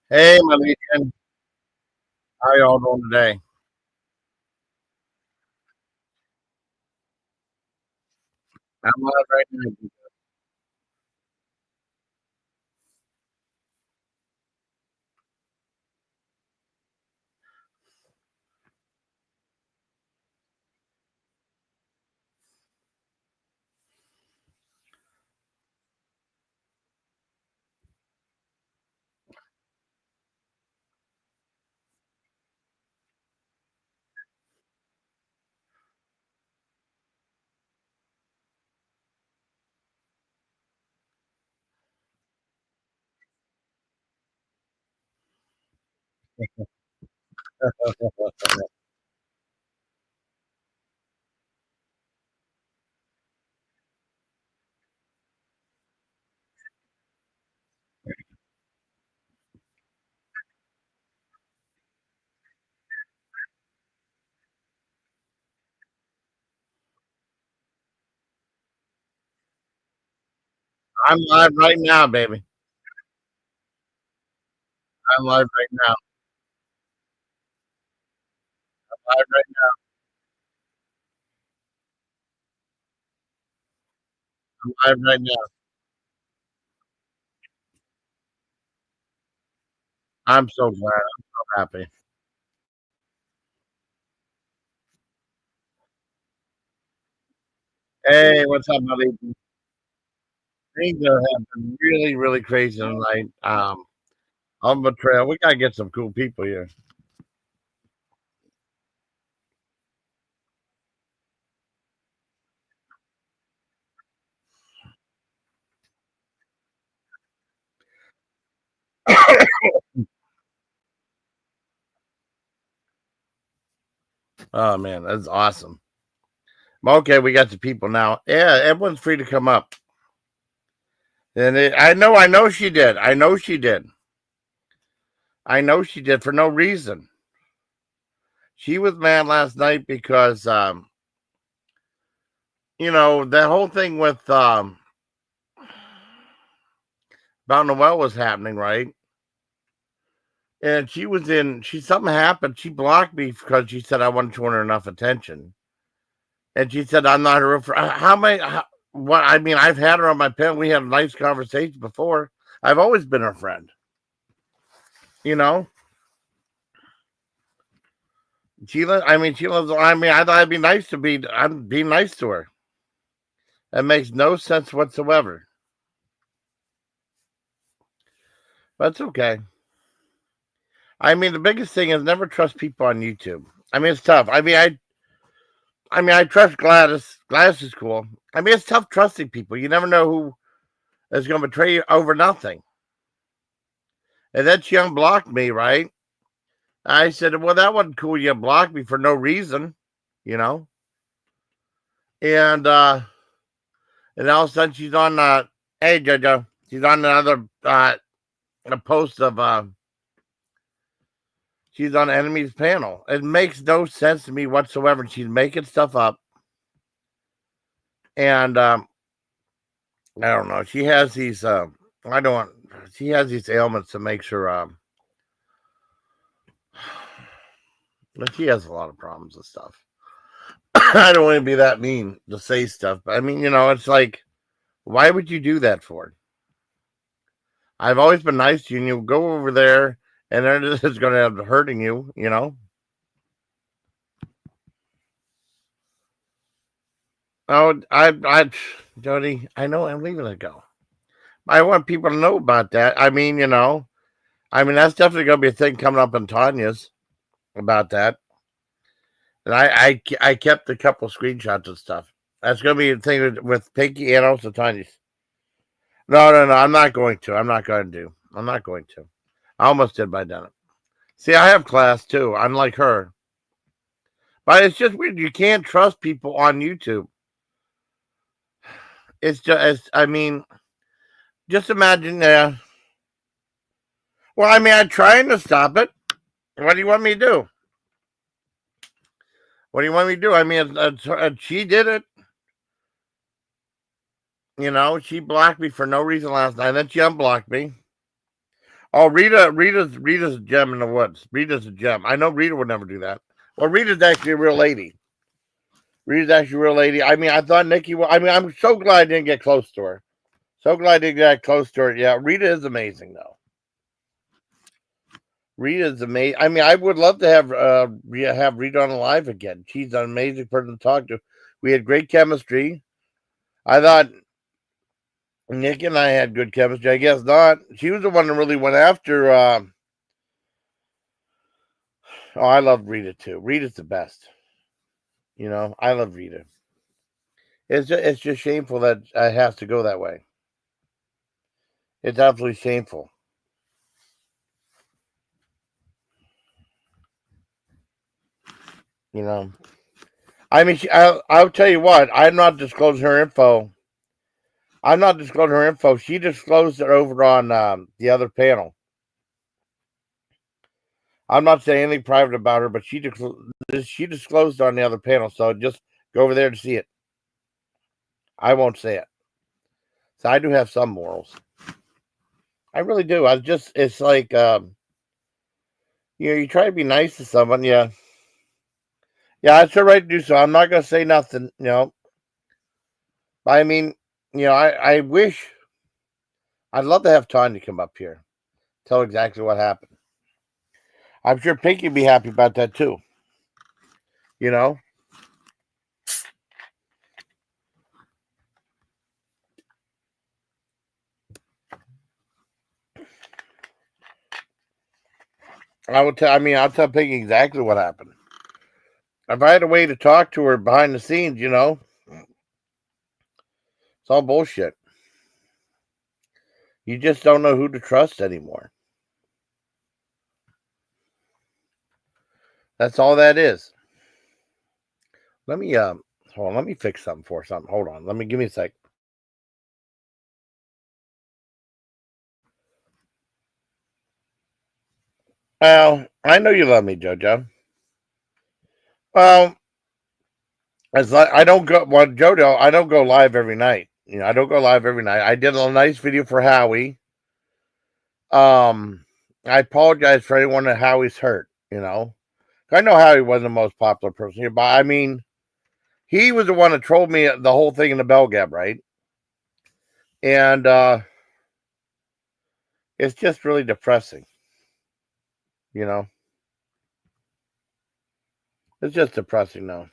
Hey, my legion. How y'all doing today? I'm live right now. I'm live right now, baby. I'm live right now. Live right live right now. I'm so glad. I'm so happy. Hey, what's up, my legion? Things have been really, really crazy tonight. On the trail, we gotta get some cool people here. Oh man, that's awesome. Okay, we got the people now. Yeah, everyone's free to come up. I know she did. I know she did. I know she did for no reason. She was mad last night because that whole thing with about Noel was happening, right? And something happened. She blocked me because she said I wasn't showing her enough attention. And she said I'm not her friend. What I mean, I've had her on my pen. We had a nice conversation before. I've always been her friend. You know, she loves. I mean, I thought I'd be nice to be. I'm being nice to her. That makes no sense whatsoever. That's okay. I mean, the biggest thing is never trust people on YouTube. I mean, it's tough. I trust Gladys. Gladys is cool. I mean, it's tough trusting people. You never know who is going to betray you over nothing. And then she unblocked me, right? I said, "Well, that wasn't cool. You blocked me for no reason, you know." And and all of a sudden, she's on. Hey, Jojo, she's on another a post of. She's on Enemy's panel. It makes no sense to me whatsoever. She's making stuff up, and I don't know. She has these. I don't. She has these ailments that makes her. She has a lot of problems and stuff. I don't want to be that mean to say stuff, but I mean, it's like, why would you do that for? I've always been nice to you, and you go over there, and then this is going to end up hurting you. You know. Oh, Jody, I know I'm leaving it go. I want people to know about that. I mean, that's definitely going to be a thing coming up in Tanya's about that. And I kept a couple screenshots and stuff. That's going to be a thing with Pinky and also Tanya's. No, no, no. I'm not going to. I'm not going to do. I'm not going to. I almost did by done it. See, I have class too, unlike her. But it's just weird. You can't trust people on YouTube. It's just, I mean, just imagine. Well, I mean, I'm trying to stop it. What do you want me to do? What do you want me to do? I mean, she did it. She blocked me for no reason last night. Then she unblocked me. Oh, Rita's a gem in the woods. Rita's a gem. I know Rita would never do that. Well, Rita's actually a real lady. Rita's actually a real lady. I mean, I thought Nikki. I mean, I'm so glad I didn't get close to her. So glad I didn't get close to her. Yeah, Rita is amazing though. Rita's amazing. I mean, I would love to have Rita on live again. She's an amazing person to talk to. We had great chemistry. I thought Nick and I had good chemistry. I guess not. She was the one that really went after. Oh, I love Rita too. Rita's the best. You know, I love Rita. It's just shameful that it has to go that way. It's absolutely shameful. You know, I mean, I'll tell you what. I'm not disclosing her info. I'm not disclosing her info. She disclosed it over on the other panel. I'm not saying anything private about her, but she disclosed on the other panel. So just go over there to see it. I won't say it. So I do have some morals. I really do. It's like, you try to be nice to someone. Yeah. Yeah, it's her right to do so. I'm not going to say nothing, you know. I mean, I wish, I'd love to have Tanya come up here, tell exactly what happened. I'm sure Pinky would be happy about that too. You know? I'll tell Pinky exactly what happened. If I had a way to talk to her behind the scenes, it's all bullshit. You just don't know who to trust anymore. That's all that is. Let me hold on, let me fix something for something. Hold on. Give me a sec. Well, I know you love me, JoJo. Well, it's like I don't go JoJo, I don't go live every night. I don't go live every night. I did a nice video for Howie. I apologize for anyone that Howie's hurt, I know Howie wasn't the most popular person here, but I mean, he was the one that trolled me the whole thing in the Bell Gap, right? And it's just really depressing, you know. It's just depressing now.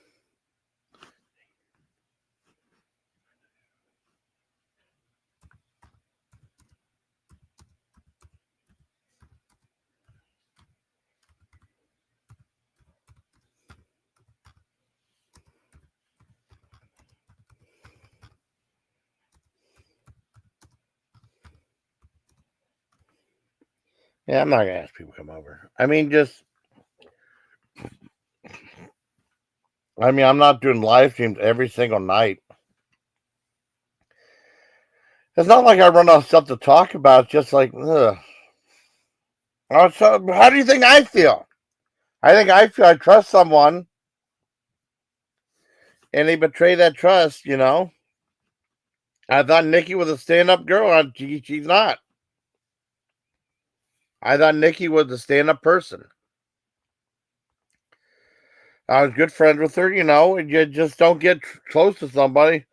Yeah, I'm not gonna ask people to come over. I mean, I'm not doing live streams every single night. It's not like I run out of stuff to talk about. It's just like, ugh. So how do you think I feel? I feel I trust someone, and they betray that trust. I thought Nikki was a stand-up girl. She's not. I thought Nikki was a stand-up person. I was good friends with her, and you just don't get close to somebody.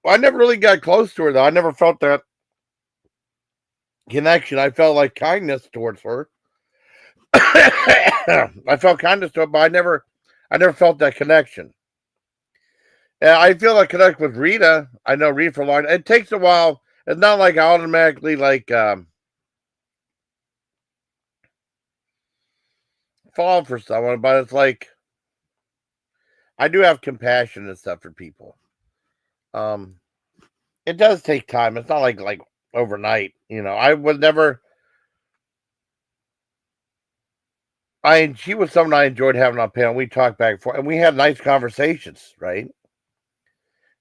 Well, I never really got close to her, though. I never felt that connection. I felt like kindness towards her. I felt kindness to her, but I never felt that connection. And I feel that connect with Rita. I know Rita for a long time. It takes a while. It's not like I automatically fall for someone, but it's like I do have compassion and stuff for people. It does take time. It's not like overnight. I would never. She was someone I enjoyed having on panel. We talked back and forth, and we had nice conversations, right?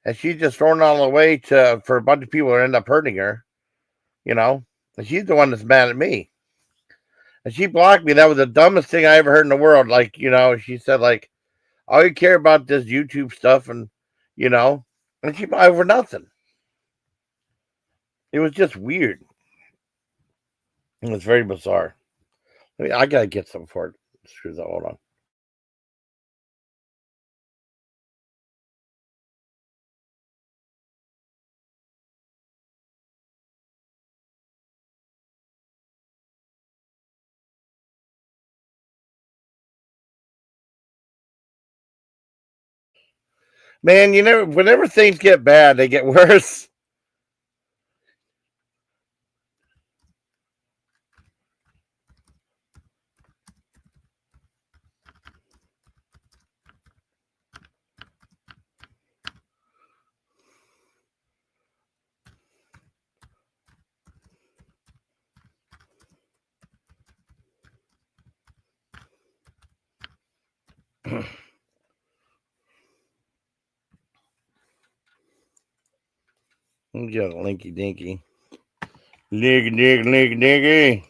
And she's just thrown all the way for a bunch of people that end up hurting her, And she's the one that's mad at me. And she blocked me. That was the dumbest thing I ever heard in the world. Like, she said, like, all you care about this YouTube stuff and she over nothing. It was just weird. It's very bizarre. I gotta get some for it. Screw that. Hold on. Man, whenever things get bad, they get worse. Let me get a linky dinky. Linky dinky.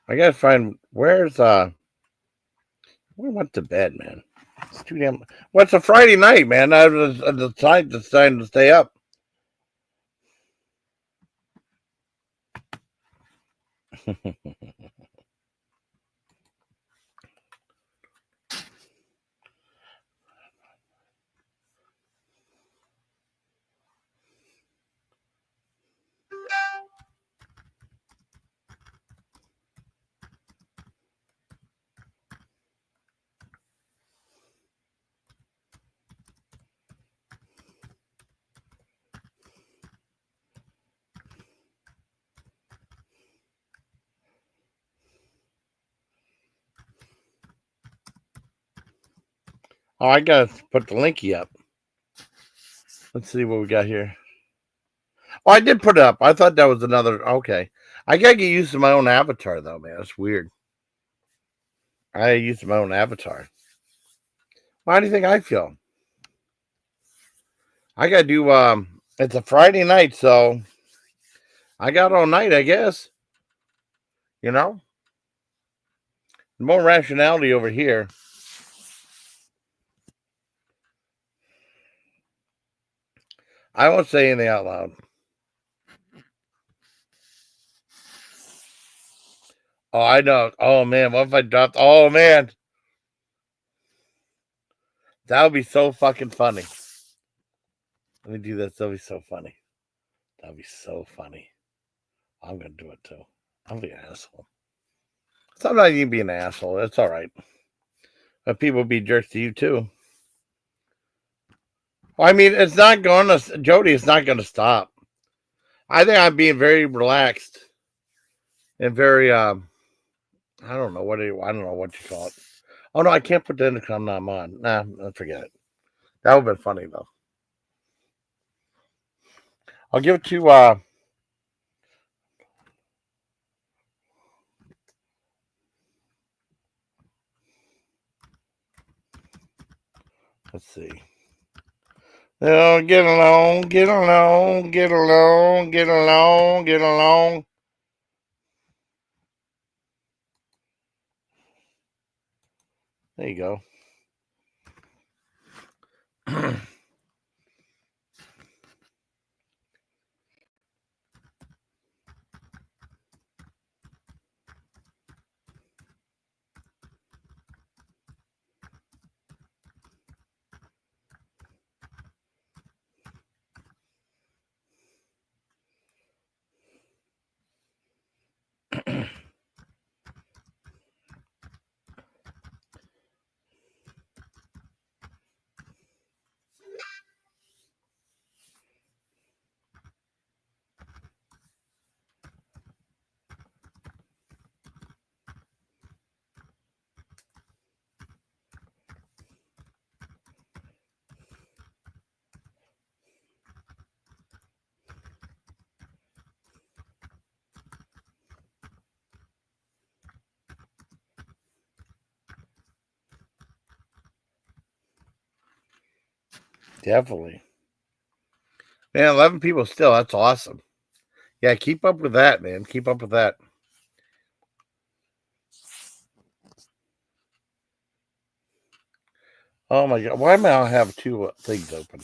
I gotta find we went to bed, man. It's too damn. Well, it's a Friday night, man. I was deciding to stay up. Oh, I gotta put the linky up. Let's see what we got here. Oh, I did put it up. I thought that was another. Okay, I gotta get used to my own avatar, though, man. It's weird. I used to my own avatar. How do you think I feel? I gotta do. It's a Friday night, so I got all night, I guess. You know, more rationality over here. I won't say anything out loud. Oh, I know. Oh man, what if I dropped? Oh man, that would be so fucking funny. Let me do this. That'll be so funny. That'll be so funny. I'm gonna do it too. I'll be an asshole. Sometimes you can be an asshole. That's all right. But people be jerks to you too. Well, I mean, it's not going to Jody. It's not going to stop. I think I'm being very relaxed and very. I don't know I don't know what you call it. Oh no, I can't put the intercom on. Nah, forget it. That would have been funny though. I'll give it to. Let's see. Oh, get along, get along, get along, get along, get along. There you go. Definitely. Man, 11 people still. That's awesome. Yeah, keep up with that, man. Keep up with that. Oh my god. Why am I have two things open?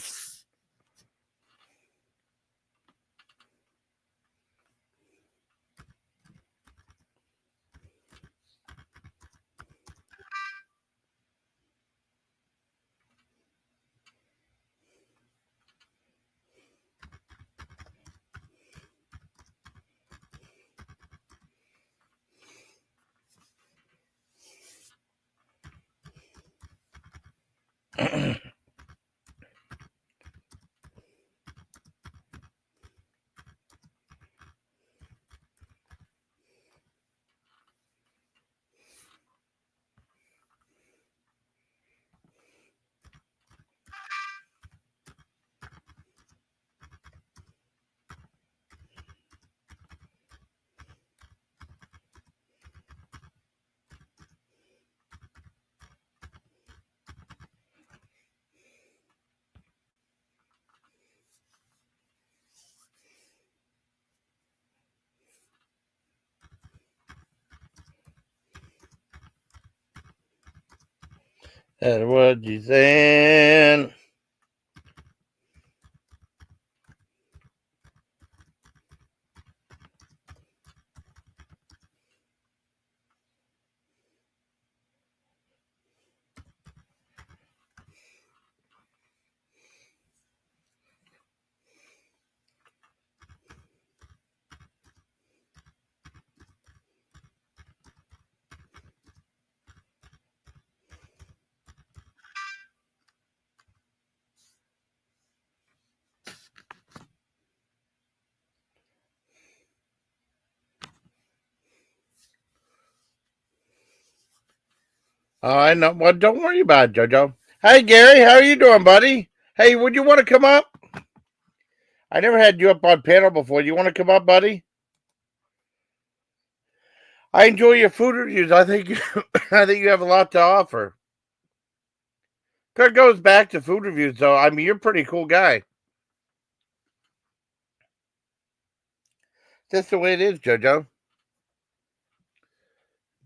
And what you saying? Oh, I know. Well, don't worry about it, Jojo. Hey, Gary, how are you doing, buddy? Hey, would you want to come up? I never had you up on panel before. You want to come up, buddy? I enjoy your food reviews. I think I think you have a lot to offer. It goes back to food reviews, though. I mean, you're a pretty cool guy. Just the way it is, Jojo.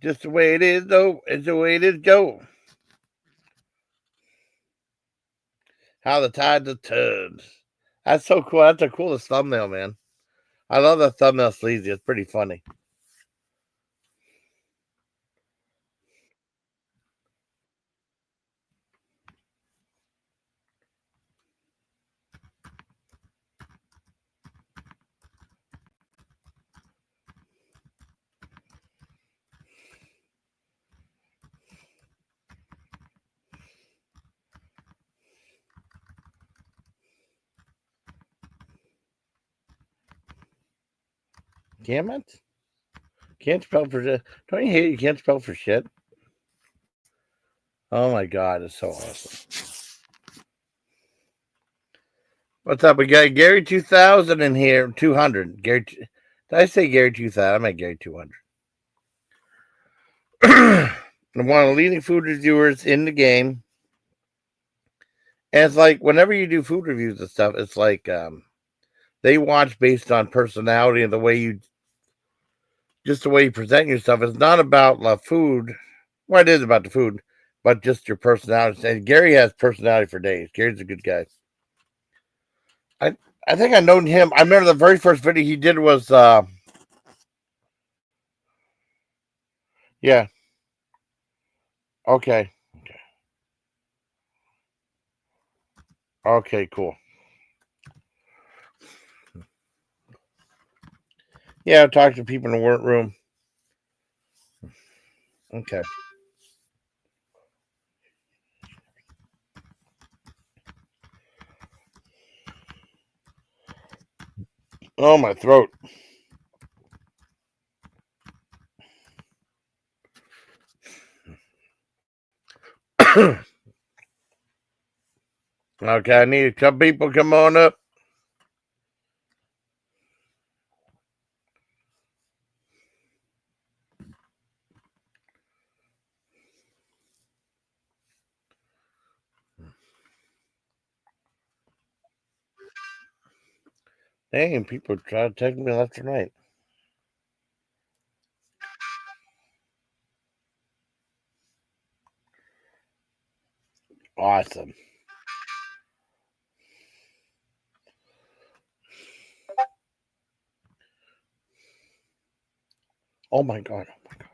Just the way it is, though. It's the way it is, Joe. How the tides of turns. That's so cool. That's the coolest thumbnail, man. I love that thumbnail, Sleazy. It's pretty funny. Damn it. Can't spell for shit. Don't you hate you can't spell for shit? Oh my god, it's so awesome. What's up? We got Gary 2000 in here. 200. Gary, did I say Gary 2000? I meant Gary 200. One of the leading food reviewers in the game. And it's like whenever you do food reviews and stuff, it's like they watch based on personality and the way you just the way you present yourself. It's not about the food. Well, it is about the food, but just your personality. And Gary has personality for days. Gary's a good guy. I I think I known him. I remember the very first video he did was yeah. Okay. Okay, cool. Yeah, I've talked to people in the workroom. Okay. Oh, my throat. Okay, I need a couple people come on up. Dang, people try to text me left and right. Awesome. Oh my god. Oh my god.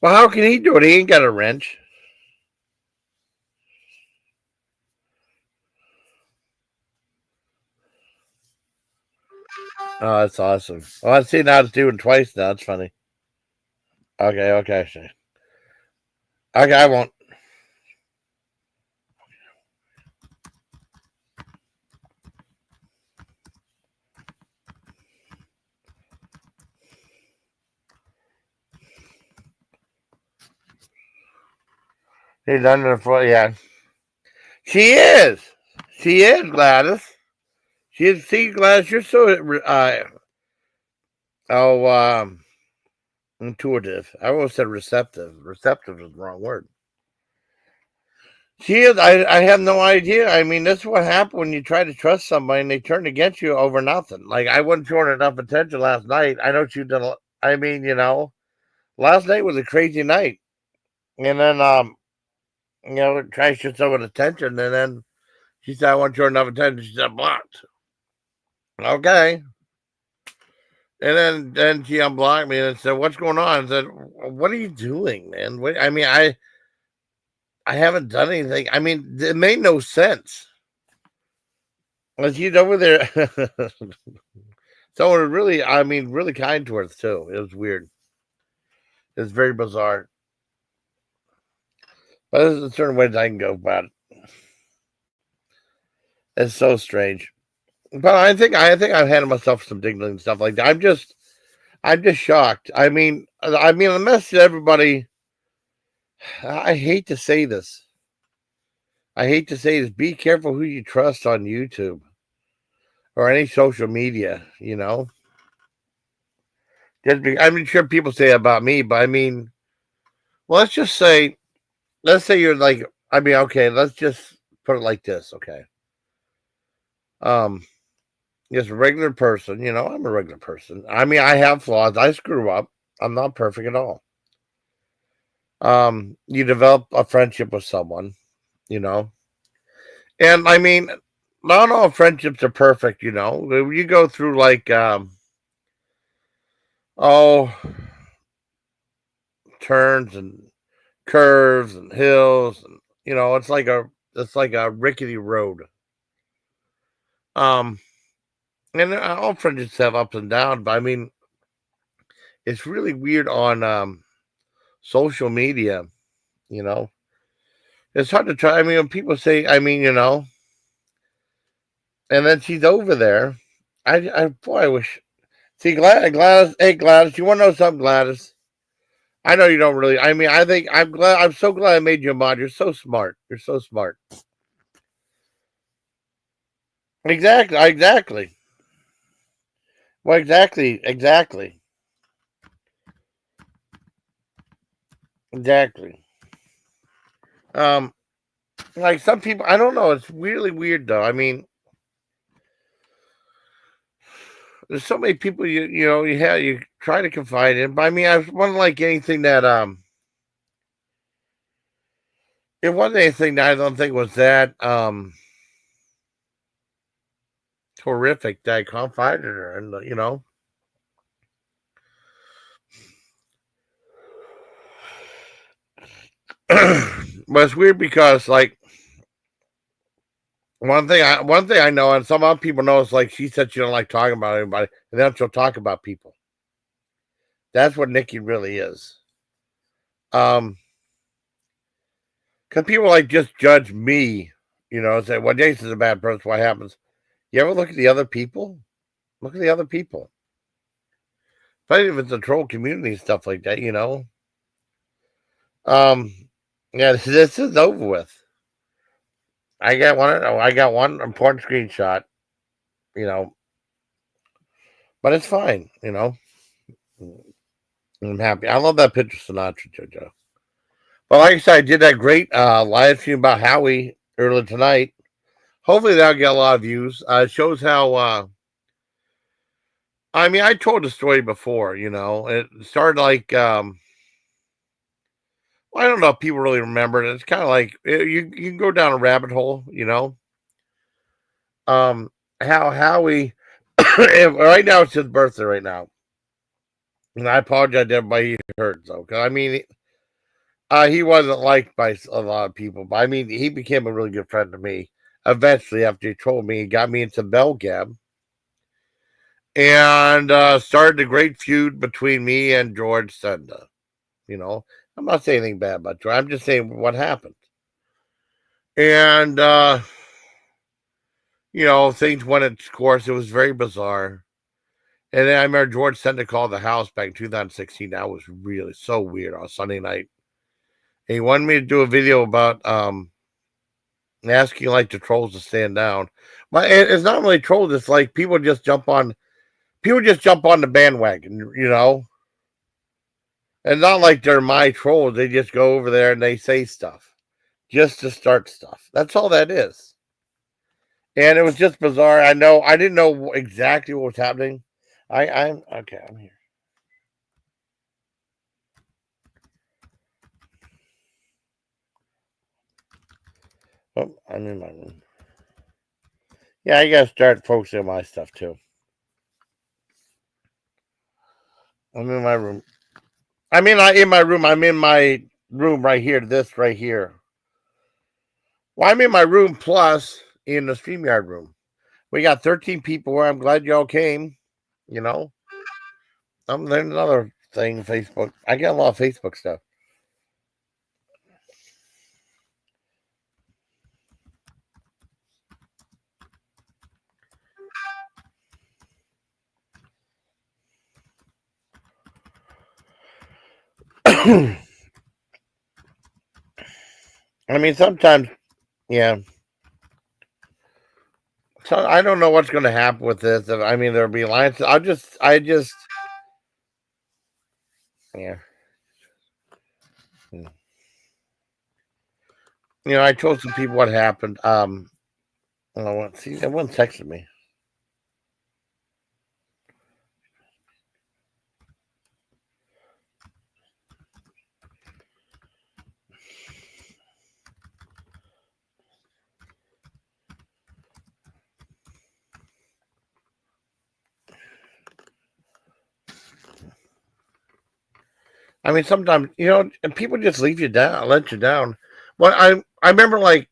Well, how can he do it? He ain't got a wrench. Oh, that's awesome. Oh, I see now it's doing twice now. That's funny. Okay, okay, okay. Okay, I won't. He's under the floor. Yeah, she is. She is Gladys. She is. See, Gladys, you're so oh intuitive. I almost said receptive. Receptive is the wrong word. She is. I have no idea. I mean, this is what happened when you try to trust somebody and they turn against you over nothing. Like I wasn't showing enough attention last night. I know she did. I mean, last night was a crazy night, and then try to show someone attention, and then she said, "I want your enough attention." She said, "Blocked." Okay, and then she unblocked me and said, "What's going on?" I said, "What are you doing, man?" I mean, I haven't done anything. I mean, it made no sense. Was she's over there? Someone really, I mean, really kind to her too. It was weird. It was very bizarre. But there's a certain ways I can go about it. It's so strange. But I think I've handled myself some dignity and stuff like that. I'm just shocked. I mean, the message to everybody. I hate to say this. I hate to say this. Be careful who you trust on YouTube or any social media. I'm sure people say about me, but I mean, well, let's say you're like, I mean, okay, let's just put it like this, okay. Um, just a regular person. I'm a regular person. I mean, I have flaws. I screw up. I'm not perfect at all. You develop a friendship with someone, you know, and I mean, not all friendships are perfect. You go through like, oh, turns and curves and hills, and it's like a rickety road. Um, and all friendships have ups and downs, but I mean, it's really weird on social media. You know, it's hard to try. I mean, when people say, I mean, and then she's over there. Boy, I wish. See, Gladys, hey Gladys, you want to know something, Gladys? I know you don't really. I mean, I think I'm glad. I'm so glad I made you a mod. You're so smart. You're so smart. Exactly. Exactly. Well, exactly. Exactly. Exactly. Um, like some people, I don't know. It's really weird though. I mean, there's so many people you try to confide in, but I mean, I wasn't like anything that it wasn't anything that I don't think was that horrific that I confided in her, and but it's weird because like one thing I know, and some other people know, is like she said she don't like talking about anybody, and then she'll talk about people. That's what Nikki really is. Because people like just judge me, and say, "Well, Jason's a bad person. What happens?" You ever look at the other people? Look at the other people. Especially if it's a troll community and stuff like that. Um, yeah, this is over with. I got one important screenshot. You know, but it's fine. I'm happy. I love that picture, Sinatra, JoJo. But like I said, I did that great live stream about Howie earlier tonight. Hopefully that'll get a lot of views. It shows how. I mean, I told the story before. It started like. I don't know if people really remember it. It's kind of like you can go down a rabbit hole. Um, how Howie. Right now it's his birthday right now, and I apologize to everybody who heard. So, cause I mean, he wasn't liked by a lot of people, but I mean, he became a really good friend to me. Eventually, after he told me, he got me into Bell Gab, and started a great feud between me and George Senda. I'm not saying anything bad about George. I'm just saying what happened, and things went its course. It was very bizarre. And then I remember George Senda called the house back in 2016. That was really so weird on Sunday night. And he wanted me to do a video about asking like the trolls to stand down. But it's not really trolls. It's like people just jump on the bandwagon. And not like they're my trolls. They just go over there and they say stuff just to start stuff. That's all that is. And it was just bizarre. I didn't know exactly what was happening. I'm okay. I'm here. Oh, I'm in my room. Yeah, I gotta start focusing on my stuff too. I'm in my room. In my room. I'm in my room right here. This right here. Well, I'm in my room plus in the StreamYard room. We got 13 people where I'm glad y'all came. You know, there's another thing, Facebook. I get a lot of Facebook stuff. I mean, sometimes, yeah. So I don't know what's going to happen with this. I mean, there'll be alliances. Yeah. I told some people what happened. See, everyone texted me. I mean, sometimes and people just leave you down, let you down. Well, I remember like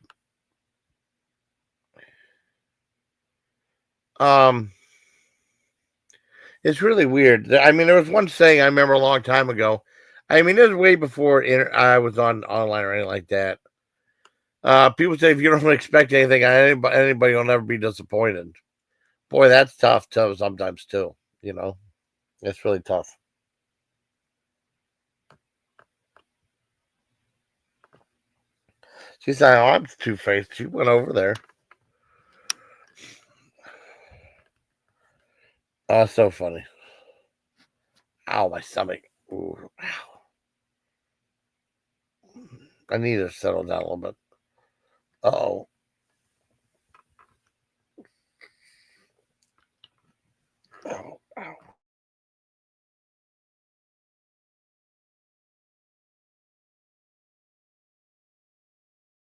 um, it's really weird. I mean, there was one saying I remember a long time ago. I mean, it was way before I was on online or anything like that. People say if you don't expect anything, anybody will never be disappointed. Boy, that's tough sometimes too. It's really tough. She said, "Oh, I'm two-faced." She went over there. Oh, so funny. Ow, my stomach. Ooh, ow. I need to settle down a little bit. Oh, ow, ow,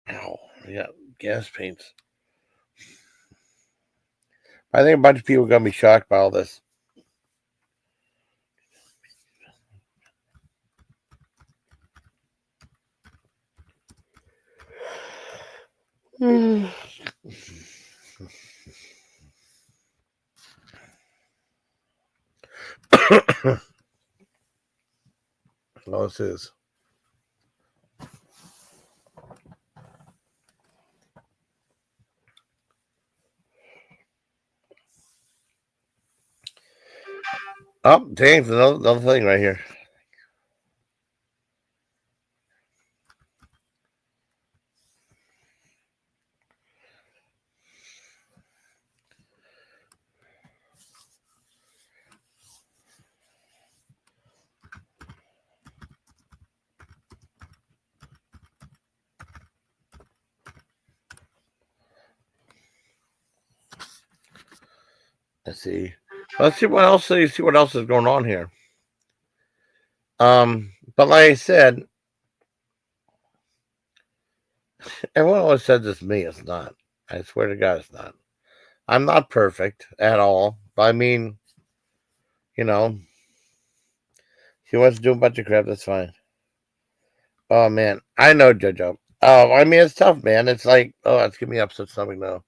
ow. Yeah, gas pains. I think a bunch of people are gonna be shocked by all this. Oh, this is. Oh, dang, another thing right here. Let's see. Let's see what else. See what else is going on here. But like I said, everyone always says it's me. It's not. I swear to God, it's not. I'm not perfect at all. But I mean, you know, if he wants to do a bunch of crap, that's fine. Oh man, I know JoJo. Oh, I mean, it's tough, man. It's like, oh, it's giving me upset stomach now.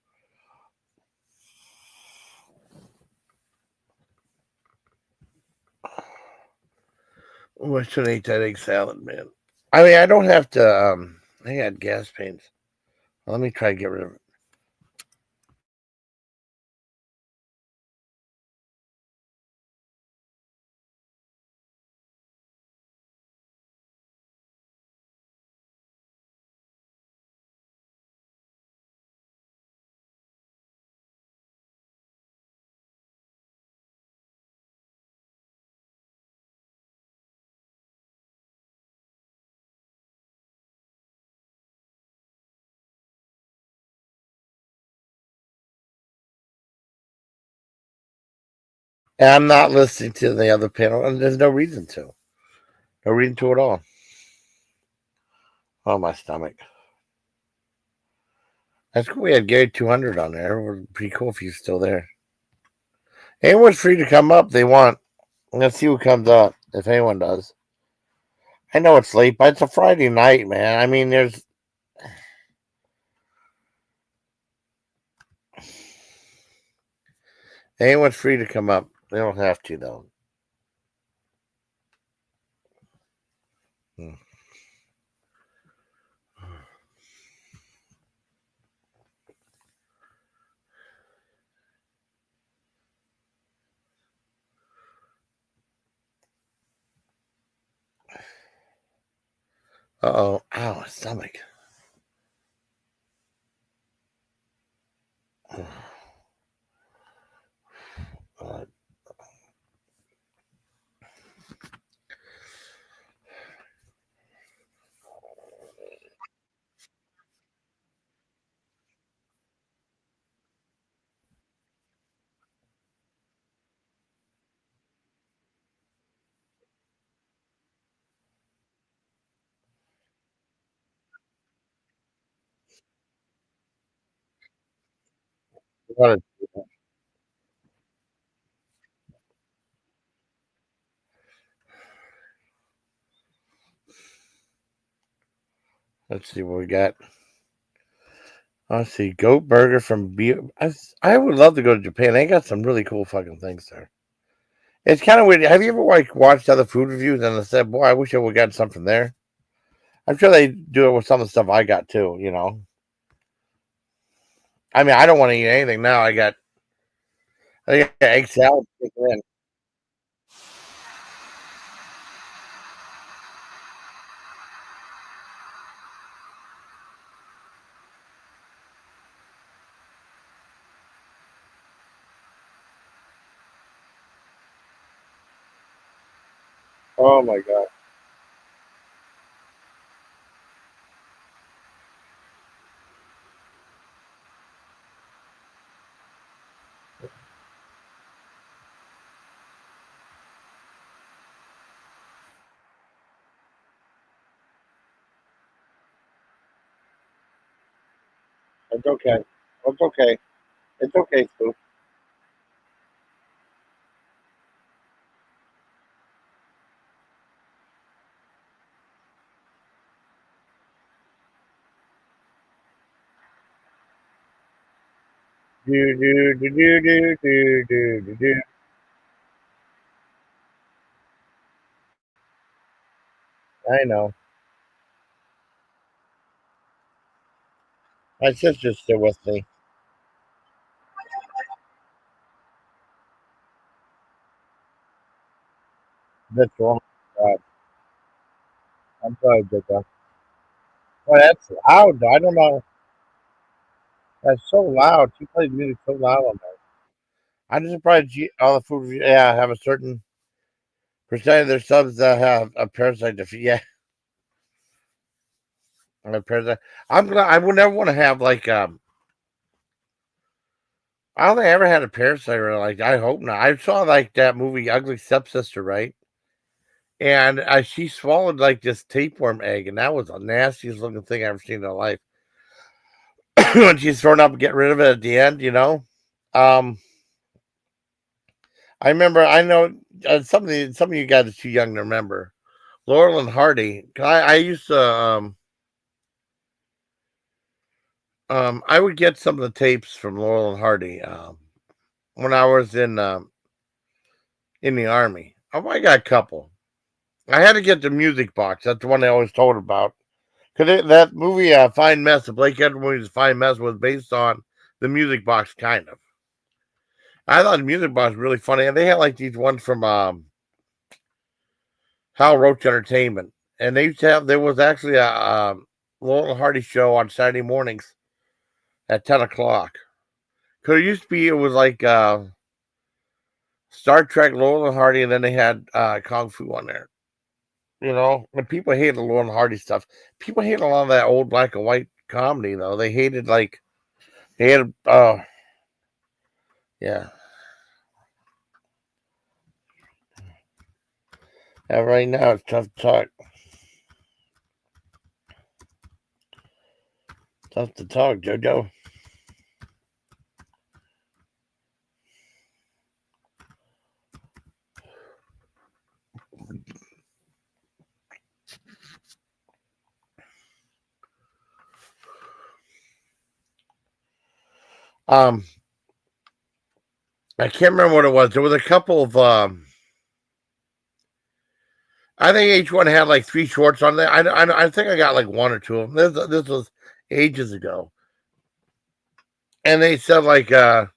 Oh, I shouldn't eat that egg salad, man. I mean, I don't have to. I had gas pains. Let me try to get rid of it. And I'm not listening to the other panel, and there's no reason to. No reason to at all. Oh, my stomach. That's cool. We had Gary 200 on there. It would be pretty cool if he's still there. Anyone's free to come up. They want. Let's see who comes up. If anyone does. I know it's late, but it's a Friday night, man. I mean, there's. Anyone's free to come up. They don't have to, though. Hmm. Uh-oh. Ow, my stomach. Uh, let's see what we got. Let's see. Goat burger from B. I would love to go to Japan. They got some really cool fucking things there. It's kind of weird. Have you ever like watched other food reviews and said, "Boy, I wish I would have got something there." I'm sure they do it with some of the stuff I got too. You know. I mean, I don't want to eat anything now. I got egg salad. In. Oh my god. It's okay. It's okay. It's okay, Scoop. Do do do do do do do do. I know. My sister's still with me. That's wrong. God, I'm sorry, Jacob. Well, that's loud. I don't know. That's so loud. She plays music so loud on there. I'm just surprised all the food, yeah, have a certain percentage of their subs that have a parasite defeat. Yeah, a parasite. I'm glad. I would never want to have like I don't think I ever had a parasite or like. I hope not. I saw like that movie Ugly Stepsister, right? And she swallowed like this tapeworm egg, and that was the nastiest looking thing I've ever seen in my life. When she's thrown up and get rid of it at the end, you know. Um, I remember. I know some of you guys are too young to remember. Laurel and Hardy. I used to. I would get some of the tapes from Laurel and Hardy when I was in the army. Oh, I got a couple. I had to get the music box. That's the one I always told about. Because that movie, Fine Mess, the Blake Edwards movie's Fine Mess, was based on the music box, kind of. I thought the music box was really funny. And they had like these ones from Hal Roach Entertainment. And they used to have, there was actually a Laurel and Hardy show on Saturday mornings at 10 o'clock. Because it used to be, it was like Star Trek, Laurel and Hardy, and then they had Kung Fu on there. You know, and people hated the Laurel and Hardy stuff. People hated a lot of that old black and white comedy, though. They hated like they had yeah. Right now it's tough to talk. Tough to talk, Jojo. Um, I can't remember what it was. There was a couple of I think each one had like three shorts on there. I think I got like one or two of them. This was ages ago, and they said like I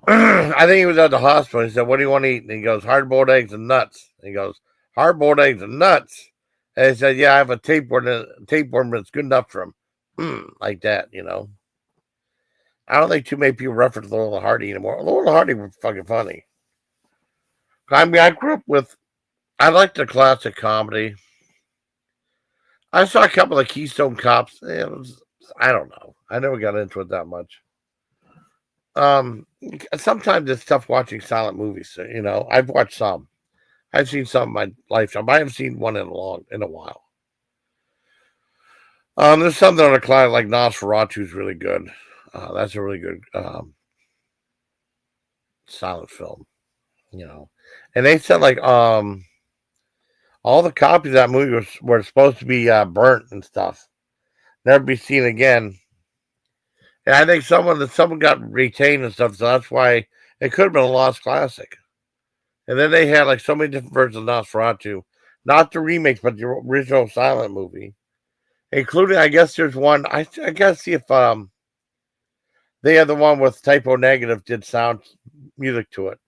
think he was at the hospital. He said, "What do you want to eat?" And he goes, "Hard boiled eggs and nuts." And he goes, "Hard boiled eggs and nuts." And he said, "Yeah, I have a tapeworm that's good enough for him." Like that, you know. I don't think too many people reference Laurel and Hardy anymore. Laurel and Hardy were fucking funny. I mean, I grew up with. I liked the classic comedy. I saw a couple of Keystone Cops. It was. I don't know. I never got into it that much. Um, Sometimes it's tough watching silent movies. You know, I've watched some. I've seen some in my lifetime. I haven't seen one in a while. There's something on a client like Nosferatu is really good. That's a really good silent film. You know, and they said like all the copies of that movie were supposed to be burnt and stuff, never be seen again. And I think someone got retained and stuff, so that's why it could have been a lost classic. And then they had like so many different versions of Nosferatu, not the remakes, but the original silent movie, including I guess there's one. I gotta see if they had the one with Typo Negative did sound music to it.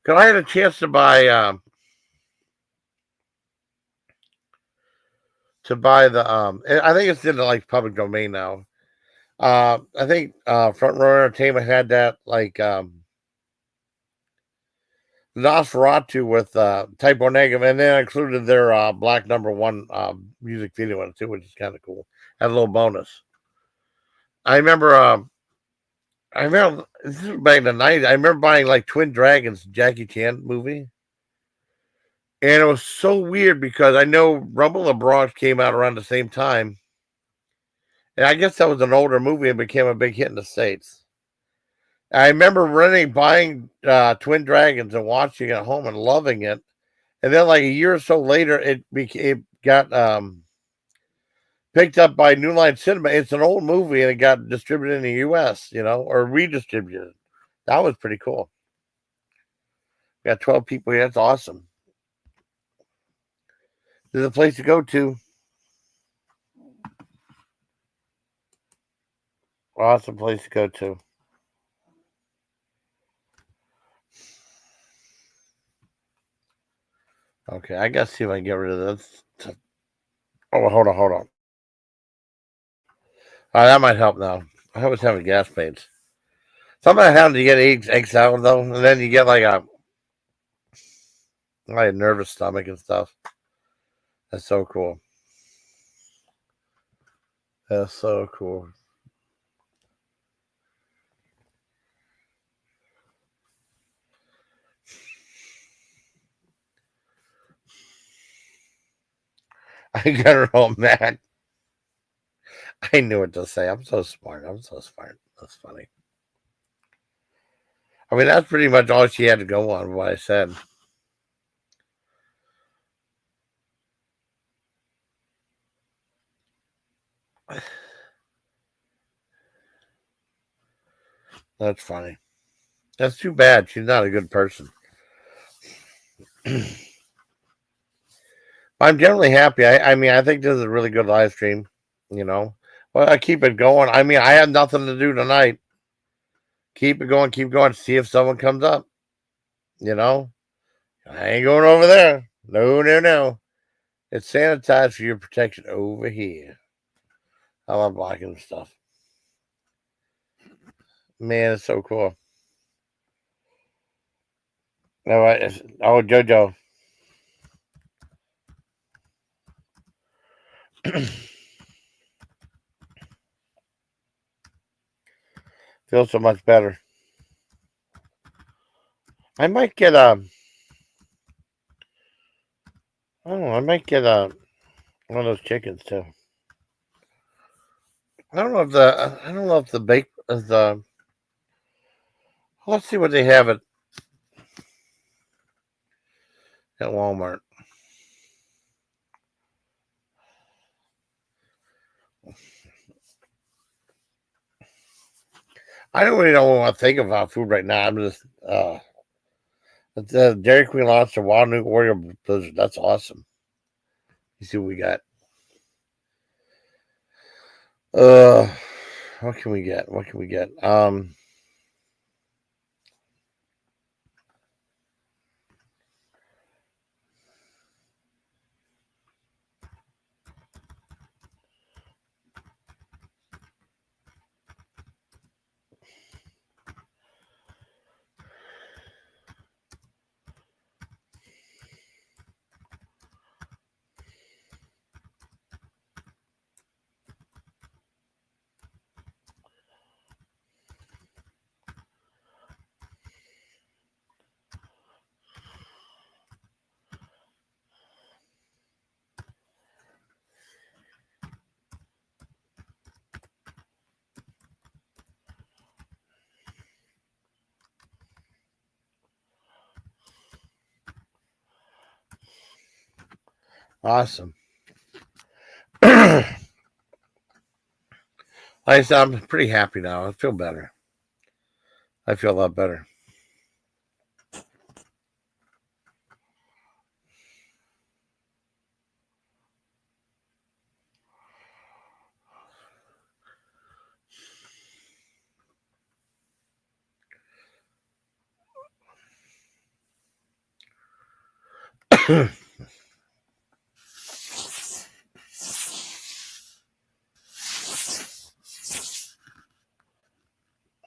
Cause I had a chance to buy the I think it's in the like public domain now. I think Front Row Entertainment had that like Nosferatu with Typo Negative, and then included their Black Number One music video in it too, which is kind of cool. Had a little bonus. I remember. I remember this was back in the '90s. I remember buying like Twin Dragons Jackie Chan movie, and it was so weird because I know Rumble in the Bronx came out around the same time, and I guess that was an older movie and became a big hit in the states. I remember buying Twin Dragons and watching it at home and loving it. And then, like a year or so later, it got picked up by New Line Cinema. It's an old movie, and it got distributed in the U.S. You know, or redistributed. That was pretty cool. We got 12 people here. That's awesome. There's a place to go to. Awesome place to go to. Okay, I gotta see if I can get rid of this. Oh, hold on. That might help now. I was having gas pains. Sometimes happens you get eggs out though, and then you get like a nervous stomach and stuff. That's so cool. That's so cool. I got her all mad. I knew what to say. I'm so smart. That's funny. I mean, that's pretty much all she had to go on. What I said. That's funny. That's too bad. She's not a good person. I'm generally happy. I mean, I think this is a really good live stream. You know, well, I keep it going. I mean, I have nothing to do tonight. Keep it going. Keep going. See if someone comes up. You know, I ain't going over there. No. It's sanitized for your protection over here. I love blocking stuff. Man, it's so cool. All right. Oh, JoJo. Feels so much better. I might get I don't know. I might get one of those chickens too. I don't know if the bake is the. Let's see what they have at Walmart. I don't really know what I think about food right now. I'm just the Dairy Queen launched a Wild New Oreo Blizzard. That's awesome. You see what we got. Uh, what can we get? What can we get? Awesome. Like I said, I'm pretty happy now. I feel better. I feel a lot better.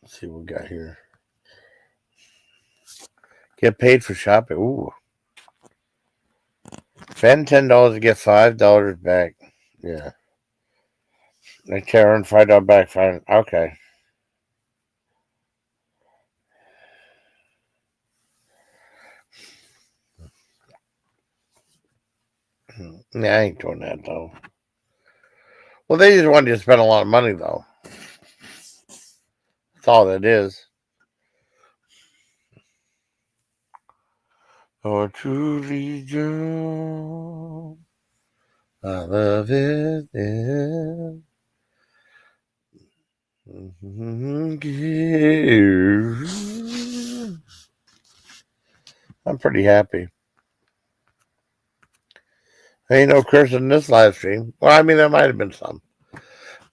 Let's see what we got here. Get paid for shopping. Ooh. Spend $10 to get $5 back. Yeah. They earn $5 back. Fine. Okay. Yeah, I ain't doing that though. Well, they just want you to spend a lot of money though. That's all that is. Oh, truly, Joe. I love it. Yeah. I'm pretty happy. Ain't no cursing in this live stream. Well, I mean, there might have been some.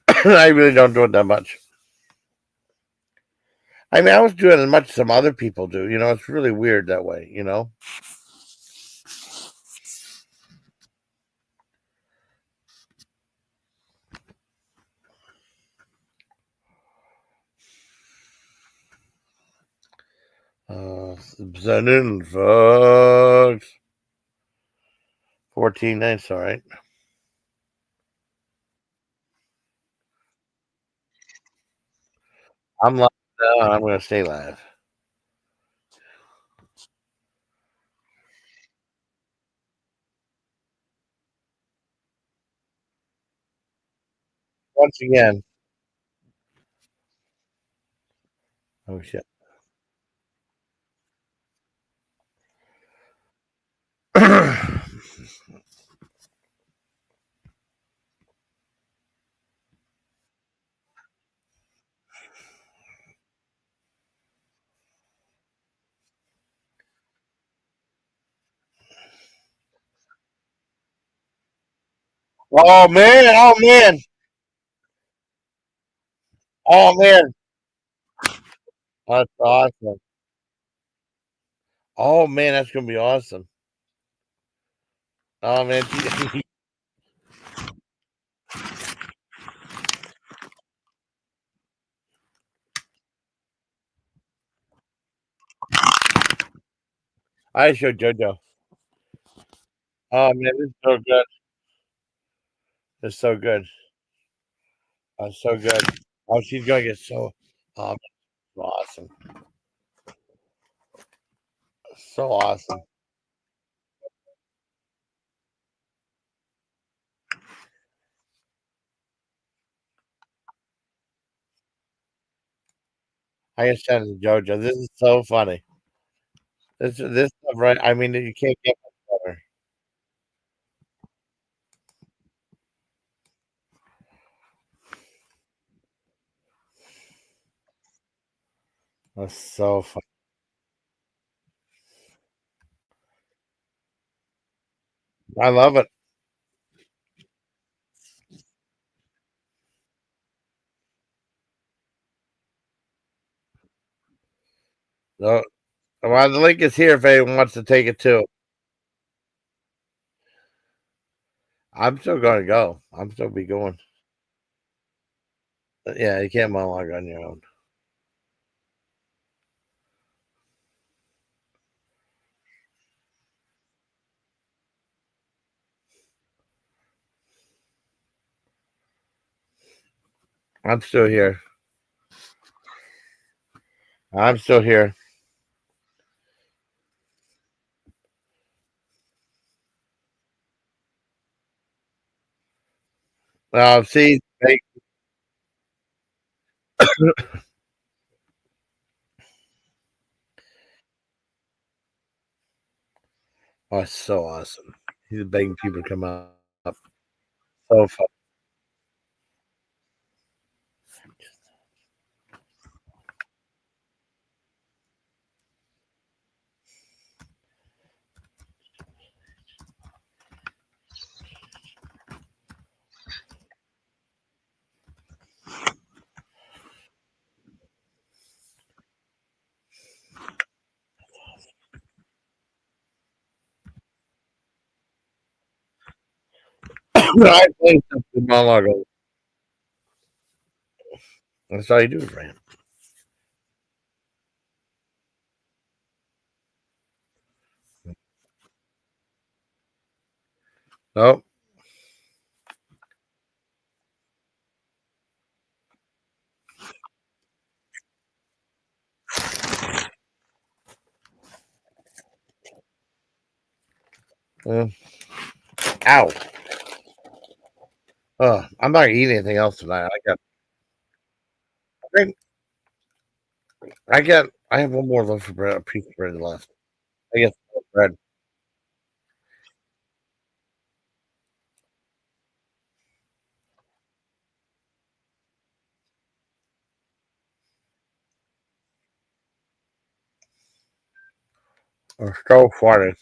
I really don't do it that much. I mean, I was doing as much as some other people do. It's really weird that way. Afternoon, folks. 14 nights, all right. I'm live now. I'm going to stay live. Once again. Oh, shit. Oh, man. Oh, man. Oh, man. That's awesome. Oh, man. That's going to be awesome. Oh, man. I showed JoJo. Oh, man. This is so good. It's so good. So good. Oh, she's going to get so awesome. So awesome. I can send it to JoJo. This is so funny. This stuff, right? I mean, you can't get much better. That's so funny. I love it. So, well, the link is here if anyone wants to take it too. I'm still going to go. I'm still be going. Yeah, you can't monologue on your own. I'm still here. I'm still here. See, oh, it's so awesome. He's begging people to come up. So fun. I play something monologue. That's all you do is rant. Nope. Mm. Ow. I'm not eating anything else tonight. I think I have one more loaf of bread, a piece of bread left. I guess bread are so funny.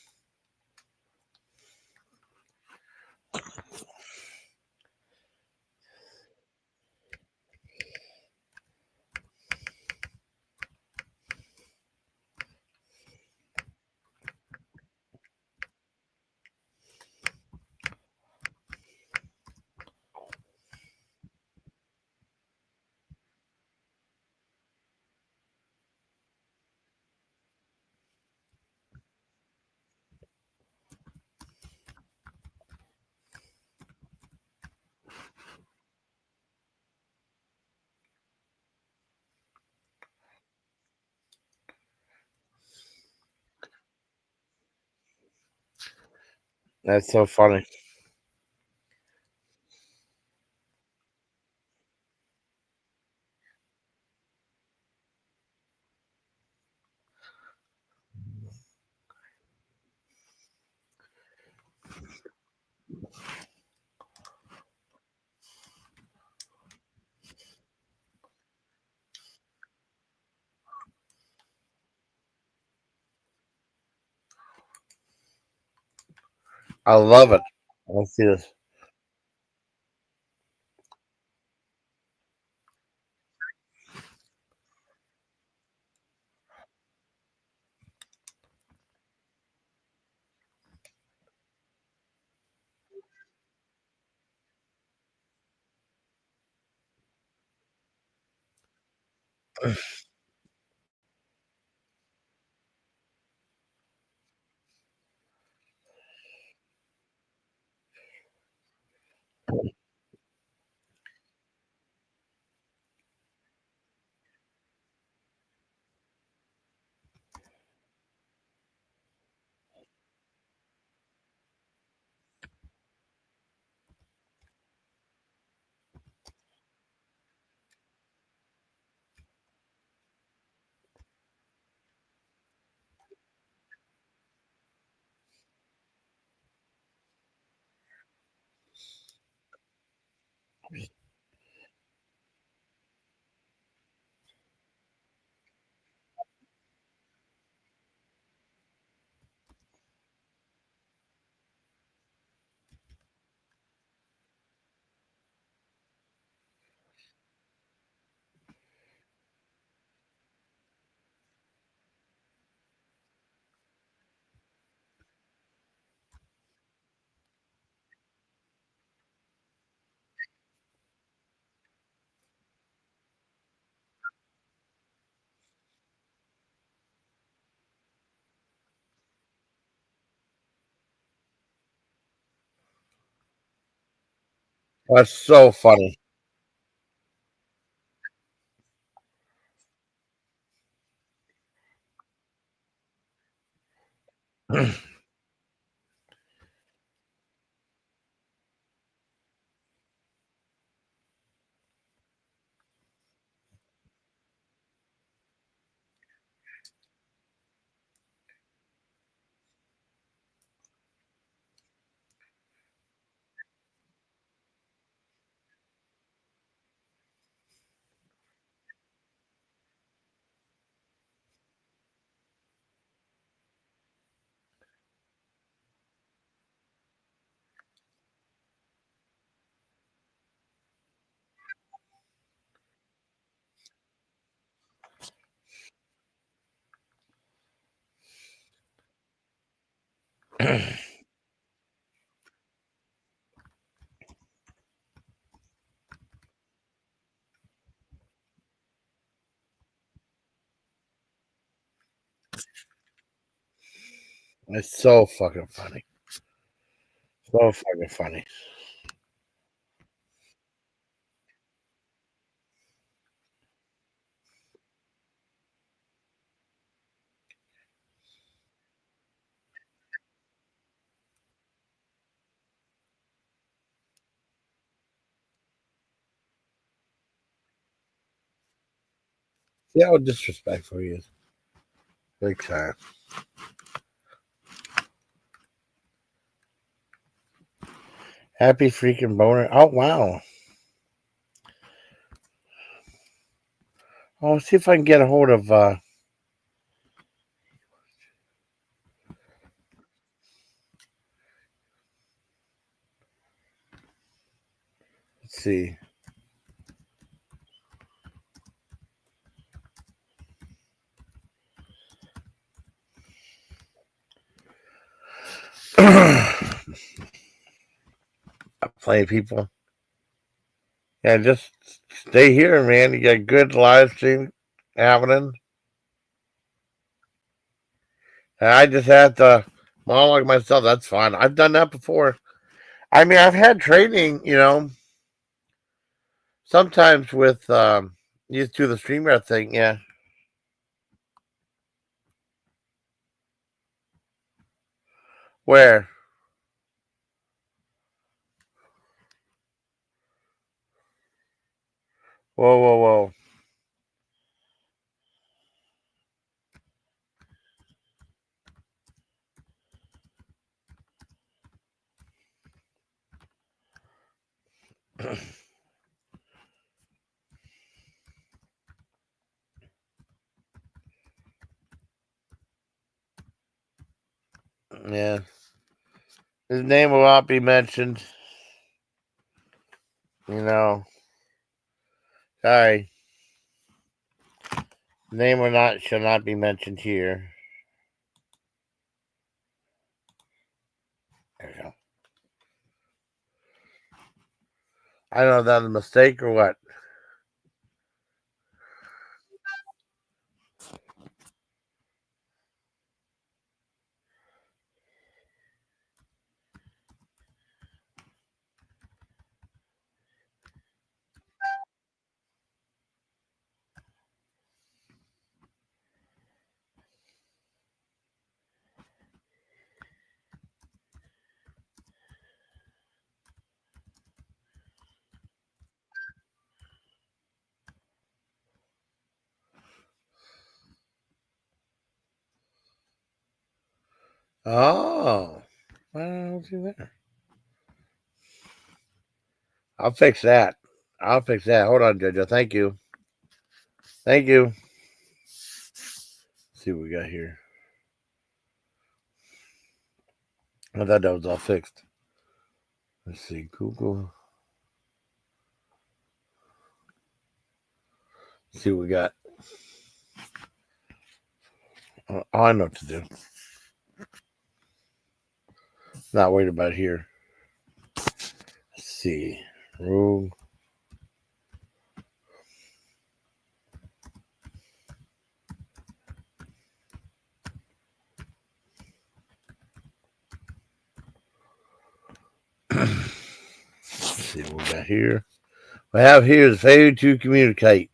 That's so funny. I love it. Let's see this. That's so funny. It's so fucking funny. So fucking funny. See how disrespectful he is. Big time. Happy freaking boner. Oh wow. Oh, see if I can get a hold of let's see. Playing people. Yeah, just stay here, man. You got good live stream happening. And I just have to monologue myself. That's fine. I've done that before. I mean, I've had training, sometimes with you do the streamer thing, yeah. Where? Whoa, whoa, whoa. Yeah. His name will not be mentioned. You know. Sorry. Name or not shall not be mentioned here. There you go. I don't know if that's a mistake or what. Oh. Well, see there. I'll fix that. I'll fix that. Hold on, Jojo. Thank you. Thank you. Let's see what we got here. I thought that was all fixed. Let's see. Google. Let's see what we got. Oh, I know what to do. Not worried about here. Let's see. Room. Let's see what we got here. What I have here is failure to communicate.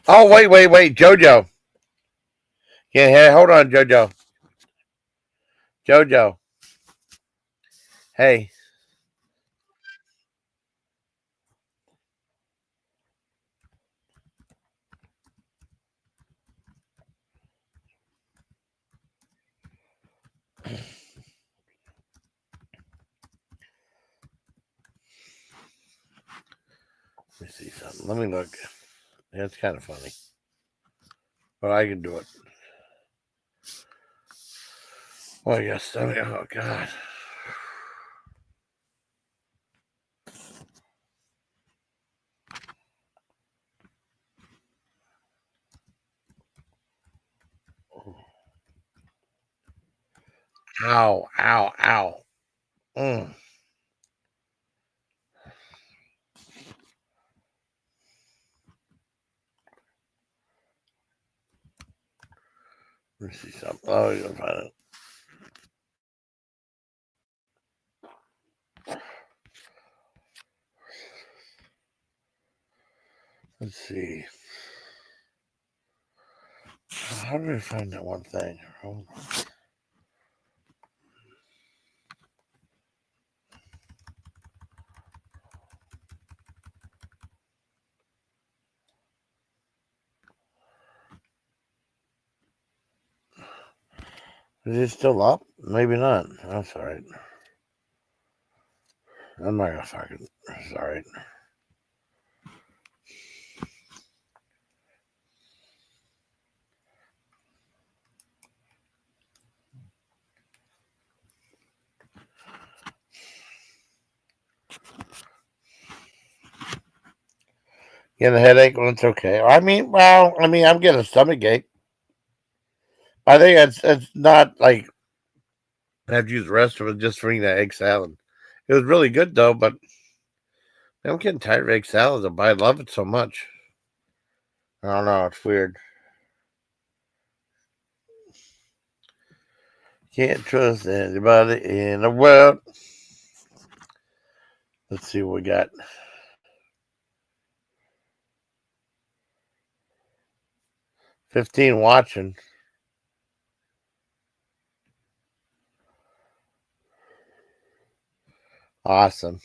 Oh, wait, Jojo. Yeah, hey, hold on, Jojo. Jojo. Hey. Let me see something. Let me look. That's kind of funny. But I can do it. Oh, yes. Oh, God. Ow, ow, ow. Mm. Let me see something. Oh, you're going to find it. Let's see. How did I find that one thing? Hold on. Is it still up? Maybe not. That's all right. I'm not gonna fucking. It's all right. Getting a headache? Well, it's okay. I'm getting a stomach ache. I think it's not like I have to use the rest of it just for eating that egg salad. It was really good though, but I'm getting tired of egg salads, but I love it so much. I don't know. It's weird. Can't trust anybody in the world. Let's see what we got. 15 watching. Awesome.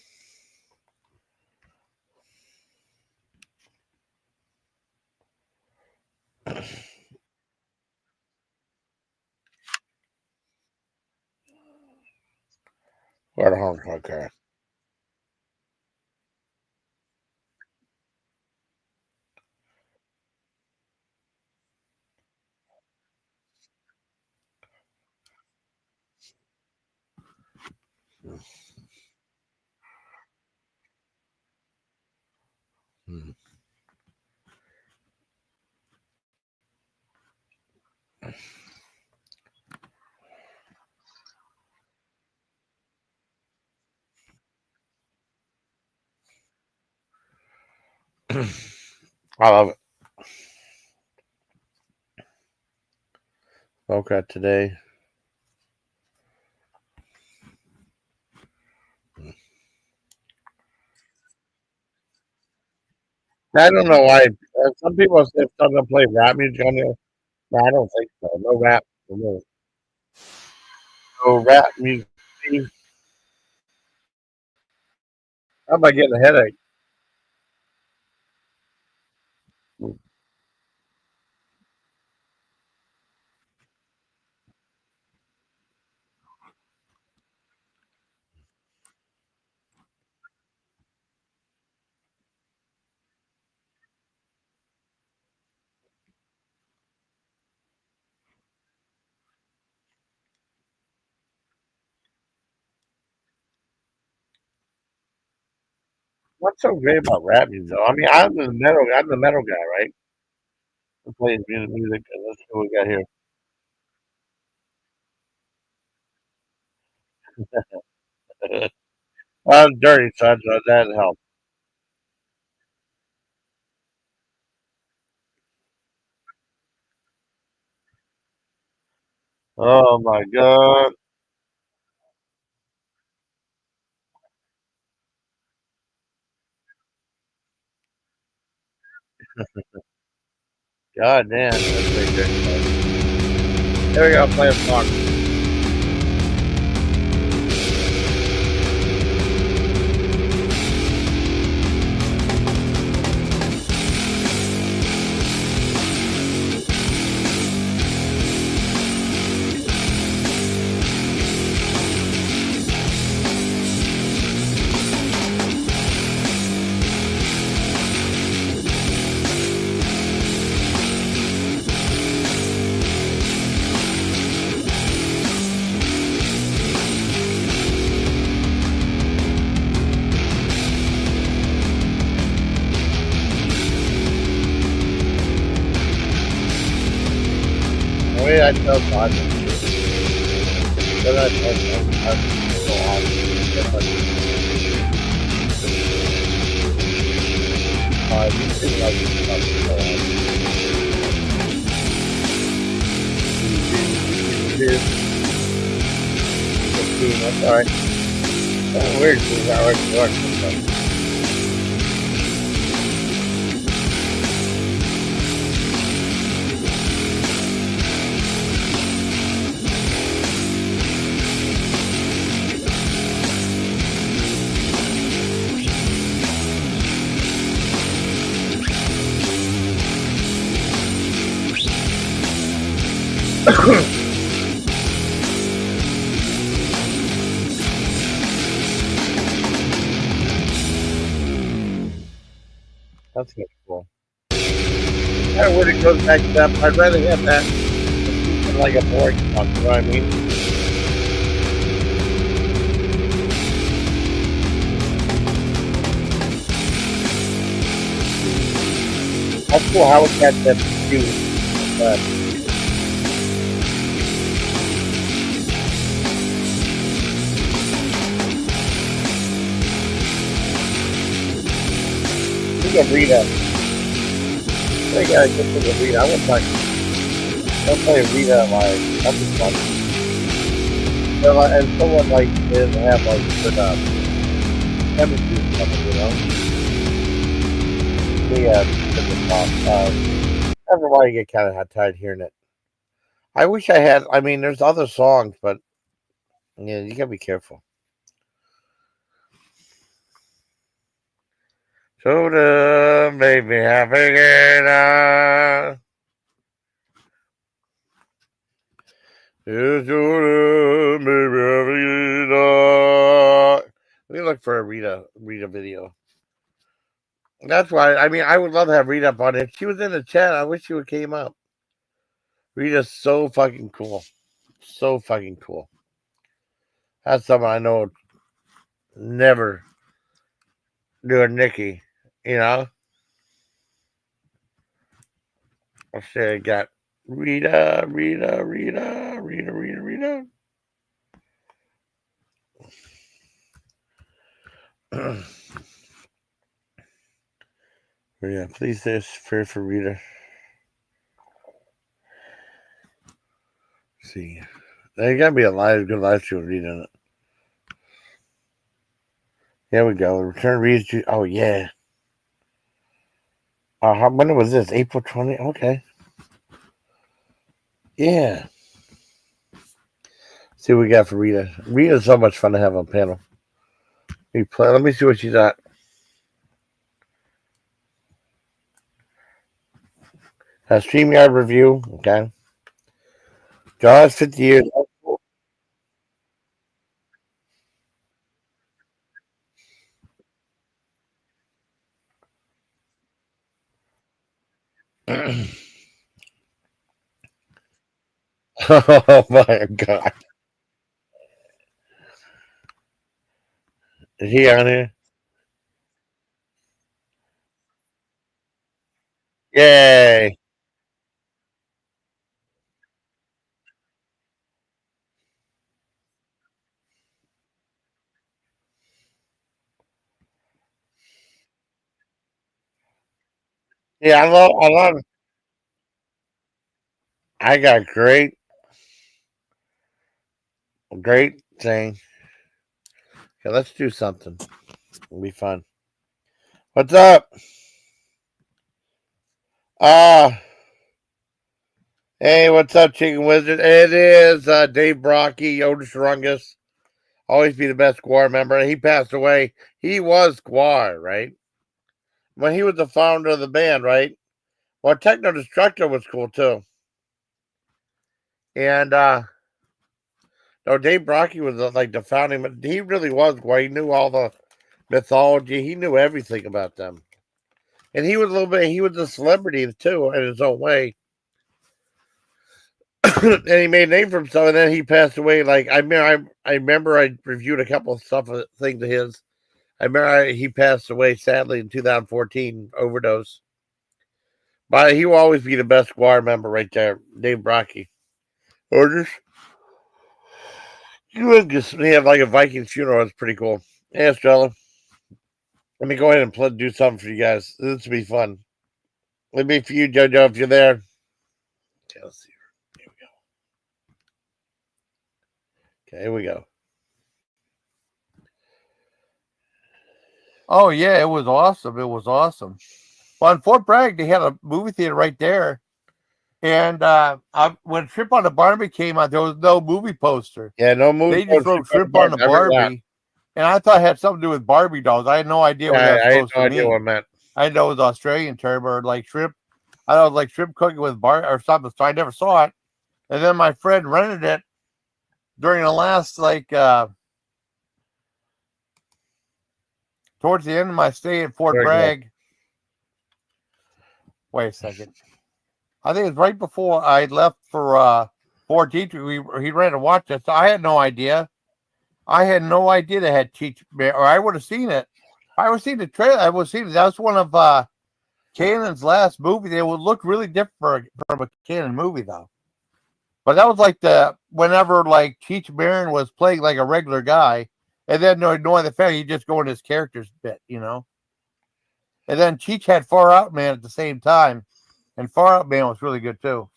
Where the home? Okay. Hmm. I love it. Woke up today. I don't know why. Some people say if I'm gonna play rap music on there. No, I don't think so. No rap. No rap music. How am I getting a headache? What's so great about rap music? Though? I mean, I'm the metal guy, right? I play music, and let's see what we got here. I'm dirty, son, so that helps. Oh my god. God damn, that's pretty good. Here we go, play a song. Wait, I tell God. Then I tell God. So you think I can stop so That's alright. That's weird because I already worked with them. That's good. Cool. Kind of weird it goes back to that. I'd rather have that than like a boring song. You know what I mean? That's cool how it got that cute. But we can read it. They gotta get to the read. I wouldn't like. Don't play Rita like that'd be fun. So, like, and someone like didn't have like good chemistry or something, you know. We had different talk. After a while, you get kind of tired hearing it. I wish I had. I mean, there's other songs, but yeah, you gotta be careful. Soda, baby, I figured out. Soda, baby, I figured out. Let me look for a Rita video. That's why. I mean, I would love to have Rita up on it. She was in the chat. I wish she would came up. Rita's so fucking cool. So fucking cool. That's someone I know never do a Nikki. You know? Let's say I got Rita, Rita, Rita, Rita, Rita, Rita. Yeah, please say it's fair for Rita. Let's see. There gotta be a good live stream with Rita in it. Here we go. Return Rita. Oh, yeah. When was this? April 20? Okay. Yeah. See what we got for Rita. Rita's so much fun to have on panel. Let me see what she's at. A StreamYard review. Okay. Jaws 50 years. Oh my god. Is he on here? Yay. Yeah, I love I got great thing. Okay, let's do something. It'll be fun. What's up? Hey, what's up, Chicken Wizard? It is Dave Brocky, Otis Rungus. Always be the best Squire member. He passed away. He was Squire, right? When he was the founder of the band, right? Well, Techno Destructor was cool too. And no, Dave Brocky was like the founding. He really was Squire. He knew all the mythology. He knew everything about them. And he was a little bit. He was a celebrity too in his own way. And he made a name for himself. And then he passed away. Like I remember I reviewed a couple of things of his. I remember he passed away sadly in 2014, overdose. But he will always be the best Squire member right there, Dave Brocky. Orders. You would just have like a Viking funeral. It's pretty cool. Yeah, Stella. Let me go ahead and do something for you guys. This will be fun. Let me for you, JoJo, if you're there. Okay, let's see. Here we go. Okay, here we go. Oh yeah, it was awesome. It was awesome. Well, in Fort Bragg, they had a movie theater right there. And when Trip on the Barbie came out, there was no movie poster. Yeah, no movie. They just wrote Trip on the Barbie. And I thought it had something to do with Barbie dolls. I had no idea what that was supposed to mean. I had no idea what it meant. I didn't know it was an Australian term or like shrimp. I thought it was like shrimp cooking with bar or something. So I never saw it. And then my friend rented it during the last towards the end of my stay at Fort Bragg. Wait a second. I think it was right before I left for Fort Detrick. He ran to watch it. So I had no idea. I had no idea they had Cheech Marin, or I would have seen it. I would have seen the trailer. I would have seen it. That was one of Cannon's last movie. They would look really different from a Cannon movie, though. But that was like whenever like Cheech Marin was playing like a regular guy, and then knowing the fact he'd just go in his character's bit, you know. And then Cheech had Far Out Man at the same time, and Far Out Man was really good too.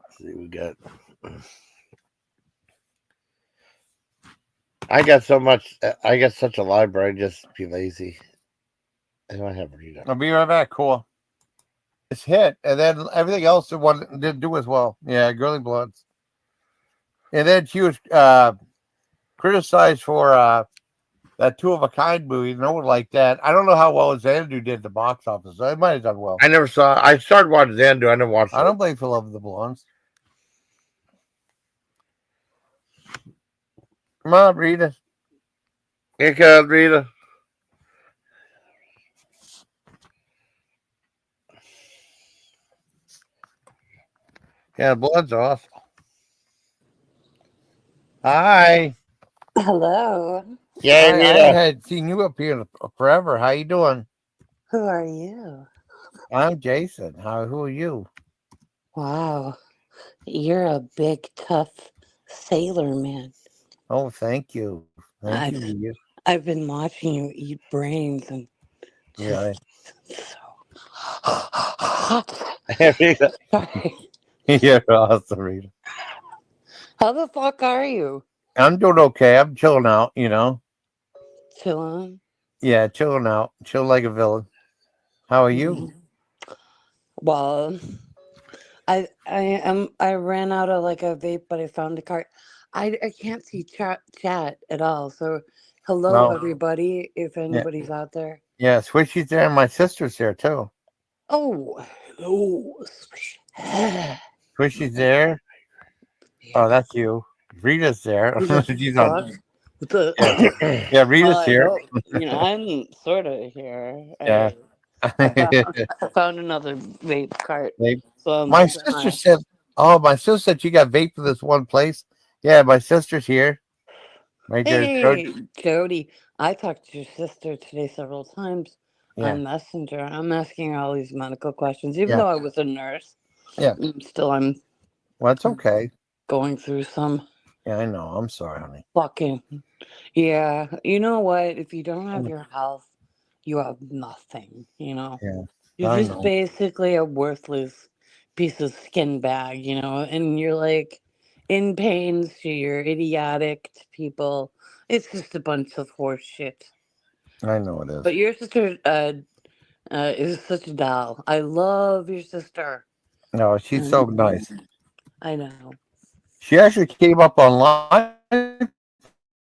Let's see what we got. I got so much. I got such a library. Just be lazy. I don't have Rita. I'll be right back. Cool. It's hit, and then everything else the one didn't do as well. Yeah, Girly Bloods. And then she was criticized for that Two of a Kind movie. No one liked that. I don't know how well Xanadu did at the box office. It might have done well. I never saw. I started watching Xanadu. I never watched. I don't blame for Love of the Blondes. Come on, Rita. Here comes Rita. Yeah, Bloods are awesome. Hi. Hello. Yeah, I Rita. had seen you up here forever. How you doing? Who are you? I'm Jason. Who are you? Wow. You're a big, tough sailor man. Oh, thank you. Thank I've, you. Rita. I've been watching you eat brains and Yeah. so. Rita. Sorry. You're awesome, Rita. How the fuck are you? I'm doing okay. I'm chilling out, you know. Chilling? Yeah, chilling out. Chill like a villain. How are you? Well, I ran out of like a vape, but I found a cart. I can't see chat at all. So hello No. everybody, if anybody's out there. Yeah, Swishy's there and my sister's there too. Oh, hello. Swishy's there. Oh, that's you. Rita's there. She's on. Yeah, Rita's here. I'm sort of here. Yeah. I found another vape cart. Vape. So My sister said, "Oh, my sister said she got vape in this one place." Yeah, my sister's here. Right there. Hey, Jody. I talked to your sister today several times Yeah. on Messenger. I'm asking her all these medical questions, even Yeah. though I was a nurse. Yeah. I'm Well, it's okay. going through some Yeah, I know. I'm sorry, honey. fucking. Yeah. You know what? If you don't have your health, you have nothing, you know? Yeah, You're I just know. basically a worthless piece of skin bag, you know? And you're like in pain, so you're idiotic to people. It's just a bunch of horse shit. I know it is. But your sister is such a doll. I love your sister. No, she's so nice. I know. She actually came up online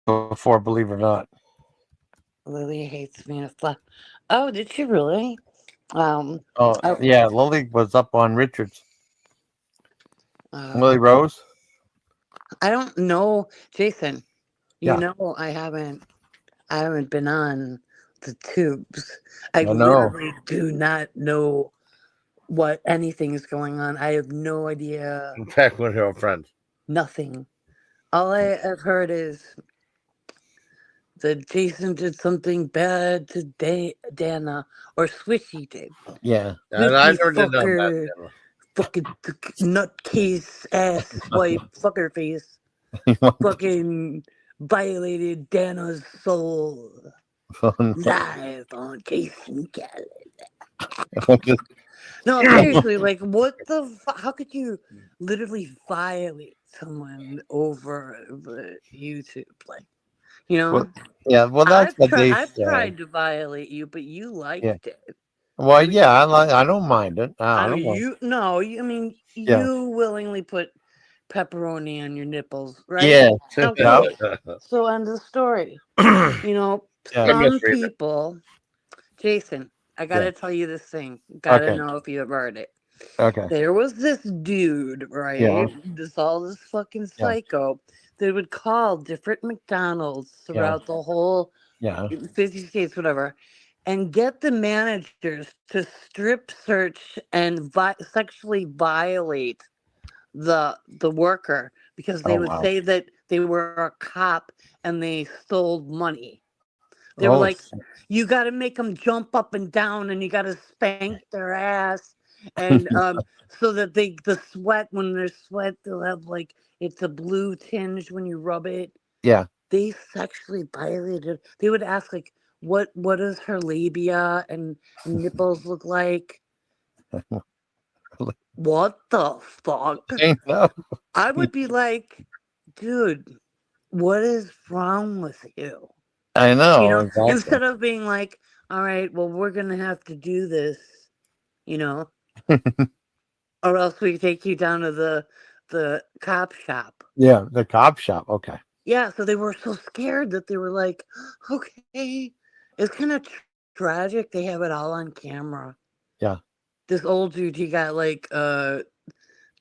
before, believe it or not. Lily hates me in a flat. Oh, did she really? Oh, yeah, Lily was up on Richards. Lily Rose. I don't know, Jason. You Yeah. know, I haven't been on the tubes. I know. literally do not know what anything is going on. I have no idea. In fact, we're her friends. Nothing. All I have heard is that Jason did something bad to Dana, or Swishy did. Yeah. And I Swishy never did know fucker, that. fucking nutcase ass wife fucker face. Fucking violated Dana's soul. Live on Jason Kelly. No, seriously, like, what the how could you literally violate someone over the YouTube? Like, you know? Well, yeah, well, that's what they I've said. tried to violate you, but you liked it. Well, yeah, I don't mind it. I don't mind. You willingly put pepperoni on your nipples, right? Yeah. Okay. So end of the story. You know, some people, Jason, I gotta tell you this thing. Gotta know if you've heard it. Okay. There was this dude, right? Yeah. This fucking psycho that would call different McDonald's throughout the whole 50 states, whatever, and get the managers to strip search and sexually violate the worker because they would say that they were a cop and they stole money. They were like, you got to make them jump up and down and you got to spank their ass. And so that the sweat, when there's sweat, they'll have like, it's a blue tinge when you rub it. Yeah. They sexually violated. They would ask like, what does her labia and nipples look like? What the fuck? I would be like, dude, what is wrong with you? I know. You know, Exactly. instead of being like, all right, well, we're going to have to do this, you know, or else we take you down to the cop shop. Yeah, the cop shop. Okay. Yeah, so they were so scared that they were like, okay. It's kind of tragic. They have it all on camera. Yeah. This old dude, he got like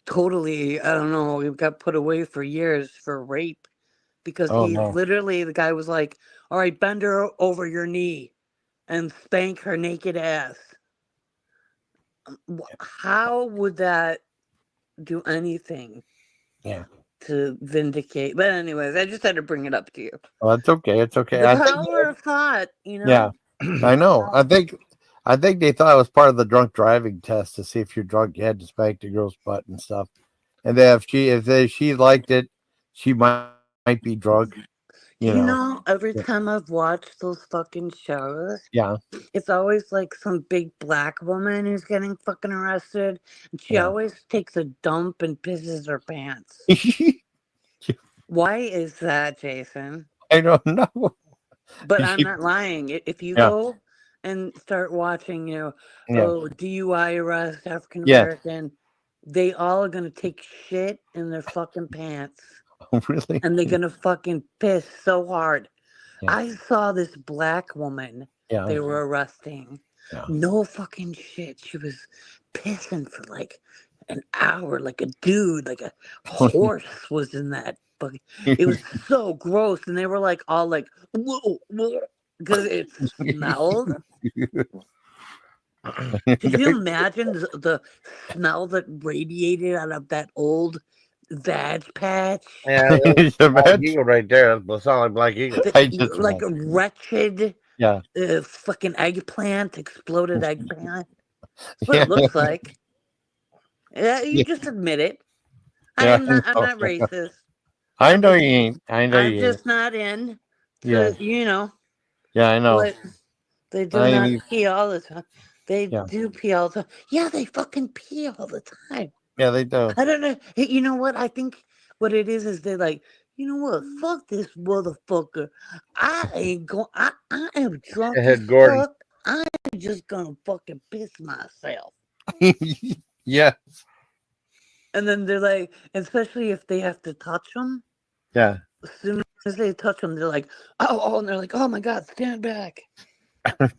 totally, I don't know, he got put away for years for rape because Oh he no. literally, the guy was like, all right, bend her over your knee and spank her naked ass. How would that do anything Yeah. to vindicate? But anyways, I just had to bring it up to you. Well, it's okay. It's okay. The I think. power of thought, you know. Yeah, I know. I think they thought it was part of the drunk driving test to see if you're drunk, you had to spank the girl's butt and stuff. And then if she liked it, she might be drunk. You know. Every time I've watched those fucking shows, Yeah. it's always like some big black woman who's getting fucking arrested, and she Yeah. always takes a dump and pisses her pants. Why is that, Jason? I don't know. But I'm not lying. If you Yeah. go and start watching, Yeah. DUI arrest, African Yeah. American, they all are gonna take shit in their fucking pants, Really? and they're gonna fucking piss so hard. Yeah. I saw this black woman Yeah. they were arresting. Yeah. No fucking shit. She was pissing for like an hour, like a dude, like a horse was in that. It was so gross, and they were like all like, whoa, because it smelled. Could you imagine the smell that radiated out of that old vag patch? Yeah, that's Black Eagle right there. That's all like Black Eagle. Like a wretched, Yeah. fucking eggplant, exploded eggplant. That's what it looks like. Yeah, you just admit it. Yeah. I'm not racist. I know you ain't. I know I'm you just not in. Yeah. You know. Yeah, I know. But they do I not mean, pee all the time. They Yeah. do pee all the time. Yeah, they fucking pee all the time. Yeah, they do. I don't know. Hey, you know what? I think what it is they're like, you know what? Fuck this motherfucker. I ain't going. I am drunk Head as Gordon. fuck. I'm just gonna fucking piss myself. Yeah. And then they're like, especially if they have to touch them. Yeah. As soon as they touch them, they're like, oh, and they're like, oh my god, stand back. And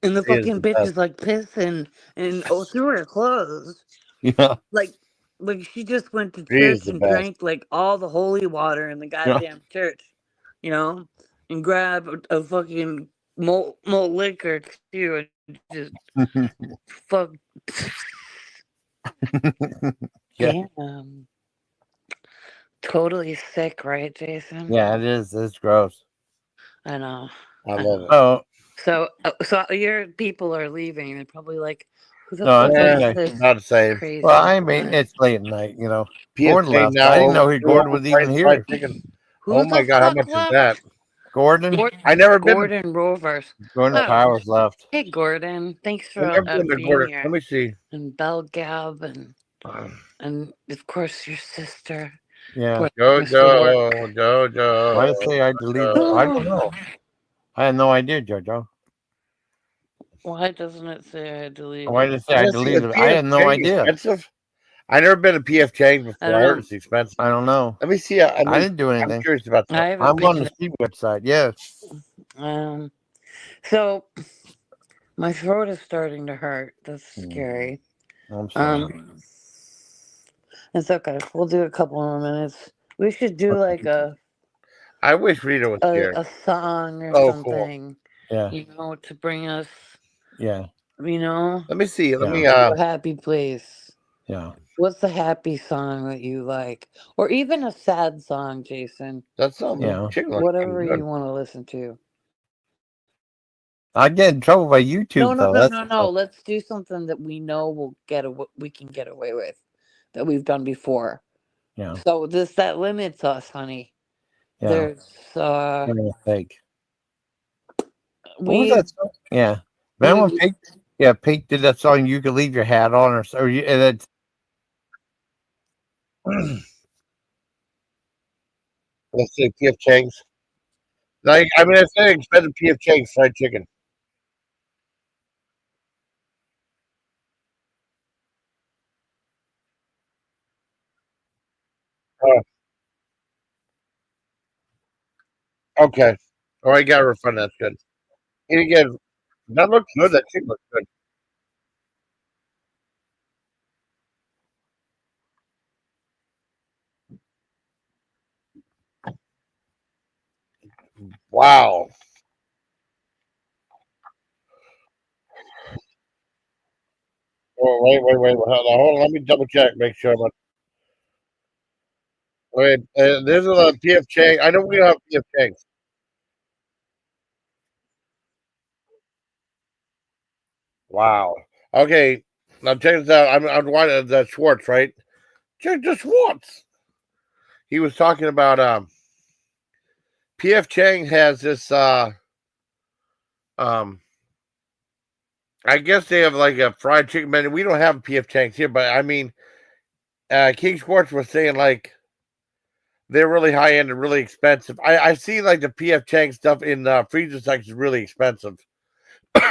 the It is fucking the bitch best. is like pissing and through her clothes. Yeah. Like she just went to She is church the and best. drank like all the holy water in the goddamn church, and grab a fucking malt liquor too, and just fuck. Yeah. Damn. Totally sick, right, Jason? Yeah, it is. It's gross. I know. I love it. Oh, So your people are leaving. They're probably like, who the No, fuck it's is okay. this Not the same. crazy? well, I mean, guy? it's late at night, you know. PFK Gordon left. now I didn't know over- Gordon was even fried here. chicken. Who Oh my the god, how fuck much is left? that? Gordon? I never been. Gordon Rovers. Gordon Oh. Powers left. Hey, Gordon. Thanks I've for never been to being Gordon. here. Let me see. And Belle Gab and of course your sister. Yeah. Poor Jojo, Jojo. Why did it say I deleted it? I don't know. I had no idea, Jojo. Why doesn't it say I deleted? Why did it say I Let's see, deleted is it? I had no PF idea. Expensive? I never been to PF Chang's before. I I don't heard know. it's expensive. I don't know. Let me see. I didn't do I'm anything. curious about I that. haven't I'm been on the Steve website. Yeah. So my throat is starting to hurt. That's scary. I'm sorry. It's okay. We'll do a couple more minutes. We should do like I wish Rita was here. a song or Oh, something, Yeah. to bring us, Yeah. Let me see. Let Yeah. me. to a happy place. Yeah. What's the happy song that you like, or even a sad song, Jason? That's something. Yeah. Chicken looks Whatever pretty good. you want to listen to. I get in trouble by YouTube though. No. Let's do something that we know we can get away with, that we've done before. Yeah. So that limits us, honey. Yeah. There's Fake. What was we that song? Yeah. Remember when Pink? Yeah, Pink did that song. You could leave your hat on, or so. And Let's say PF Chang's. Like, I mean, I say expensive PF Chang's fried chicken. Oh, okay. Oh, I got a refund. That's good. And again, that looks good. That chicken looks good. Wow. Oh, wait. Hold on. Let me double check. Make sure. Wait, there's a PF Chang. I know we don't have PF Changs. Wow. Okay. Now check this out. I'm watching the Schwartz, right? Check the Schwartz. He was talking about PF Chang has this um I guess they have like a fried chicken menu. We don't have PF Changs here, but I mean King Schwartz was saying like they're really high end and really expensive. I see like the PF Chang stuff in freezer section is really expensive.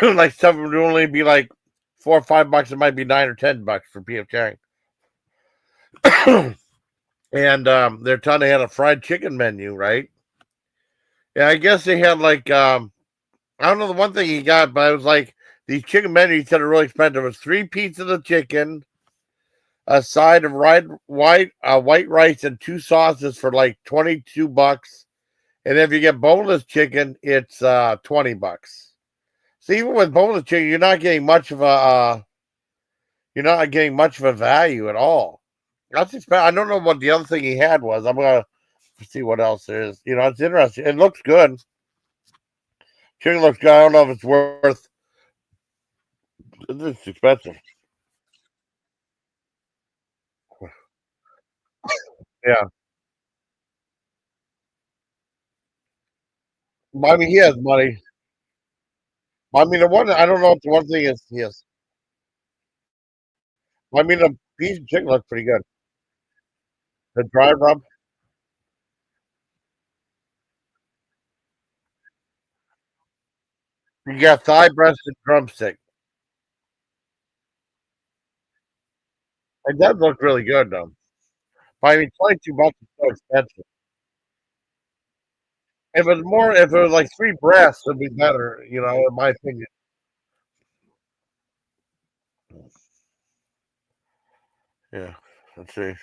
Like stuff would only be like $4 or $5. It might be $9 or $10 for PF Chang. And they're telling they had a fried chicken menu, right? Yeah, I guess they had like I don't know the one thing he got, but it was like these chicken menus that are really expensive. It was 3 pieces of chicken, a side of white rice, and 2 sauces for like $22. And if you get boneless chicken, it's $20. So even with boneless chicken, you're not getting much of a value at all. I don't know what the other thing he had was. I'm gonna see what else there is. It's interesting. It looks good. Chicken looks good. I don't know if it's worth. It's expensive. Yeah. I mean, he has money. I mean, the one I don't know if the one thing is he has. I mean, the piece of chicken looks pretty good. The dry rub. You got thigh breast and drumstick. It does look really good though. But I mean, $22 is so expensive. If it was like 3 breasts, it'd be better. In my opinion. Yeah. Let's see.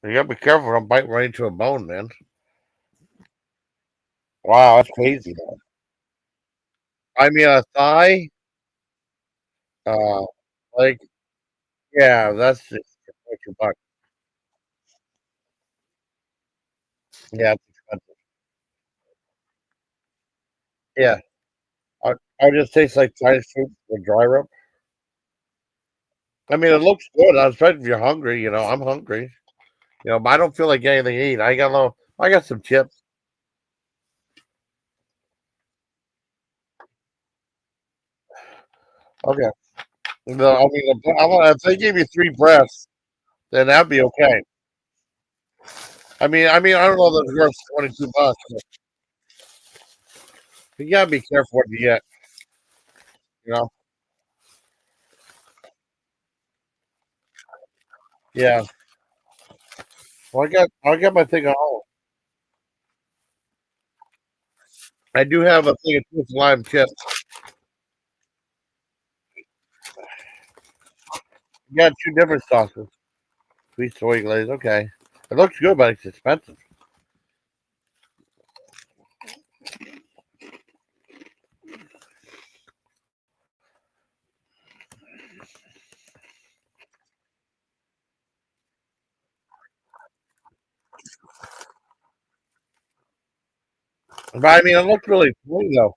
You gotta be careful. Don't bite right into a bone, man. Wow, that's crazy. I mean, a thigh, uh, like, yeah, that's just $22. Yeah, it's expensive. Yeah, I just taste like Chinese food with dry rub. I mean, it looks good, especially if you're hungry. I'm hungry. But I don't feel like getting anything to eat. I got some chips. Okay. No, I mean, if they gave you 3 breaths, then that'd be okay. I don't know that it's worth $22. But you gotta be careful what you get. You know. Yeah. Well, I got my thing at home. I do have a thing of Swiss lime chips. You got 2 different sauces. Sweet soy glaze. Okay. It looks good, but it's expensive. But I mean, it looks really cool though.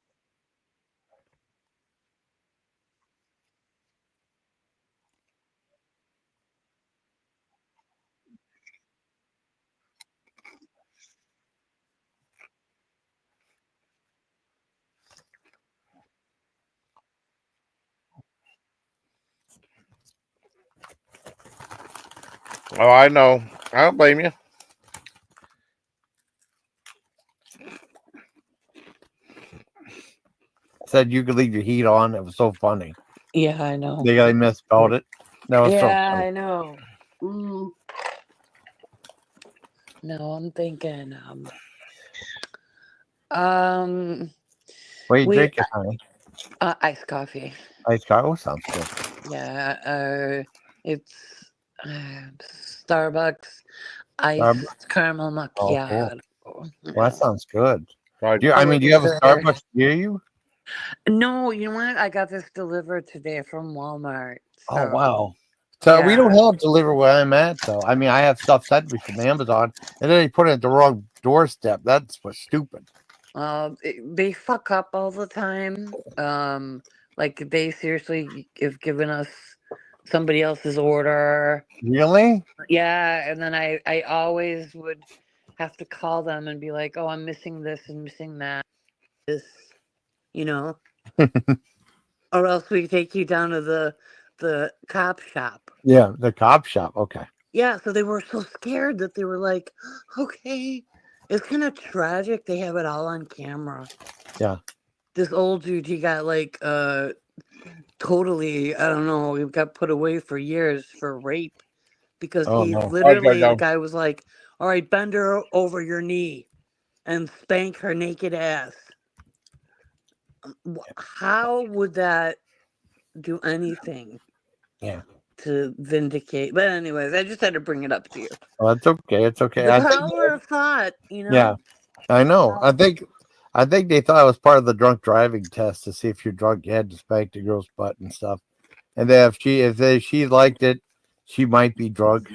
Oh, I know. I don't blame you. Said you could leave your heat on. It was so funny. Yeah, I know. They misspelled it. That was so Yeah, funny. I know. No, I'm thinking. What are you We drinking, honey? iced coffee. Iced coffee. Oh, sounds good. Yeah, it's Starbucks iced caramel Oh, cool. macchiato. Well, that sounds good. Right. Do you have a Starbucks near you? No, you know what? I got this delivered today from Walmart. Oh, So, wow. So we don't yeah. have deliver where I'm at, though. I mean, I have stuff sent me from Amazon, and then they put it at the wrong doorstep. That's what's stupid. They fuck up all the time. Like they seriously have given us somebody else's order. Really? Yeah, and then I always would have to call them and be like, "Oh, I'm missing this and missing that." This, you know, or else we take you down to the cop shop. Yeah, the cop shop. Okay. Yeah, so they were so scared that they were like, "Okay." It's kind of tragic. They have it all on camera. Yeah. This old dude, he got like totally, I don't know, he got put away for years for rape because Oh he no. literally, the guy was like, "All right, bend her over your knee and spank her naked ass." How would that do anything? Yeah. To vindicate? But anyways, I just had to bring it up to you. Well, that's okay. It's okay. The power of thought, you know. Yeah, I know. I think they thought it was part of the drunk driving test to see if you're drunk, you had to spank the girl's butt and stuff. And then if she liked it, she might be drunk.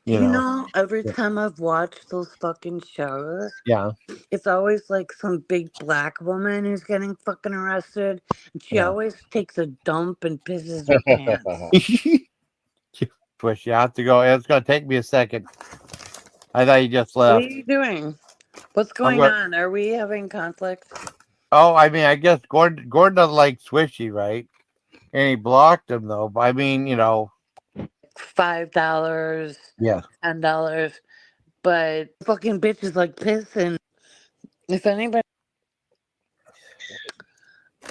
You know. Every time I've watched those fucking shows, Yeah. it's always like some big black woman who's getting fucking arrested, and she always takes a dump and pisses her pants. Twist, you have to go. It's gonna take me a second. I thought you just What are left. you doing? What's going on? Are we having conflict? Oh, I mean, I guess Gordon doesn't like Swishy, right? And he blocked him though. But I mean, $5, yeah. $10, but fucking bitch is like pissing. If anybody,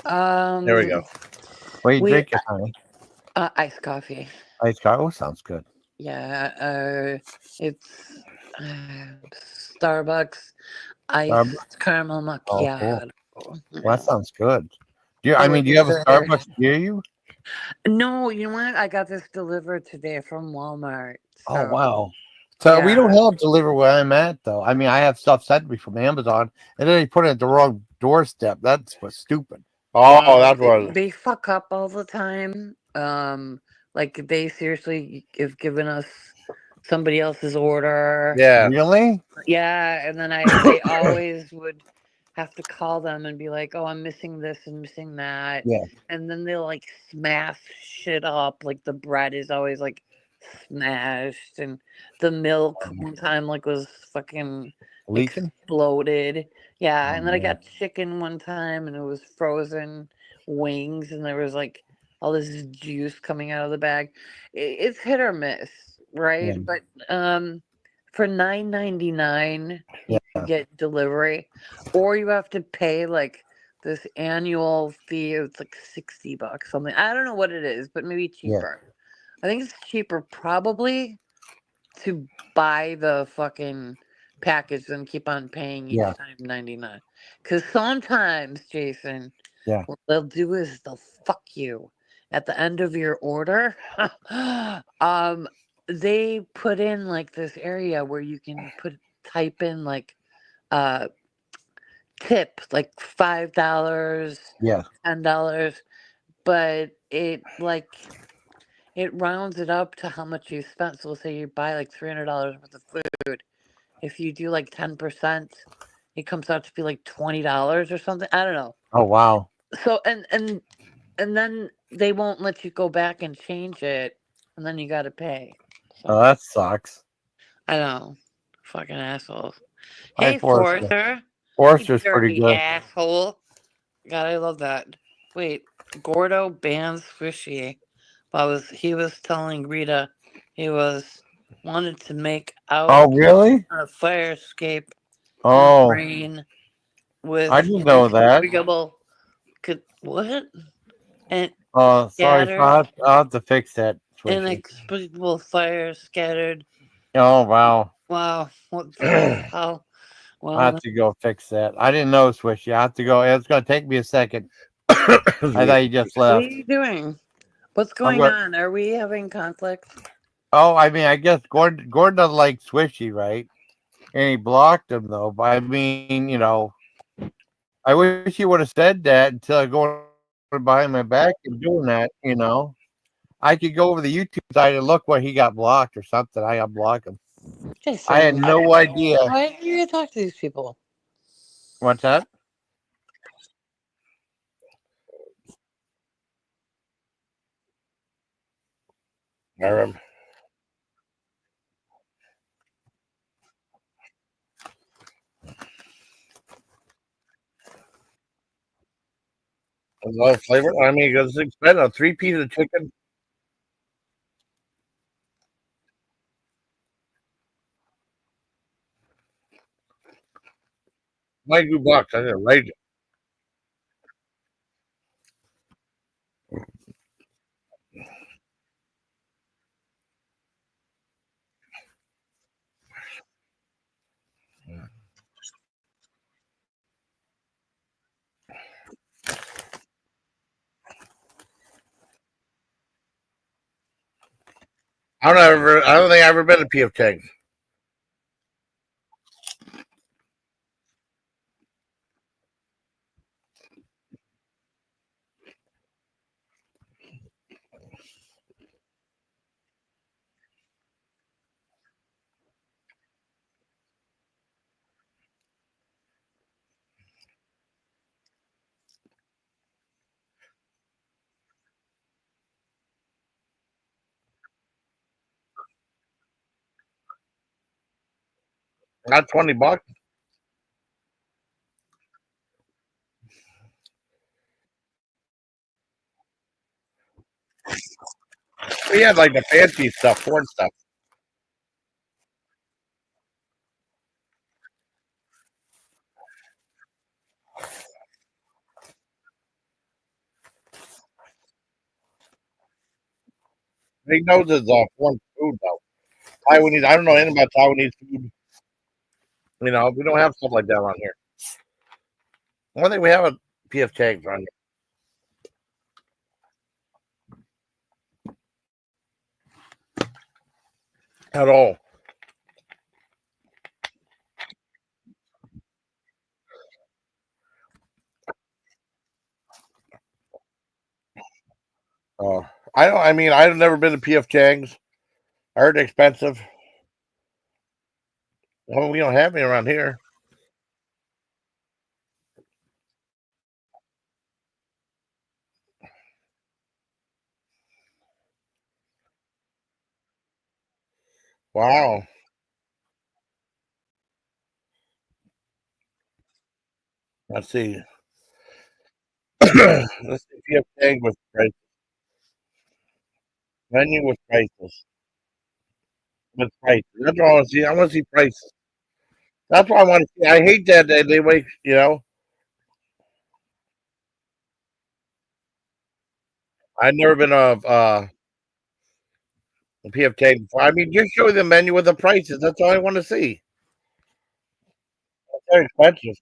There we go. What are you drinking, honey? Iced coffee. Iced coffee. Oh, sounds good. Yeah, it's Starbucks iced caramel macchiato. Oh, cool. Well, that sounds good. Do you have a Starbucks near you? No, you know what? I got this delivered today from Walmart. So, oh, wow. So we don't have deliver where I'm at, though. I mean, I have stuff sent me from Amazon, and then they put it at the wrong doorstep. That's what's stupid. Oh, that was. They fuck up all the time. Like they seriously have given us somebody else's order. Yeah. Really? Yeah, and then I always would have to call them and be like, "Oh, I'm missing this and missing that." Yeah. And then they'll like smash shit up. Like the bread is always like smashed, and the milk one time like was fucking Leaking? exploded. Yeah, and then I got chicken one time and it was frozen wings and there was like all this juice coming out of the bag. It's hit or miss, right? Yeah. But for $9.99 you Yeah. get delivery, or you have to pay like this annual fee. It's like $60 something. I don't know what it is, but maybe cheaper. I think it's cheaper probably to buy the fucking package than keep on paying each time $99. Because sometimes, Jason, what they'll do is they'll fuck you at the end of your order. They put in like this area where you can type in like tip, like $5, $10, but it rounds it up to how much you spent. So say you buy like $300 worth of food. If you do like 10%, it comes out to be like $20 or something. I don't know. Oh, wow. So and then they won't let you go back and change it, and then you got to pay. So, oh, that sucks. I know, fucking assholes. Hey, Hey, Forster. Forster's pretty good. Asshole. God, I love that. Wait, Gordo bans Swishy. He was telling Rita he was wanted to make out Oh, really? on a fire escape in the Oh, rain with I didn't know that. what? And Oh, sorry. scattered, I'll have to fix that. Swishy. inexplicable fire scattered. Oh, wow. Wow, what the hell? I Well, have to go fix that. I didn't know, Swishy. I have to go. It's going to take me a second. I thought you just what are left. you doing? What's I'm going going. on? Are we having conflict? Oh, I mean, I guess Gordon doesn't like Swishy, right? And he blocked him though. But I mean, I wish he would have said that instead of going behind my back and doing that. I could go over the YouTube site and look where he got blocked or something. I unblocked him. I had Jason, no idea. why do you talk to these people? What's that? Arab. A lot of flavor. I mean, because it's expensive. 3 pieces of chicken. $92. I didn't rate it. I don't think I've ever been to PF Chang's. Not $20. We had like the fancy stuff, foreign stuff. He knows it's foreign food though. Taiwanese. I don't know anything about Taiwanese food. We don't have stuff like that around here. I don't think we have a PF Chang's around here at all. Uh, I don't. I mean, I've never been to PF Chang's. I heard it's expensive. Well, we don't have any around here. Wow. Let's see. Let's see PF Chang's with price. Menu with prices. With prices. That's what I want to see. I want to see prices. That's what I want to see. I hate that they wait. I've never been a PF Chang's before. I mean, just show the menu with the prices. That's all I want to see. They're expensive.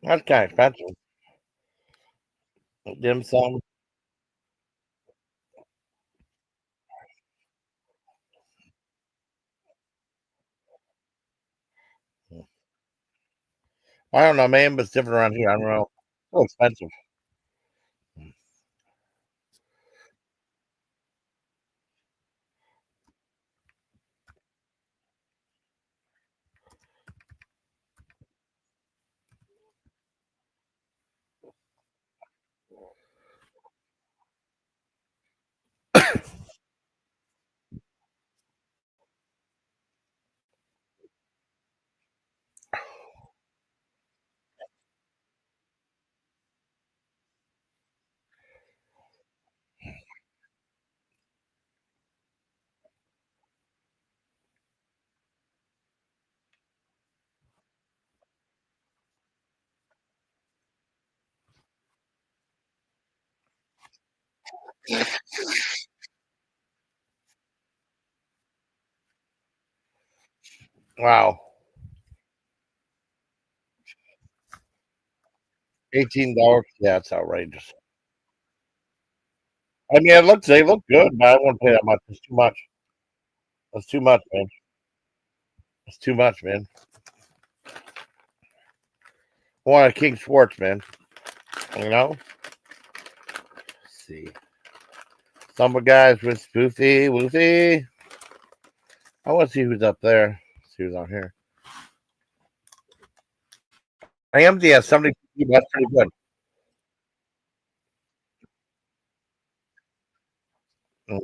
That's kind of expensive. Dim sum. I don't know, man, but it's different around here. I don't know. So expensive. Wow. $18. Yeah, it's outrageous. I mean, they look good, but I won't pay that much. It's too much. That's too much, man. It's too much, man. I want a King Schwartz, man. You know? Let's see. Some guys with Spoofy, Woofy. I want to see who's up there. Let's see who's on here. AMD has somebody. That's pretty good. Mm.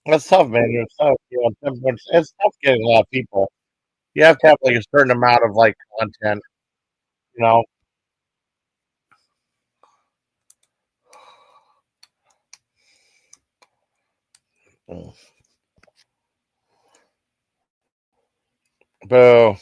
That's tough, man. It's tough. It's tough getting a lot of people. You have to have like a certain amount of like content, you know. Mm. Boo.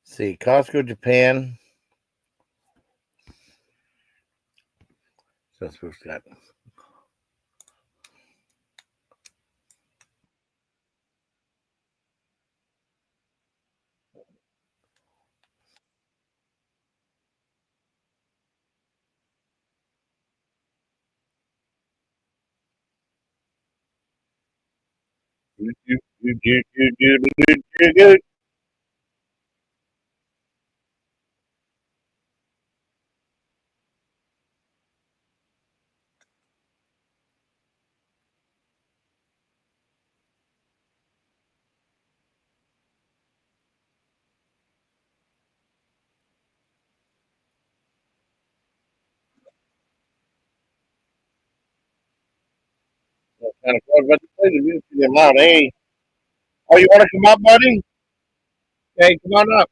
See, Costco Japan. That's who's got. Kind of fun, but play the music in loud. Hey, oh, you want to come up, buddy? Hey, come on up.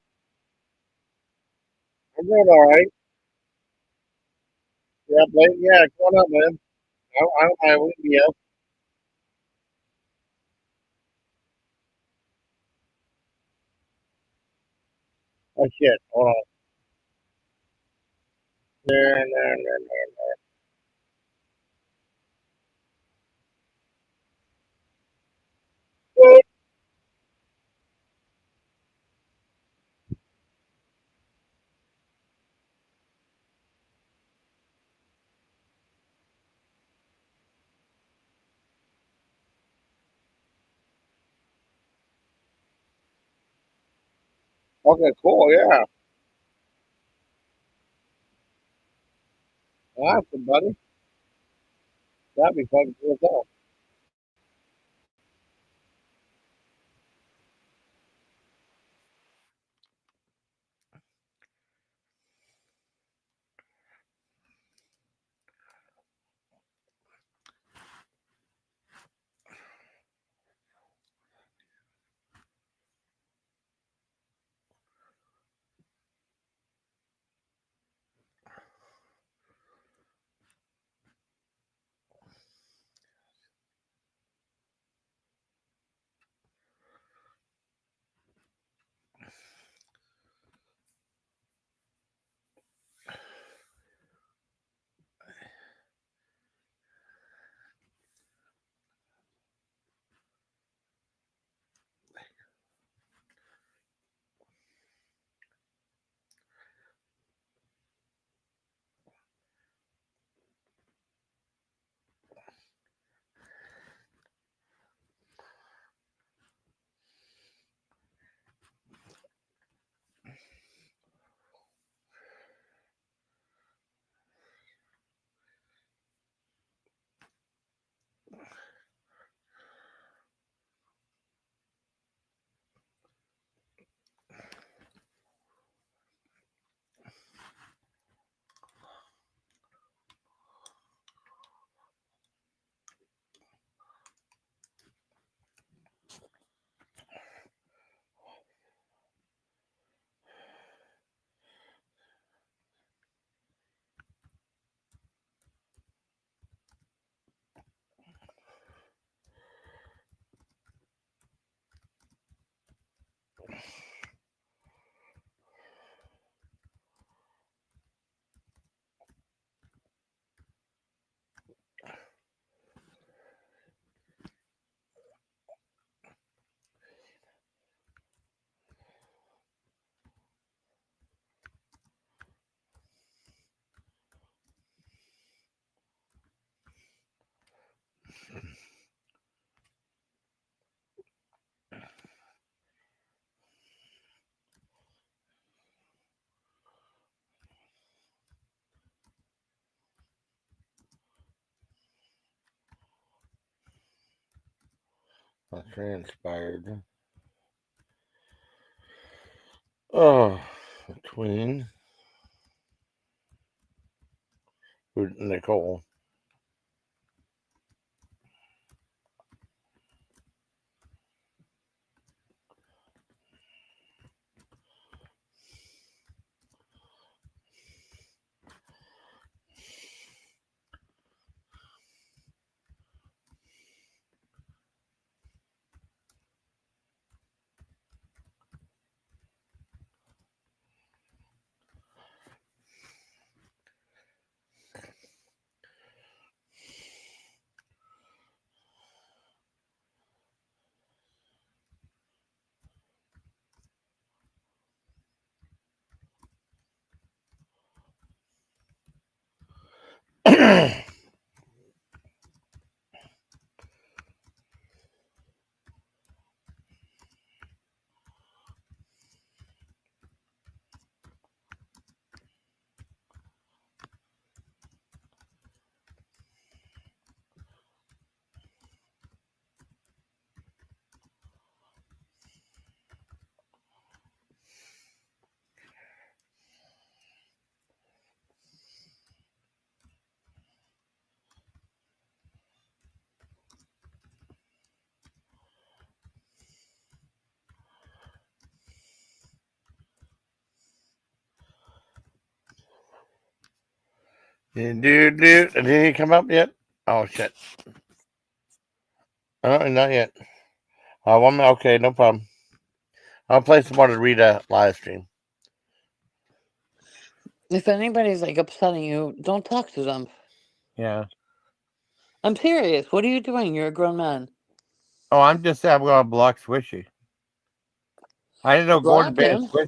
I'm doing all right. Yeah, Blake. Yeah, come on up, man. I don't mind. We can be up. Oh shit. Hold on. Nah, nah, nah, nah. Okay, cool. Yeah, awesome, buddy. That'd be fucking cool as hell. Transpired. Oh, between Nicole. Did he come up yet? Oh shit! Oh, not yet. One minute. Okay, no problem. I'll play some more to read a live stream. If anybody's like upsetting you, don't talk to them. Yeah. I'm serious. What are you doing? You're a grown man. Oh, I'm going to block Swishy. I didn't know Gordon banned Swishy.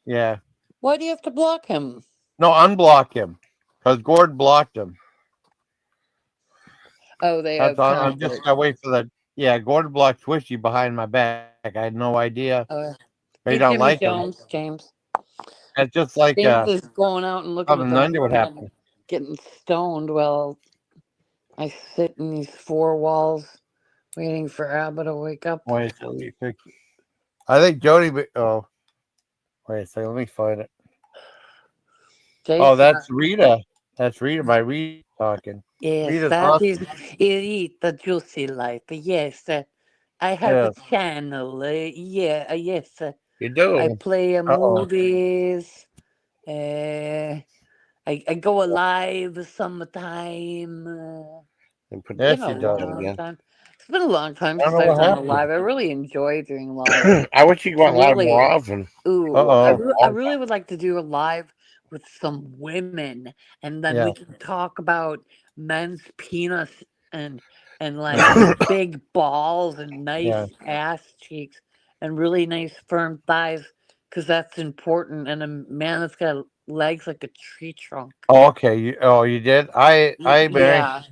Yeah. Why do you have to block him? No, unblock him. Because Gordon blocked him. Oh, they That's have. I'm just going to wait for the. Yeah, Gordon blocked Swishy behind my back. I had no idea. They don't Jimmy like Jones, him. James. It's just like James is going out and looking at the under what moon happened. and getting stoned while I sit in these four walls waiting for Abba to wake up. Wait, so let me fix it. I think Jody. Oh, wait a second. Let me find it. Jason, oh, that's Rita. That's Rita. My Rita talking. Yes, Rita's that awesome. is Rita Juicy Life. Yes, I have a channel. Yes. You do. I play movies. I go live sometime. Yes, he does. Time. It's been a long time I since don't know I've what done a happened. live. I really enjoy doing live. I wish you go on live Really- more often. Ooh, I really would like to do a live with some women, and then we can talk about men's penis and like big balls and nice ass cheeks and really nice firm thighs, because that's important. And a man that's got legs like a tree trunk. Oh, okay. You did? Mary. Yeah,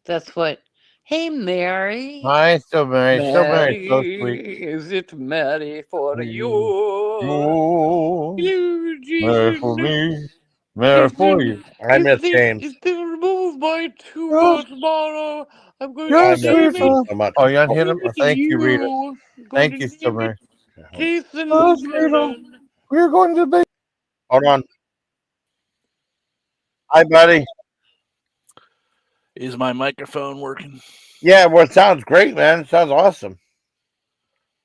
that's what. Hey, Mary. Hi, still Mary. Mary, Still Mary. So sweet. Is it Mary for you? Mary for me. Mary for you. I miss James. If they remove my tumor tomorrow, I'm going I to name miss him it. so much. Oh, you unhit him? Thank you, Rita. Thank you, still Mary. Jason We're going to be. Hold on. Hi, buddy. Is my microphone working? Yeah, well, it sounds great, man. It sounds awesome.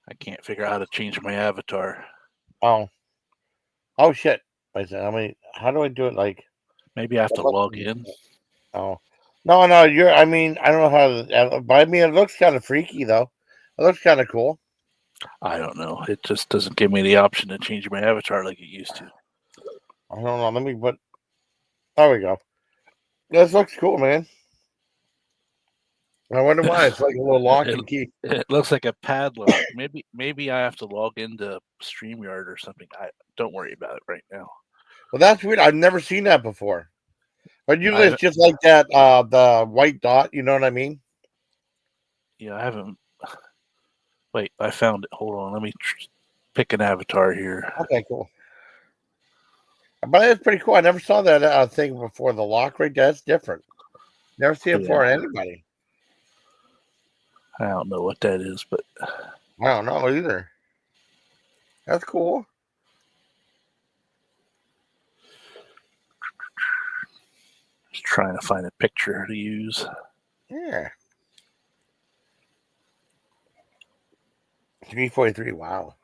I can't figure out how to change my avatar. Oh shit! Wait a second. How do I do it? Like, maybe I have to log in. Oh, no. I don't know how to. But I mean, it looks kind of freaky, though. It looks kind of cool. I don't know. It just doesn't give me the option to change my avatar like it used to. I don't know. Let me put. There we go. This looks cool, man. I wonder why it's like a little lock and key. It looks like a padlock. Maybe I have to log into StreamYard or something. Don't worry about it right now. Well, that's weird. I've never seen that before. But usually it's just like that, the white dot. You know what I mean? Yeah, I haven't. Wait, I found it. Hold on. Let me pick an avatar here. Okay, cool. But it's pretty cool. I never saw that thing before. The lock right there. That's different. Never seen it before on anybody. I don't know what that is, but I don't know either. That's cool. just trying to find a picture to use. Yeah. 343. Wow.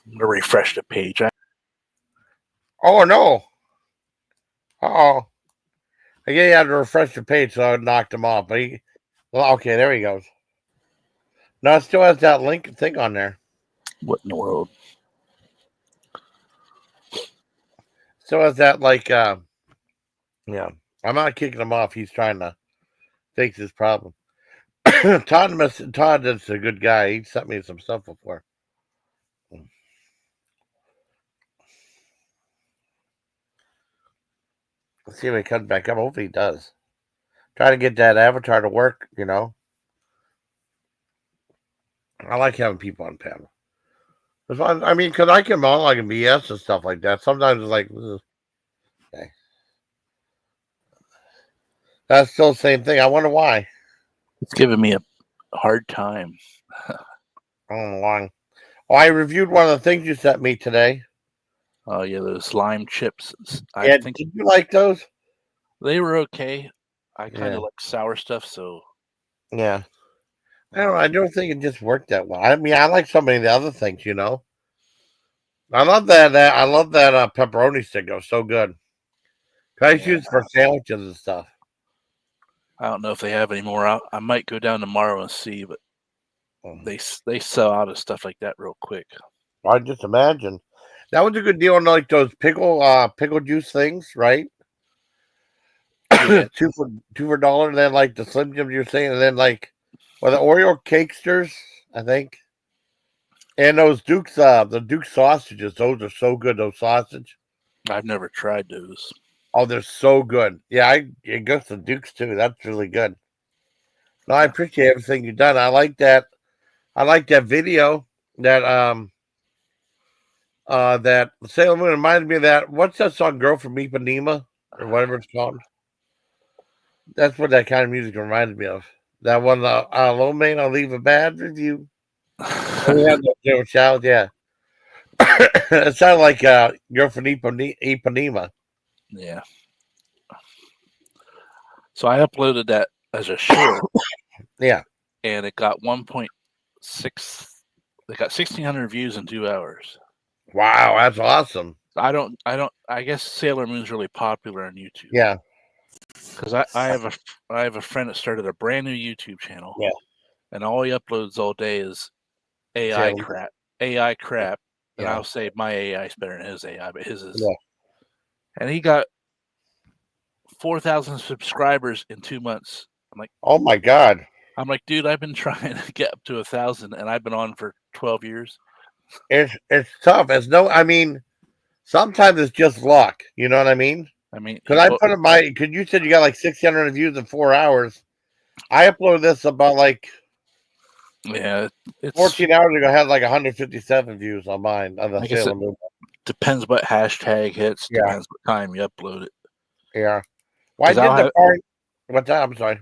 I'm gonna refresh the page. Oh no. Oh. Again, you had to refresh the page, so I knocked him off. But well, okay, there he goes. No, it still has that link thing on there. What in the world? Still has that yeah. I'm not kicking him off. He's trying to fix his problem. Todd is a good guy. He sent me some stuff before. Let's see if he comes back up. Hopefully he does. Try to get that avatar to work, I like having people on panel. I mean, because I can monologue and BS and stuff like that. Sometimes it's like, ugh. Okay. That's still the same thing. I wonder why. It's giving me a hard time. I don't know why. Oh, I reviewed one of the things you sent me today. Oh yeah, those lime chips. I think did you like those? They were okay. I kind of Yeah. like sour stuff, so Yeah. I don't think it just worked that well. I mean, I like so many of the other things, I love that. I love that pepperoni stick. It was so good. I use it for sandwiches and stuff. I don't know if they have any more out. I might go down tomorrow and see, but they sell out of stuff like that real quick. I just imagine that was a good deal on like those pickle juice things, right? Yeah. two for $1, and then like the Slim Jims you're saying, and then the Oreo cakesters, I think, and those Duke's the Duke sausages. Those are so good. Those sausage. I've never tried those. Oh, they're so good. Yeah, it goes to Duke's too. That's really good. No, I appreciate everything you've done. I like that. I like that video that that Sailor Moon reminded me of that. What's that song, Girl from Ipanema, or whatever it's called? That's what that kind of music reminded me of. That one, Low Main, I'll leave a bad review. We had the child, yeah. It sounded like Girl from Ipanema. Yeah. So I uploaded that as a short. Yeah. And it got 1.6. It got 1,600 views in 2 hours. Wow, that's awesome. I guess Sailor Moon's really popular on YouTube. Yeah. Because I have a friend that started a brand new YouTube channel. Yeah. And all he uploads all day is AI crap. AI crap. And Yeah. I'll say my AI is better than his AI, but his is. Yeah. And he got 4,000 subscribers in 2 months. I'm like, oh my God. I'm like, dude, I've been trying to get up to 1,000, and I've been on for 12 years. It's tough. I mean, sometimes it's just luck. You know what I mean? Because I put in because you said you got like 600 views in 4 hours. I uploaded this about 14 hours ago. I had 157 views on mine. On the Sailor Moon. Depends what hashtag hits. Yeah. Depends what time you upload it. Yeah. Why did the part? What's that? I'm sorry.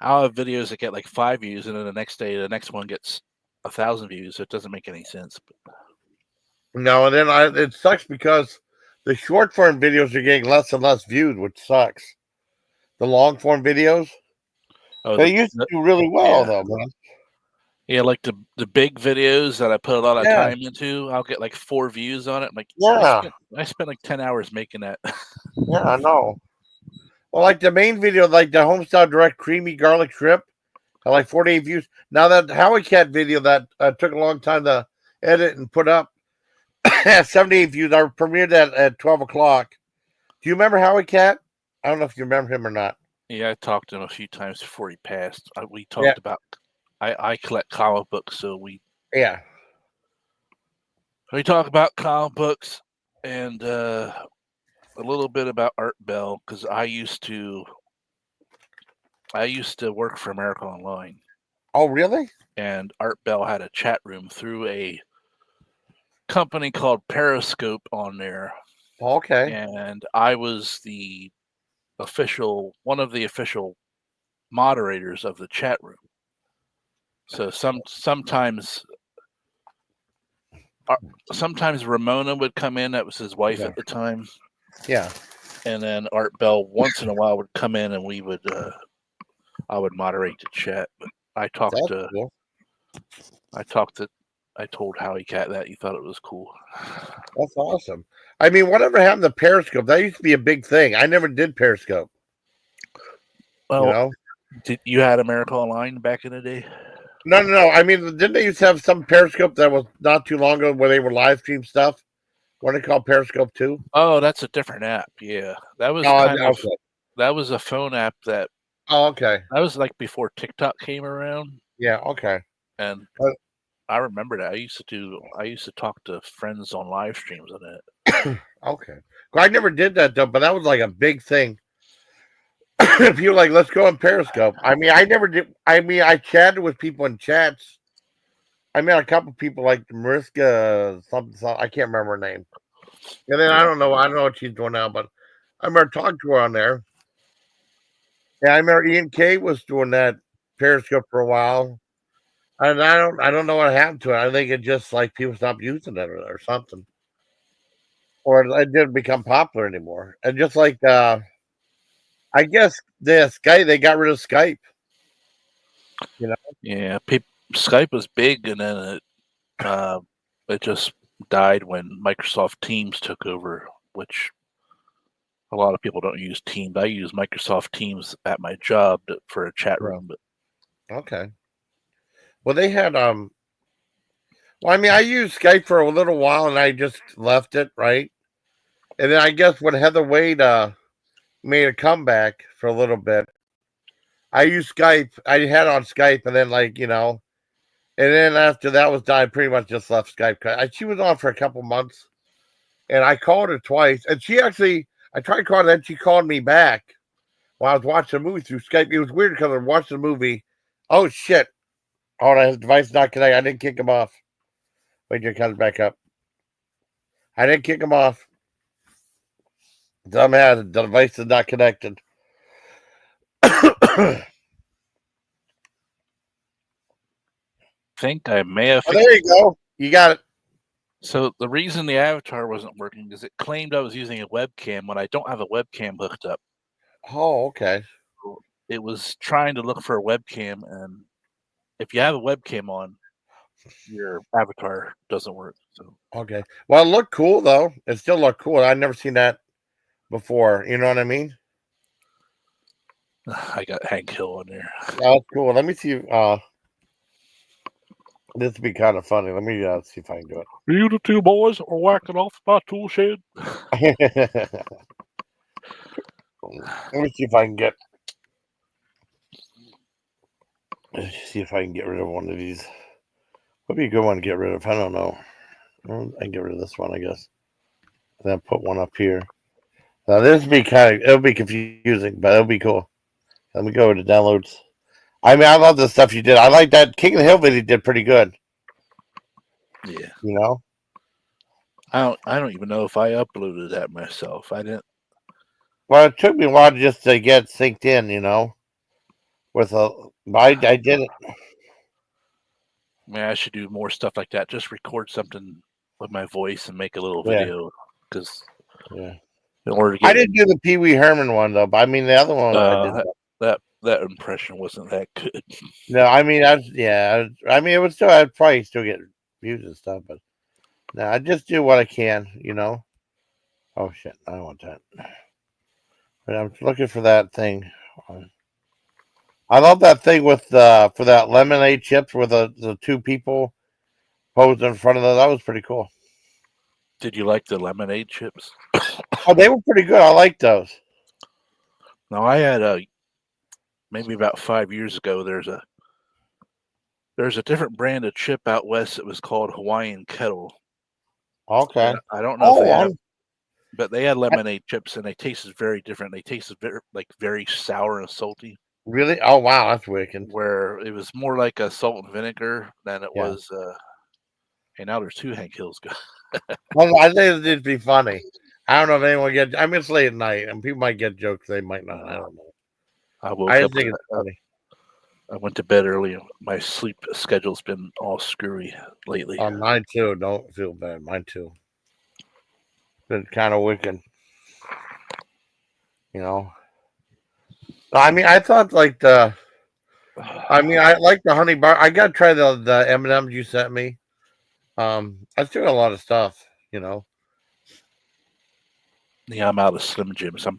I'll have videos that get 5 views, and then the next day, the next one gets 1,000 views. So it doesn't make any sense. But. No, and then it sucks because the short form videos are getting less and less views, which sucks. The long form videos, they used to do really well, though, man. Yeah, like the big videos that I put a lot of time into, I'll get 4 views on it. I'm like, I spent 10 hours making that. Yeah, I know. Well, the main video, the Homestyle Direct Creamy Garlic Shrimp, got 48 views. Now that Howie Cat video that took a long time to edit and put up has 78 views. I premiered that at 12 o'clock. Do you remember Howie Cat? I don't know if you remember him or not. Yeah, I talked to him a few times before he passed. We talked about I collect comic books, so we. Yeah. We talk about comic books and a little bit about Art Bell because I used to work for America Online. Oh, really? And Art Bell had a chat room through a company called Periscope on there. Okay. And I was one of the official moderators of the chat room. So sometimes Ramona would come in. That was his wife at the time. Yeah. And then Art Bell once in a while would come in, and I would moderate the chat. But I told Howie Cat that he thought it was cool. That's awesome. I mean, whatever happened to Periscope? That used to be a big thing. I never did Periscope. Well, you had America Online back in the day? No. I mean, didn't they used to have some Periscope that was not too long ago where they were live stream stuff? What are they called, Periscope 2? Oh, that's a different app. Yeah, that was that was a phone app that. Oh, okay. That was like before TikTok came around. Yeah. Okay. And I remember that. I used to talk to friends on live streams on it. Okay. Well, I never did that though, but that was like a big thing. People like, let's go on Periscope. I mean, I never did. I mean, I chatted with people in chats. I met a couple people like Mariska something. I can't remember her name. And then I don't know what she's doing now, but I remember talking to her on there. Yeah, I remember Ian K was doing that Periscope for a while. And I don't know what happened to it. I think it just like people stopped using it or something. Or it didn't become popular anymore. And just like I guess they got rid of Skype. You know? Yeah, Skype was big, and then it just died when Microsoft Teams took over, which a lot of people don't use Teams. I use Microsoft Teams at my job for a chat room. But okay. Well, they had well, I mean, I used Skype for a little while, and I just left it, right? And then I guess when Heather Wade made a comeback for a little bit, I used Skype. I had on Skype, and then and then after that was done, I pretty much just left Skype. She was on for a couple months, and I called her twice, and I tried calling her, and she called me back while I was watching a movie through Skype. It was weird because I was watching the movie. Oh shit! Oh, his device is not connected. I didn't kick him off. Wait till it comes back up. I didn't kick him off. Somehow the device is not connected. I think I may have. Oh, there you go. You got it. So the reason the avatar wasn't working is it claimed I was using a webcam when I don't have a webcam hooked up. Oh, okay. It was trying to look for a webcam, and if you have a webcam on, your avatar doesn't work. So okay. Well, it looked cool though. It still looked cool. I'd never seen that before. You know what I mean? I got Hank Hill on there. Oh, that's cool. Let me see. This would be kind of funny. Let me see if I can do it. You the two boys are whacking off my tool shed. Let me see if I can get. Let's see if I can get rid of one of these. Would be a good one to get rid of. I don't know. I can get rid of this one, I guess. And then put one up here. Now this would be it'll be confusing, but it'll be cool. Let me go to downloads. I mean, I love the stuff you did. I like that King of the Hill video you did pretty good. Yeah. You know? I don't even know if I uploaded that myself. I didn't. Well, it took me a while just to get synced in, I did it. Man, I should do more stuff like that. Just record something with my voice and make a little video. Because in order to get, I didn't do the Pee Wee Herman one though, but I mean the other one I did. That impression wasn't that good. No, I mean I mean it would still I'd probably still get views and stuff, but no, I just do what I can, Oh shit, I don't want that. But I'm looking for that thing. I love that thing with for that lemonade chips where the two people posed in front of that. That was pretty cool. Did you like the lemonade chips? Oh, they were pretty good. I like those. Now I had maybe about 5 years ago. There's a different brand of chip out west that was called Hawaiian Kettle, Okay. I don't know if they have, I'm but they had lemonade chips and they tasted very different. They tasted very sour and salty, really. Oh wow, that's wicked. where it was more like a salt and vinegar than it Yeah. was. Hey, now there's two Hank Hills. Well, I think it'd be funny. I don't know if anyone get. I mean, it's late at night, and people might get jokes. They might not. I don't know. I woke I up. just think it's funny. I went to bed early. My sleep schedule's been all screwy lately. Mine too. Don't feel bad. Mine too. Been kind of wicked. You know. I mean, I thought like the. I mean, I like the honey bar. I gotta try the M&Ms you sent me. I still got a lot of stuff. You know. Yeah, I'm out of Slim Jims. I'm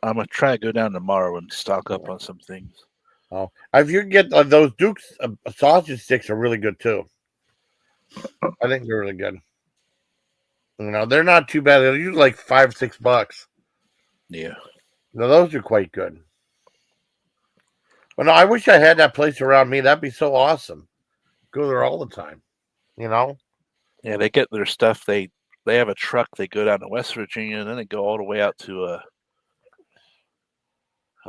gonna try to go down tomorrow and stock up on some things. Oh, if you can get those Duke's sausage sticks are really good too. I think they're really good. You know, they're not too bad. They're usually like $5-6. Yeah. No, those are quite good. But no, I wish I had that place around me. That'd be so awesome. Go there all the time. You know? Yeah, they get their stuff. They have a truck. They go down to West Virginia and then they go all the way out to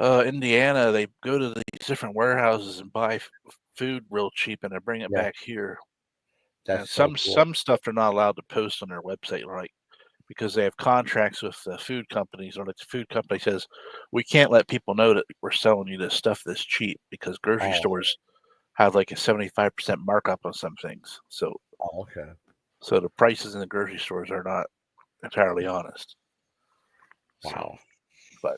Indiana. They go to these different warehouses and buy food real cheap, and they bring it back here. That's and so cool. some stuff they're not allowed to post on their website, right? Because they have contracts with the food companies, or the food company says we can't let people know that we're selling you this stuff this cheap, because grocery stores have like a 75% markup on some things. So okay. So the prices in the grocery stores are not entirely honest. Wow. So, but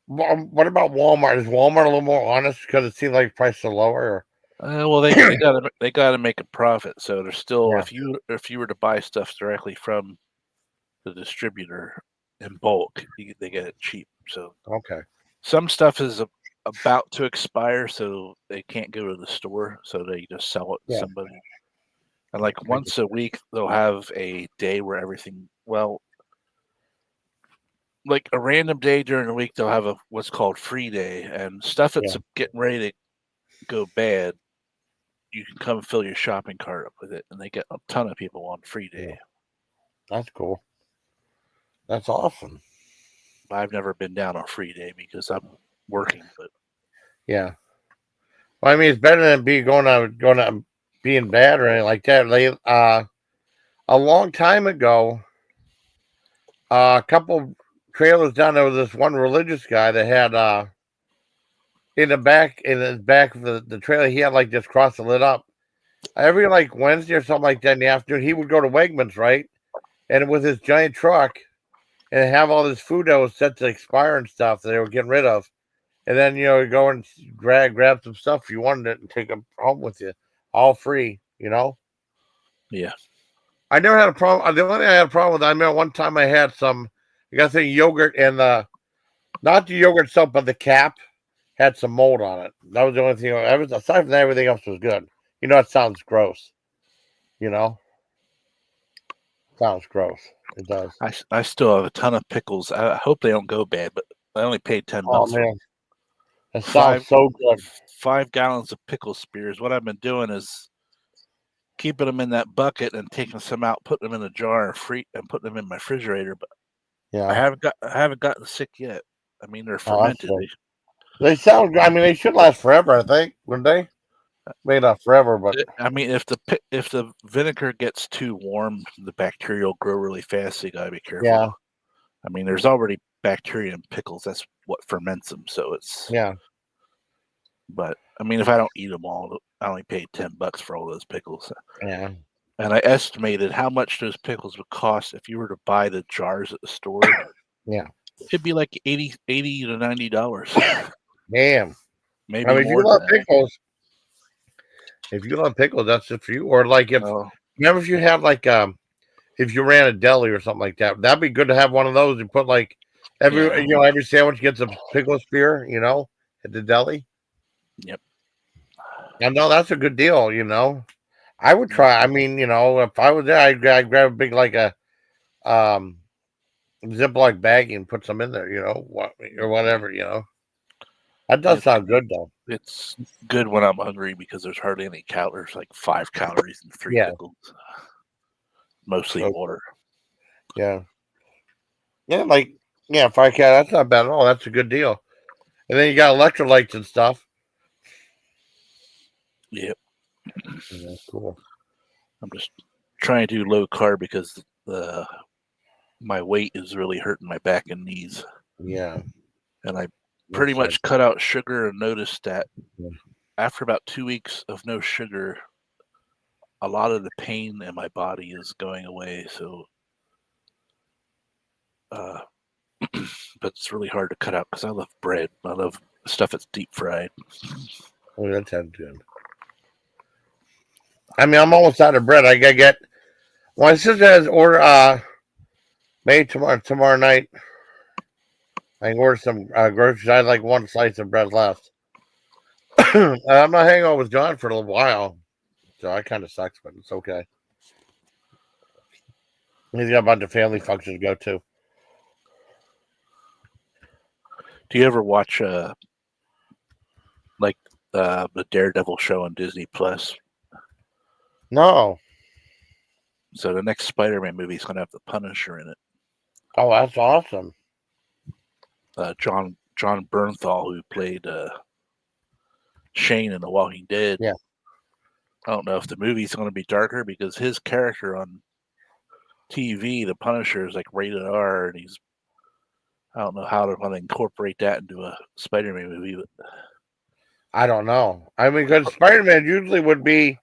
what about Walmart? Is Walmart a little more honest because it seems like prices are lower? well, they gotta make a profit. So there's still, if you were to buy stuff directly from the distributor in bulk, they get it cheap. So okay, some stuff is about to expire, so they can't go to the store, so they just sell it to somebody. And like once a week, they'll have a day where everything, like a random day during the week, they'll have what's called free day, and stuff that's getting ready to go bad, you can come fill your shopping cart up with it, and they get a ton of people on free day. Yeah. That's cool. That's awesome. I've never been down on free day because I'm working, but yeah. Well, I mean, it's better than going out being bad or anything like that. A long time ago, a couple trailers down there was this one religious guy that had in his back of the trailer, he had like this cross lit up. Every like Wednesday or something like that in the afternoon, he would go to Wegmans, right? And with his giant truck and have all this food that was set to expire and stuff that they were getting rid of. And then, go and grab some stuff if you wanted it and take them home with you, all free, Yeah. I never had a problem. The only thing I had a problem with, I remember one time I had I got some yogurt and not the yogurt itself, but the cap had some mold on it. That was the only thing. Aside from that, everything else was good. It sounds gross. Sounds gross. It does. I still have a ton of pickles. I hope they don't go bad, but I only paid $10. Oh man, that sounds so good. 5 gallons of pickle spears. What I've been doing is keeping them in that bucket and taking some out, putting them in a jar and putting them in my refrigerator. But I haven't gotten sick yet. I mean, they're fermented. They sound good. I mean, they should last forever. I think, wouldn't they? Maybe not forever, but I mean, if the vinegar gets too warm, the bacteria will grow really fast. So you gotta be careful. Yeah. I mean, there's already bacteria in pickles. That's what ferments them. So it's But I mean, if I don't eat them all, I only paid $10 for all those pickles. Yeah. And I estimated how much those pickles would cost if you were to buy the jars at the store. Yeah. It'd be like $80 to $90. Damn. Maybe I mean, more. If you love pickles, that's it for you. Or like remember if you had like if you ran a deli or something like that, that'd be good to have one of those. You put like every sandwich gets a pickle spear, at the deli. Yep. I know that's a good deal. I would try. I mean, if I was there, I'd grab a big like a Ziploc bag and put some in there. Or whatever. That does sound good though. It's good when I'm hungry because there's hardly any calories, like 5 calories in 3 pickles. mostly Okay. water. Yeah. Yeah, like Firecat, that's not bad at all. That's a good deal. And then you got electrolytes and stuff. Yep. Yeah, cool. I'm just trying to do low carb because my weight is really hurting my back and knees. Yeah. And I pretty much cut out sugar and noticed that after about 2 weeks of no sugar, a lot of the pain in my body is going away. So, but it's really hard to cut out because I love bread. I love stuff that's deep fried. Oh, that sounds good. I mean, I'm almost out of bread. I gotta get. My sister has order made tomorrow night. I can order some groceries. I had like one slice of bread left. I'm not hanging out with John for a little while, so that kind of sucks, but it's okay. He's got a bunch of family functions to go to. Do you ever watch like the Daredevil show on Disney Plus? No. So the next Spider-Man movie is going to have the Punisher in it. Oh, that's awesome. John Bernthal, who played Shane in The Walking Dead. Yeah. I don't know if the movie's going to be darker because his character on TV, the Punisher, is like rated R, and I don't know how they're going to incorporate that into a Spider-Man movie. But I don't know. I mean, because Spider-Man usually would be.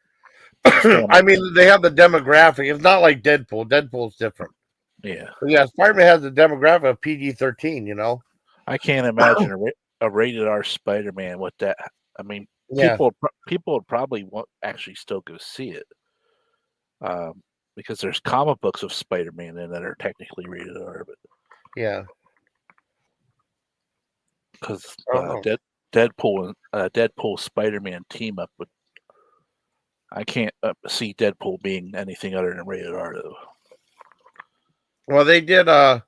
I mean, they have the demographic. It's not like Deadpool. Deadpool's different. Yeah. But yeah, Spider-Man has the demographic of PG-13. You know. I can't imagine a rated R Spider-Man with that. I mean, Yeah. people would probably actually still go see it, because there's comic books of Spider-Man in that are technically rated R, but yeah, because Deadpool Spider-Man team up with, I can't see Deadpool being anything other than rated R though. Well, they did. I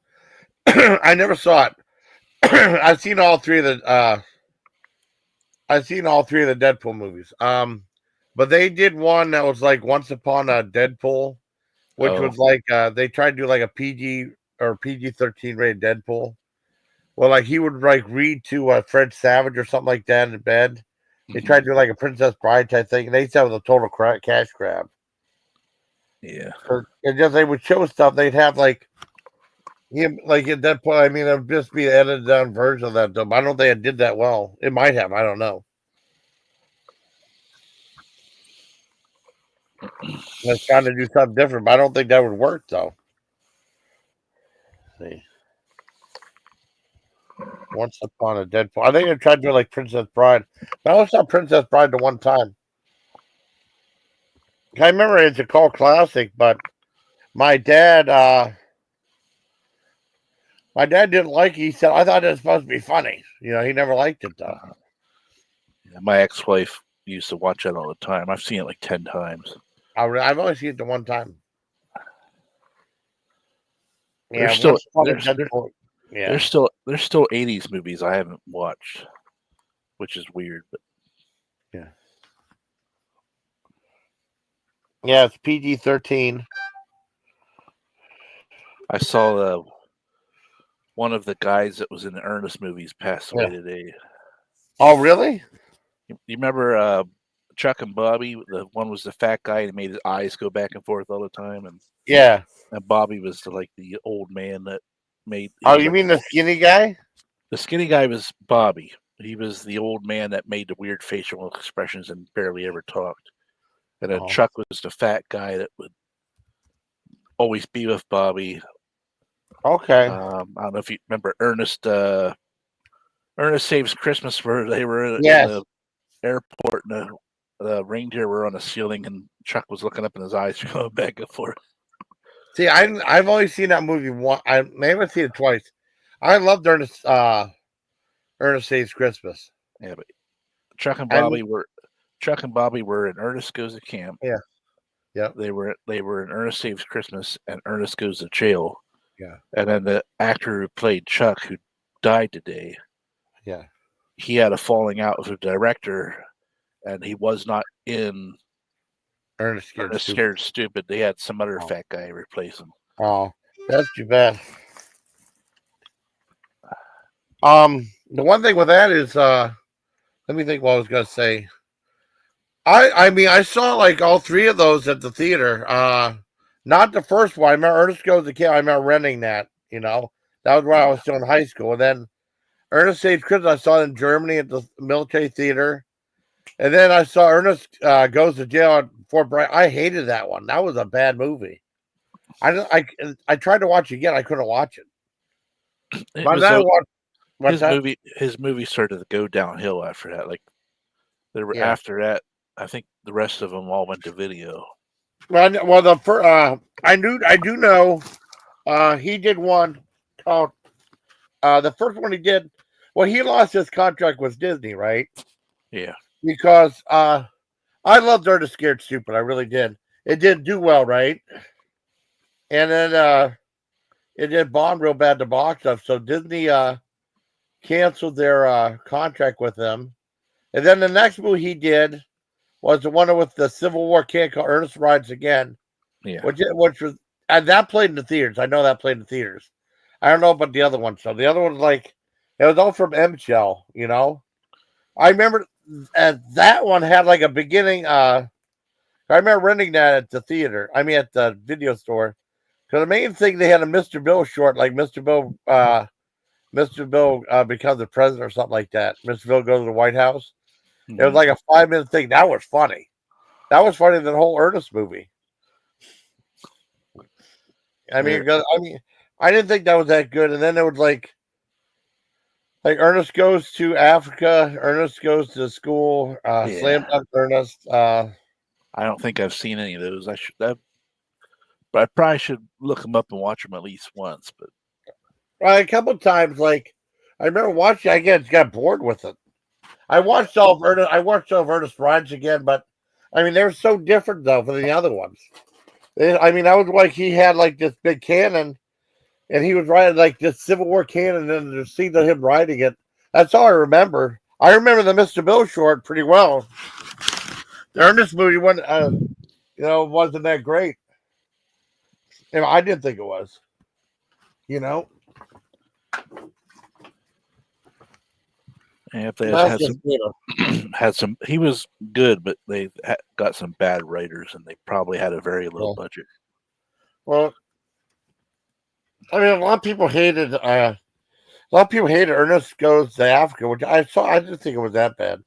never saw it. I've seen all three of the. I've seen all three of the Deadpool movies. But they did one that was like Once Upon a Deadpool, which was like they tried to do like a PG or PG-13 rated Deadpool. Well, like he would like read to Fred Savage or something like that in bed. They tried to do like a Princess Bride type thing, and they said it was a total cash grab. Yeah, it just they would show stuff. They'd have like him like at that point. I mean, it would just be an edited down version of that. But I don't think it did that well. It might have. I don't know. Let's trying to do something different, but I don't think that would work though. Let's see. Once Upon a Deadpool. I think I tried to do like Princess Bride. But I only saw Princess Bride the one time. I remember it's a cult classic, but my dad didn't like it. He said, I thought it was supposed to be funny. You know, he never liked it though. Yeah, my ex-wife used to watch that all the time. I've seen it like 10 times. I've only seen it the one time. Yeah, there's still there's still 80s movies I haven't watched, which is weird. But yeah, it's PG-13. I saw one of the guys that was in the Ernest movies passed away today. Oh, really? You remember Chuck and Bobby? The one was the fat guy and made his eyes go back and forth all the time, and Bobby was the old man that made. Oh, you mean the skinny guy? The skinny guy was Bobby. He was the old man that made the weird facial expressions and barely ever talked. And then Chuck was the fat guy that would always be with Bobby. Okay. I don't know if you remember Ernest. Ernest Saves Christmas, where they were in the airport and the reindeer were on the ceiling, and Chuck was looking up and his eyes going back and forth. See, I've only seen that movie once. I maybe seen it twice. I loved Ernest Saves Christmas. Yeah, but Chuck and Bobby were in Ernest Goes to Camp. Yeah. Yeah. They were in Ernest Saves Christmas and Ernest Goes to Jail. Yeah. And then the actor who played Chuck, who died today, he had a falling out with the director, and he was not in Ernest Scared Ernest Stupid. Scared Stupid. They had some other Oh. fat guy replace him. Oh, that's too bad. The one thing with that is, let me think what I was gonna say. I mean, I saw like all three of those at the theater. Not the first one. I remember Ernest Goes to Camp. I remember renting that. You know, that was when I was still in high school. And then Ernest Saves Christmas, I saw it in Germany at the military theater. And then I saw Ernest Goes to Jail at Fort Bragg. I hated that one. That was a bad movie. I tried to watch it again. I couldn't watch it. It By was that o- one, what's that? his movie started to go downhill after that. Like there were Yeah. after that, I think the rest of them all went to video. Well, the first, I do know, he did one called, the first one he did. Well, he lost his contract with Disney, right? Yeah. Because I loved Ernest Scared Stupid. I really did. It didn't do well, right? And then it did bomb real bad to box office. So Disney canceled their contract with them. And then the next movie he did was the one with the Civil War kid called Ernest Rides Again. Yeah. Which was, and that played in the theaters. I know that played in the theaters. I don't know about the other one. So the other one's like, it was all from M Shell, you know. I remember that one had like a beginning. I remember renting that at the theater. I mean, at the video store. Because the main thing, they had a Mr. Bill short, like Mr. Bill becomes the president or something like that. Mr. Bill goes to the White House. It was like a 5-minute thing. That was funny. That was funny than the whole Ernest movie. I mean, I didn't think that was that good. And then it was like Ernest Goes to Africa, Ernest Goes to School, Slam Dunk Ernest. I don't think I've seen any of those. But I probably should look them up and watch them at least once. But a couple of times, like I remember watching, I got bored with it. I watched all of Ernest Rides Again, but I mean, they were so different though from the other ones. I mean, that was like he had like this big cannon, and he was riding like this Civil War cannon, and to see him riding it. That's all I remember. I remember the Mr. Bill short pretty well. The Ernest movie wasn't that great. You know, I didn't think it was. You know. yeah, if they had some, he was good, but they got some bad writers, and they probably had a very low budget. Well, I mean, a lot of people hated Ernest Goes to Africa, which I didn't think it was that bad.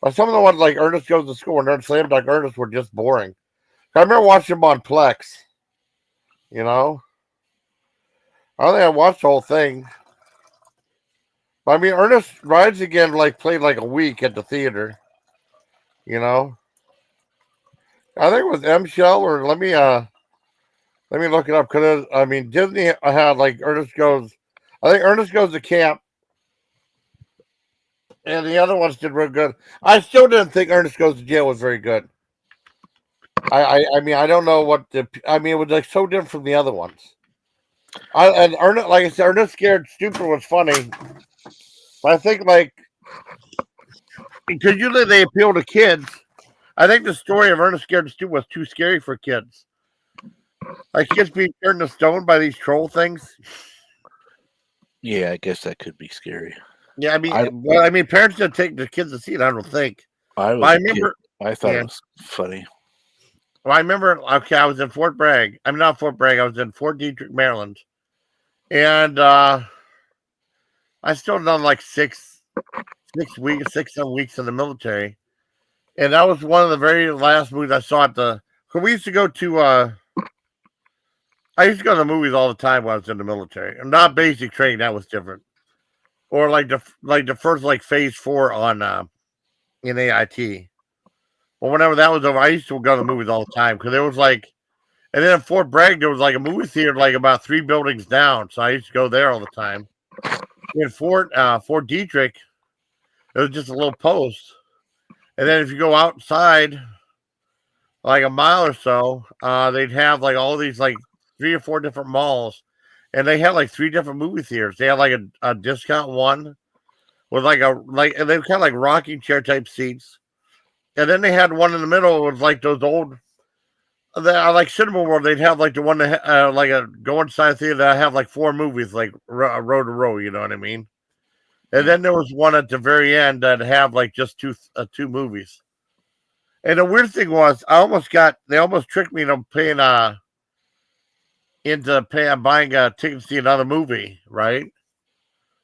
But some of the ones like Ernest Goes to School and Slam Dunk Ernest were just boring. I remember watching them on Plex. You know, I don't think I watched the whole thing. I mean, Ernest Rides Again played like a week at the theater. You know, I think it was M Shell or let me look it up because I mean Disney had like Ernest Goes. I think Ernest Goes to Camp, and the other ones did real good. I still didn't think Ernest Goes to Jail was very good. I mean I don't know what it was like so different from the other ones. Ernest, like I said, Ernest Scared Stupid was funny. I think because usually they appeal to kids. I think the story of Ernest Scared Stupid was too scary for kids. Like kids being turned to stone by these troll things. Yeah, I guess that could be scary. Yeah, I mean, parents didn't take the kids to see it. I don't think. I thought it was funny. Well, I remember. Okay, I was in Fort Bragg. I'm not Fort Bragg. I was in Fort Detrick, Maryland, and I still done like 6 weeks, 7 weeks in the military, and that was one of the very last movies I saw at the. Cause we used to go to. I used to go to the movies all the time when I was in the military. And not basic training, that was different. Or like the first phase 4 on in AIT. But whenever that was over, I used to go to the movies all the time because there was and then in Fort Bragg there was a movie theater about 3 buildings down, so I used to go there all the time. In Fort Detrick, it was just a little post, and then if you go outside like a mile or so, they'd have all these 3 or 4 different malls, and they had 3 different movie theaters. They had a discount one with and they were kind of rocking chair type seats, and then they had one in the middle with those old like Cinema World, they'd have like the one that like a go inside theater that have like 4 movies, like row to row. You know what I mean? And then there was one at the very end that have like just two movies. And the weird thing was, they almost tricked me into paying buying a ticket to see another movie, right?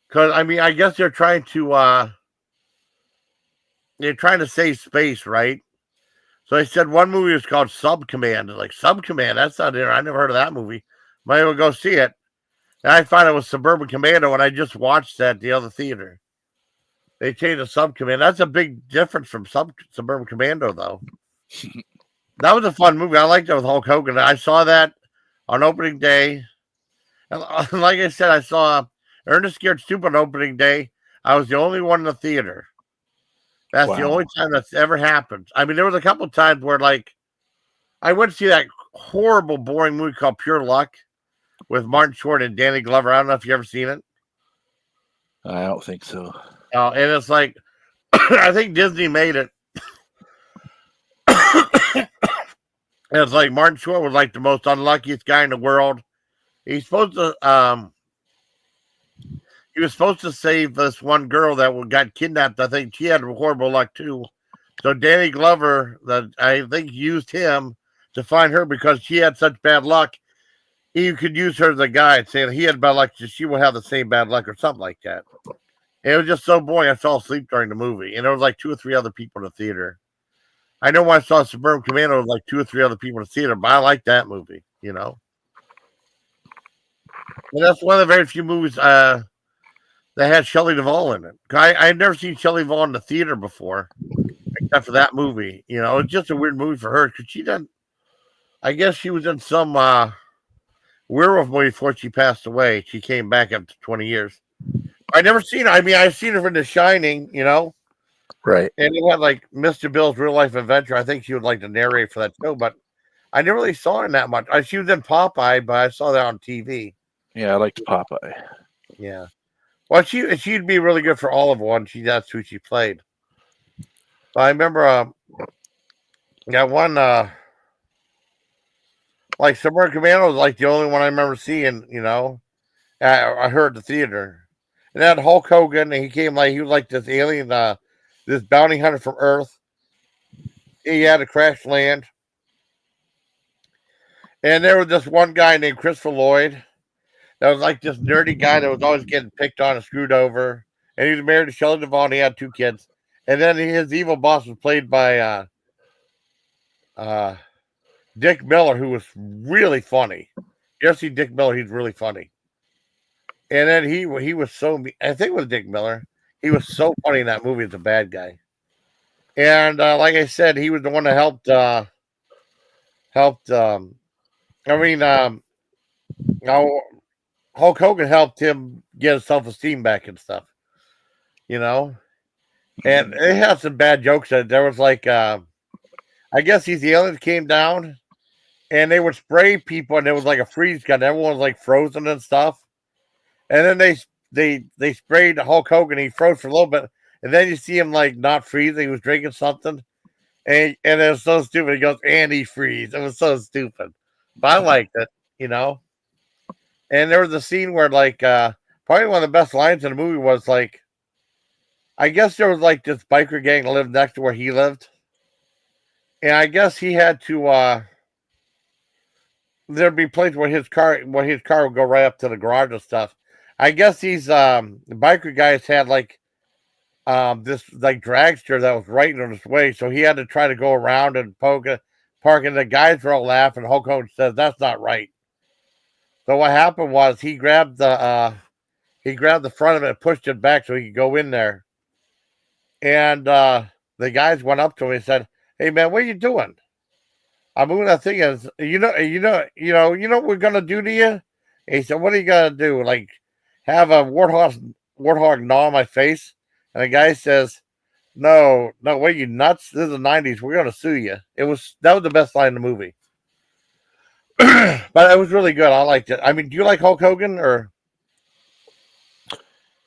Because I mean, I guess they're trying to save space, right? So they said one movie was called Subcommand. Like Subcommand, that's not there. I never heard of that movie. Might as well go see it. And I found it was Suburban Commando, and I just watched that at the other theater. They changed to Subcommand. That's a big difference from Suburban Commando, though. That was a fun movie. I liked it with Hulk Hogan. I saw that on opening day. And like I said, I saw Ernest Scared Stupid on opening day. I was the only one in the theater. That's the only time that's ever happened. I mean, there was a couple of times where, like, I went to see that horrible, boring movie called Pure Luck with Martin Short and Danny Glover. I don't know if you ever seen it. I don't think so. And it's like, I think Disney made it. And it's like Martin Short was like the most unluckiest guy in the world. He was supposed to save this one girl that got kidnapped. I think she had horrible luck too. So Danny Glover, I think, used him to find her because she had such bad luck. He could use her as a guide, saying he had bad luck, so she will have the same bad luck or something like that. And it was just so boring. I fell asleep during the movie, and there was like 2 or 3 other people in the theater. I know when I saw Suburban Commando, there was like 2 or 3 other people in the theater, but I like that movie, you know. And that's one of the very few movies that had Shelley Duvall in it. I had never seen Shelley Duvall in the theater before, except for that movie. You know, it's just a weird movie for her because she done. I guess she was in some werewolf movie before she passed away. She came back after 20 years. I never seen her. I mean, I've seen her in The Shining, you know. Right. And it had like Mr. Bill's Real Life Adventure. I think she would like to narrate for that show, but I never really saw her in that much. She was in Popeye, but I saw that on TV. Yeah, I liked Popeye. Yeah. Well, she'd be really good for Olive One. That's who she played. But I remember one like Suburban Commando was like the only one I remember seeing, you know. I heard the theater. And that Hulk Hogan, and he was like this alien, this bounty hunter from Earth. He had a crash land. And there was this one guy named Christopher Lloyd that was like this nerdy guy that was always getting picked on and screwed over. And he was married to Shelley Duvall, and he had 2 kids. And then his evil boss was played by Dick Miller, who was really funny. You ever see Dick Miller? He's really funny. And then he was so, I think it was Dick Miller. He was so funny in that movie as a bad guy. And like I said, he was the one that helped. Hulk Hogan helped him get his self-esteem back and stuff. You know, and it had some bad jokes. There was like, I guess these aliens came down, and they would spray people, and it was like a freeze gun. Everyone was like frozen and stuff. And then they sprayed Hulk Hogan. He froze for a little bit, and then you see him like not freezing. He was drinking something, and it was so stupid. He goes anti-freeze. It was so stupid, but I liked it, you know. And there was a scene where like probably one of the best lines in the movie was like, I guess there was like this biker gang that lived next to where he lived, and I guess he had to. There'd be places where his car would go right up to the garage and stuff. I guess these biker guys had like this like dragster that was right in his way, so he had to try to go around and park, and the guys were all laughing. Hulk Hogan says that's not right. So what happened was he grabbed the front of it and pushed it back so he could go in there. And the guys went up to him and said, "Hey man, what are you doing?" I'm moving that thing is, you know what we're gonna do to you? And he said, "What are you gonna do? Like have a warthog gnaw my face?" And the guy says, No, what are you nuts? This is the 90s. We're gonna sue you. That was the best line in the movie. But it was really good. I liked it. I mean, do you like Hulk Hogan or?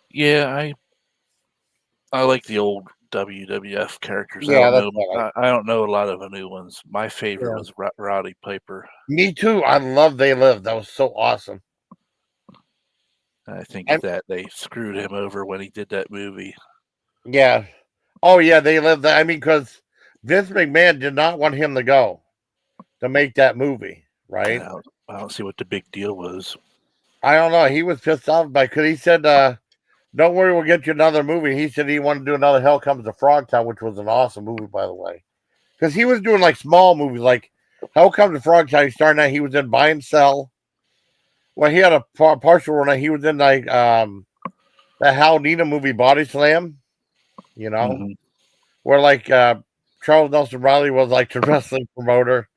Yeah, I like the old WWF characters. Yeah, I don't know a lot of the new ones. My favorite was Rowdy Piper. Me too. I love They Live. That was so awesome. I think that they screwed him over when he did that movie. Yeah. Oh yeah, They Live. I mean, because Vince McMahon did not want him to go to make that movie, right? I don't see what the big deal was. I don't know. He was pissed off because he said, "Don't worry, we'll get you another movie." He said he wanted to do another Hell Comes to Frogtown, which was an awesome movie, by the way, because he was doing like small movies, like Hell Comes to Frogtown. He started out. He was in Buy and Sell. Well, he had a partial run. He was in like the Hal Nina movie, Body Slam. You know, where like Charles Nelson Riley was like the wrestling promoter,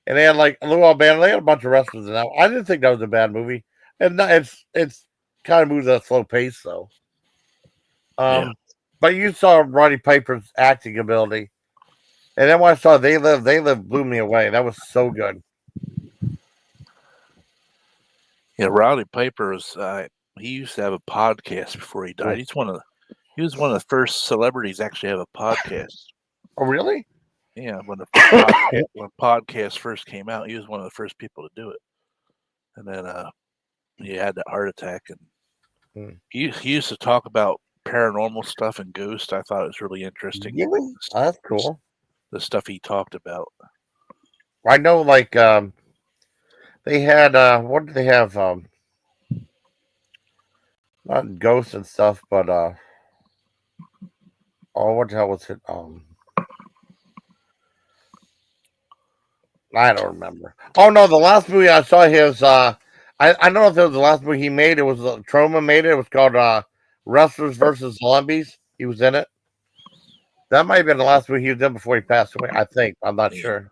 and they had like Lou Albano. They had a bunch of wrestlers in that. I didn't think that was a bad movie, and it's kind of moves at a slow pace though. But you saw Roddy Piper's acting ability, and then when I saw They Live blew me away. That was so good. Yeah, Roddy Piper was. He used to have a podcast before he died. He was one of the first celebrities to actually have a podcast. Oh, really? Yeah, when podcast first came out, he was one of the first people to do it. And then he had that heart attack, and he used to talk about paranormal stuff and ghosts. I thought it was really interesting. Really? Oh, that's cool. The stuff he talked about. I know, like they had what did they have? Not ghosts and stuff, but what the hell was it? I don't remember. Oh no, the last movie I saw his I don't know if it was the last movie he made. It was Troma made it. It was called Wrestlers versus Zombies. He was in it. That might have been the last movie he was in before he passed away. I think. I'm not sure.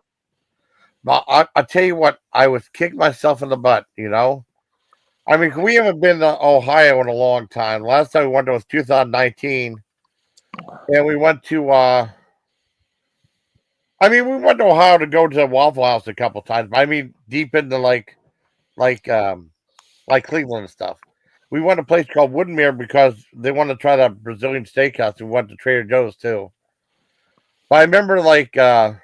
But I tell you what, I was kicking myself in the butt. You know, I mean, we haven't been to Ohio in a long time. Last time we went to was 2019, and we went to. I mean, we went to Ohio to go to Waffle House a couple times. I mean, deep into like Cleveland and stuff. We went to a place called Woodmere because they wanted to try that Brazilian steakhouse. We went to Trader Joe's too. But I remember there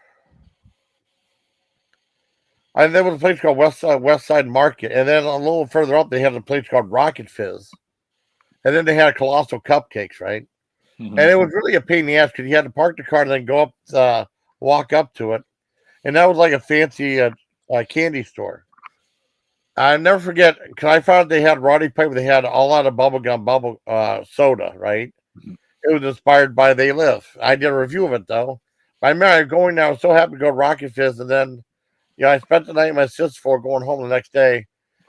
was a place called West Side Market, and then a little further up they had a place called Rocket Fizz, and then they had Colossal Cupcakes, right? Mm-hmm. And it was really a pain in the ass because you had to park the car and then go up, walk up to it, and that was like a fancy candy store. I never forget because I found they had Roddy Piper. They had All Out of Bubblegum soda, right? Mm-hmm. It was inspired by They Live. I did a review of it though. I remember going there. I was so happy to go to Rocket Fizz, and then I spent the night with my sister before going home the next day.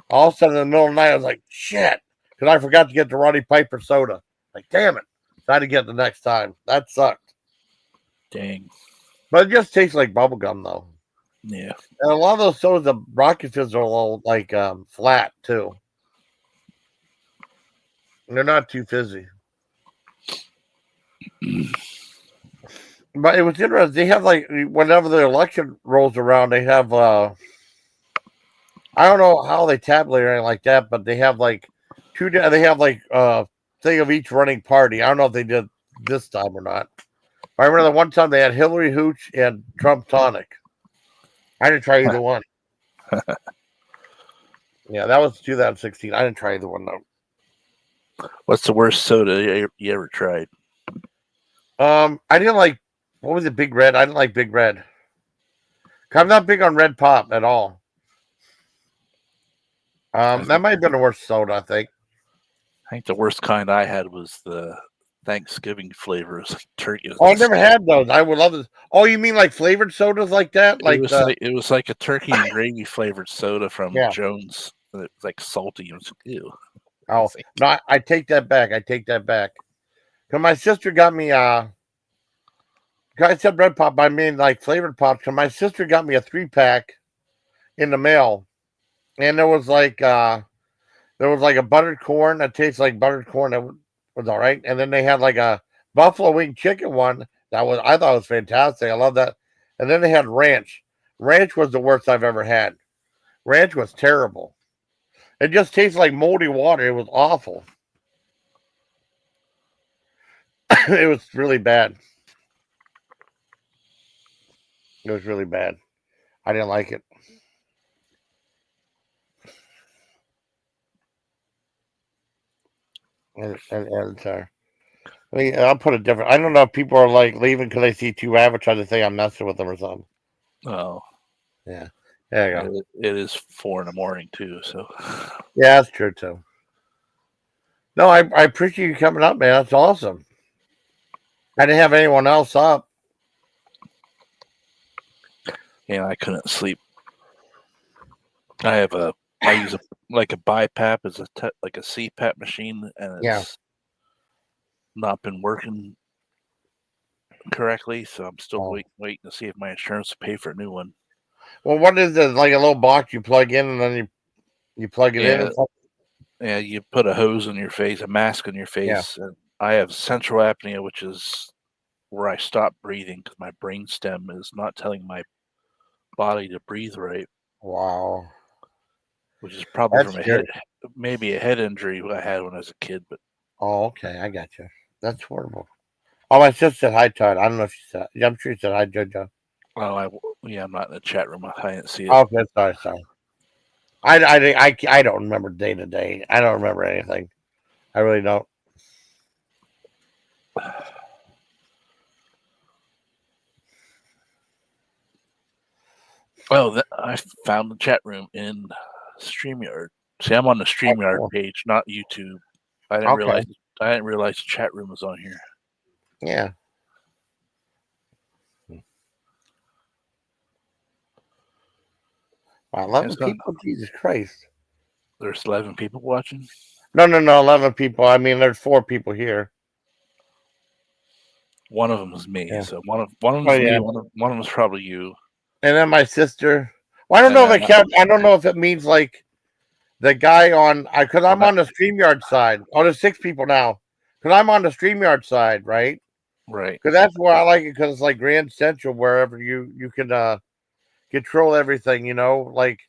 All of a sudden, in the middle of the night, I was like, "Shit!" because I forgot to get the Roddy Piper soda. Like, damn it! So I had to get it the next time. That sucked. Dang. But it just tastes like bubblegum, though. Yeah. And a lot of those sodas, the Rocket Fizz are a little like flat too. And they're not too fizzy. But it was interesting. They have like whenever the election rolls around, they have I don't know how they tabulate or anything like that, but they have like they have like thing of each running party. I don't know if they did this time or not. I remember the one time they had Hillary Hooch and Trump Tonic. I didn't try either one. Yeah, that was 2016. I didn't try either one though. What's the worst soda you ever tried? I didn't like. What was it? Big Red. I didn't like Big Red. I'm not big on Red Pop at all. That might have been the worst soda. I think the worst kind I had was the Thanksgiving flavors turkey. Oh, I never had those. I would love this. Oh, you mean like flavored sodas like that? Like it was like a turkey and gravy flavored soda from Jones. It was like salty. It was ew. Oh no, I take that back. Because my sister got me I said Red Pop, I mean like flavored pops. Because my sister got me a 3-pack in the mail, and there was like a buttered corn that tastes like buttered corn that was all right, and then they had like a buffalo wing chicken one I thought was fantastic. I love that, and then they had ranch. Ranch was the worst I've ever had. Ranch was terrible. It just tastes like moldy water. It was awful. It was really bad. It was really bad. I didn't like it. And I mean, I'll put it different. I don't know if people are like leaving because they see 2 advertisers say I'm messing with them or something. Oh, Yeah. There you go. it is 4 a.m. too. So Yeah, that's true too. No, I appreciate you coming up, man. That's awesome. I didn't have anyone else up. yeah, I couldn't sleep. I use a BiPAP as like a CPAP machine, and it's not been working correctly. So I'm still waiting to see if my insurance will pay for a new one. Well, what is it? Like a little box you plug in, and then you plug it in. Yeah, you put a hose on your face, a mask on your face. And I have central apnea, which is where I stop breathing because my brain stem is not telling my body to breathe right. Wow. Which is probably from maybe a head injury I had when I was a kid. But okay, I got you. That's horrible. Oh, my sister said hi, Todd. I don't know if she said. I'm sure she said hi, JoJo. Oh, I'm not in the chat room. I didn't see it. Okay, sorry. I don't remember day to day. I don't remember anything. I really don't. Well, I found the chat room in StreamYard. See, I'm on the StreamYard page, not YouTube. I didn't realize the chat room was on here. Yeah. Wow, 11 people? Jesus Christ. There's 11 people watching? No, 11 people. I mean, there's 4 people here. One of them was me. Yeah. So one of them was me. One of them was probably you. And then my sister. Well, I don't know if it counts. I don't know if it means like the guy on, because I'm on the StreamYard side. Oh, there's 6 people now. Because I'm on the StreamYard side, right? Right. Because that's where I like it, because it's like Grand Central, wherever you can control everything, like,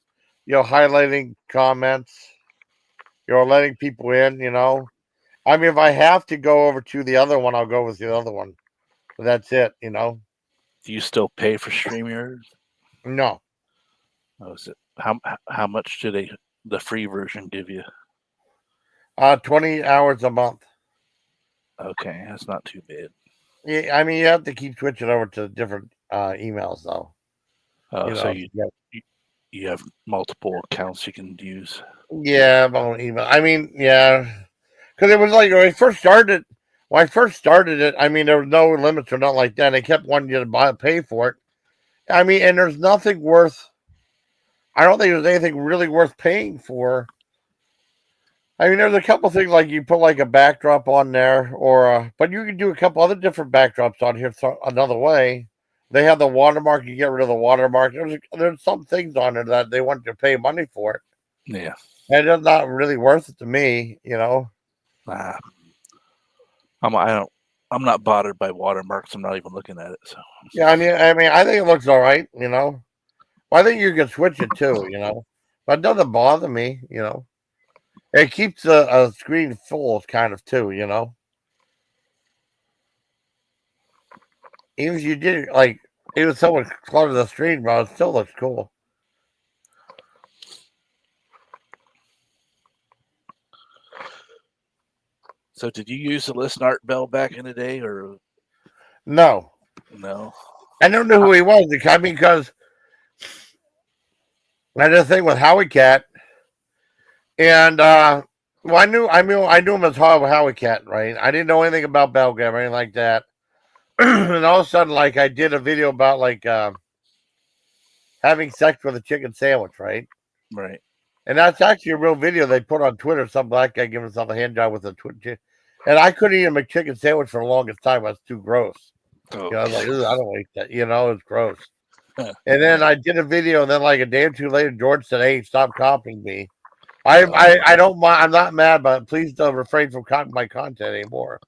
highlighting comments, letting people in, I mean, if I have to go over to the other one, I'll go with the other one. But that's it, Do you still pay for StreamYard? No. Oh, is it? How much do the free version give you? 20 hours a month. Okay, that's not too bad. Yeah, I mean, you have to keep switching over to different emails, though. So you have multiple accounts you can use. Yeah, my email. I mean, yeah, because it was like when I first started it. I mean, there was no limits or nothing like that. They kept wanting you to pay for it. I mean, and there's nothing worth. I don't think there's anything really worth paying for. I mean, there's a couple things like you put like a backdrop on there, but you can do a couple other different backdrops on here another way. They have the watermark. You get rid of the watermark. There's some things on there that they want you to pay money for it. Yeah, and it's not really worth it to me, I'm not bothered by watermarks. I'm not even looking at it. So yeah, I mean, I think it looks all right. Well, I think you can switch it too. But it doesn't bother me. It keeps the screen full, kind of too. Even if you did like even someone cluttered the screen, but it still looks cool. So, did you use the Listen Art Bell back in the day, or no? I don't know who he was. I mean, because I did a thing with Howie Cat, and well, I knew him as Howie Cat, right? I didn't know anything about Belgam or anything like that. And all of a sudden, like, I did a video about like having sex with a chicken sandwich, right? Right. And that's actually a real video they put on Twitter. Some black guy giving himself a hand job with a Twitter. And I couldn't eat a McChicken sandwich for the longest time. It was too gross. Oh. I was like, I don't like that. It's gross. And then I did a video, and then like a day or two later, George said, "Hey, stop copying me." I don't mind. I'm not mad, but please don't refrain from copying my content anymore.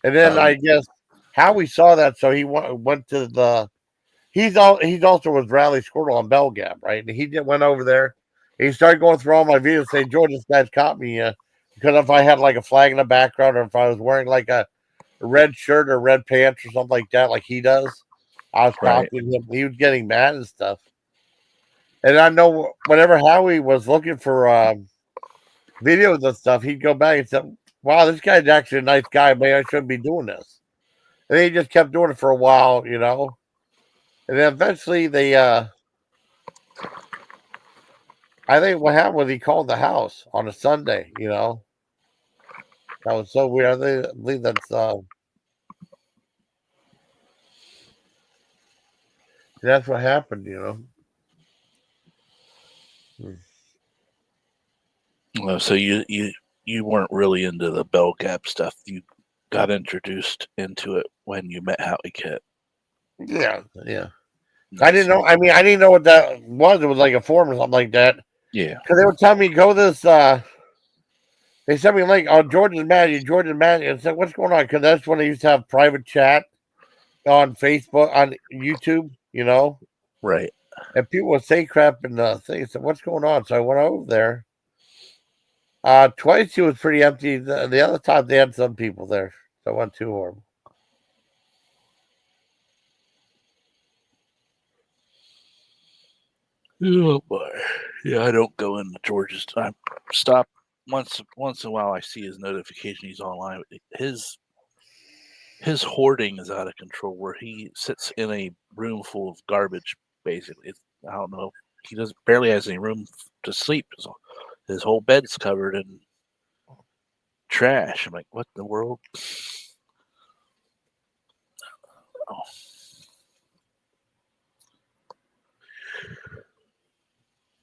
And then I guess Howie saw that, so he went to the. He's also with Rally Squirtle on Bell Gap, right? And he went over there. He started going through all my videos, saying, "George, this guy's caught me because if I had like a flag in the background, or if I was wearing like a red shirt or red pants or something like that, like he does, I was Right. talking to him. He was getting mad and stuff. And I know whenever Howie was looking for videos and stuff, he'd go back and say, "Wow, this guy's actually a nice guy. Maybe I shouldn't be doing this." And he just kept doing it for a while, And then eventually I think what happened was he called the house on a Sunday, That was so weird. I believe that's what happened, So you weren't really into the Bell Gap stuff. You got introduced into it when you met Howie Kit. Yeah. I didn't know. I mean, I didn't know what that was. It was like a form or something like that. Yeah. Because they would tell me go this. They sent me a link. Oh, Jordan's mad. And I said, what's going on? Because that's when I used to have private chat on Facebook, on YouTube. Right. And people would say crap in the thing. I said, what's going on? So I went over there. Twice it was pretty empty. The other time they had some people there. So I went to them. Oh boy. Yeah, I don't go into George's. I stop once in a while. I see his notification. He's online. His hoarding is out of control. Where he sits in a room full of garbage. Basically, I don't know. He barely has any room to sleep. His whole bed's covered in trash. I'm like, what in the world? Oh.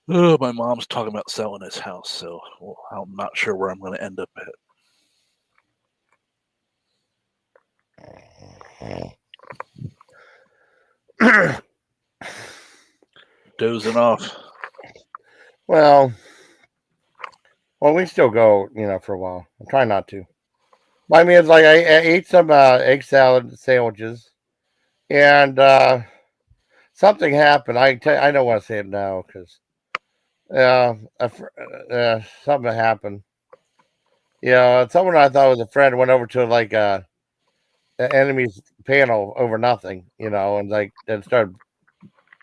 Oh, my mom's talking about selling his house, so I'm not sure where I'm going to end up at. Dozing off. Well, we still go, for a while. I'm trying not to. But I mean, it's like I ate some egg salad sandwiches, and something happened. I don't want to say it now because something happened. Someone I thought was a friend went over to like an enemy's panel over nothing, and started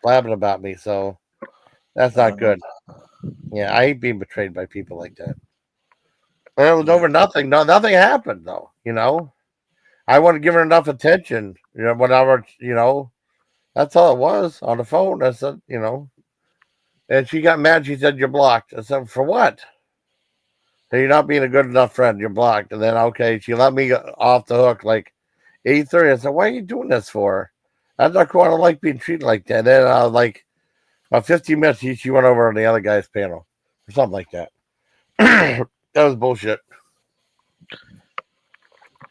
blabbing about me. So that's not good. Yeah, I hate being betrayed by people like that. But it was over nothing. No, nothing happened though. I wasn't giving her enough attention. Whatever. That's all it was on the phone. I said, and she got mad. She said, "You're blocked." I said, "For what?" "So you're not being a good enough friend. You're blocked." And then okay, she let me off the hook like 8:30. I said, "Why are you doing this for?" "That's not cool. I don't like being treated like that." And then like about 15 minutes, she went over on the other guy's panel or something like that. That was bullshit.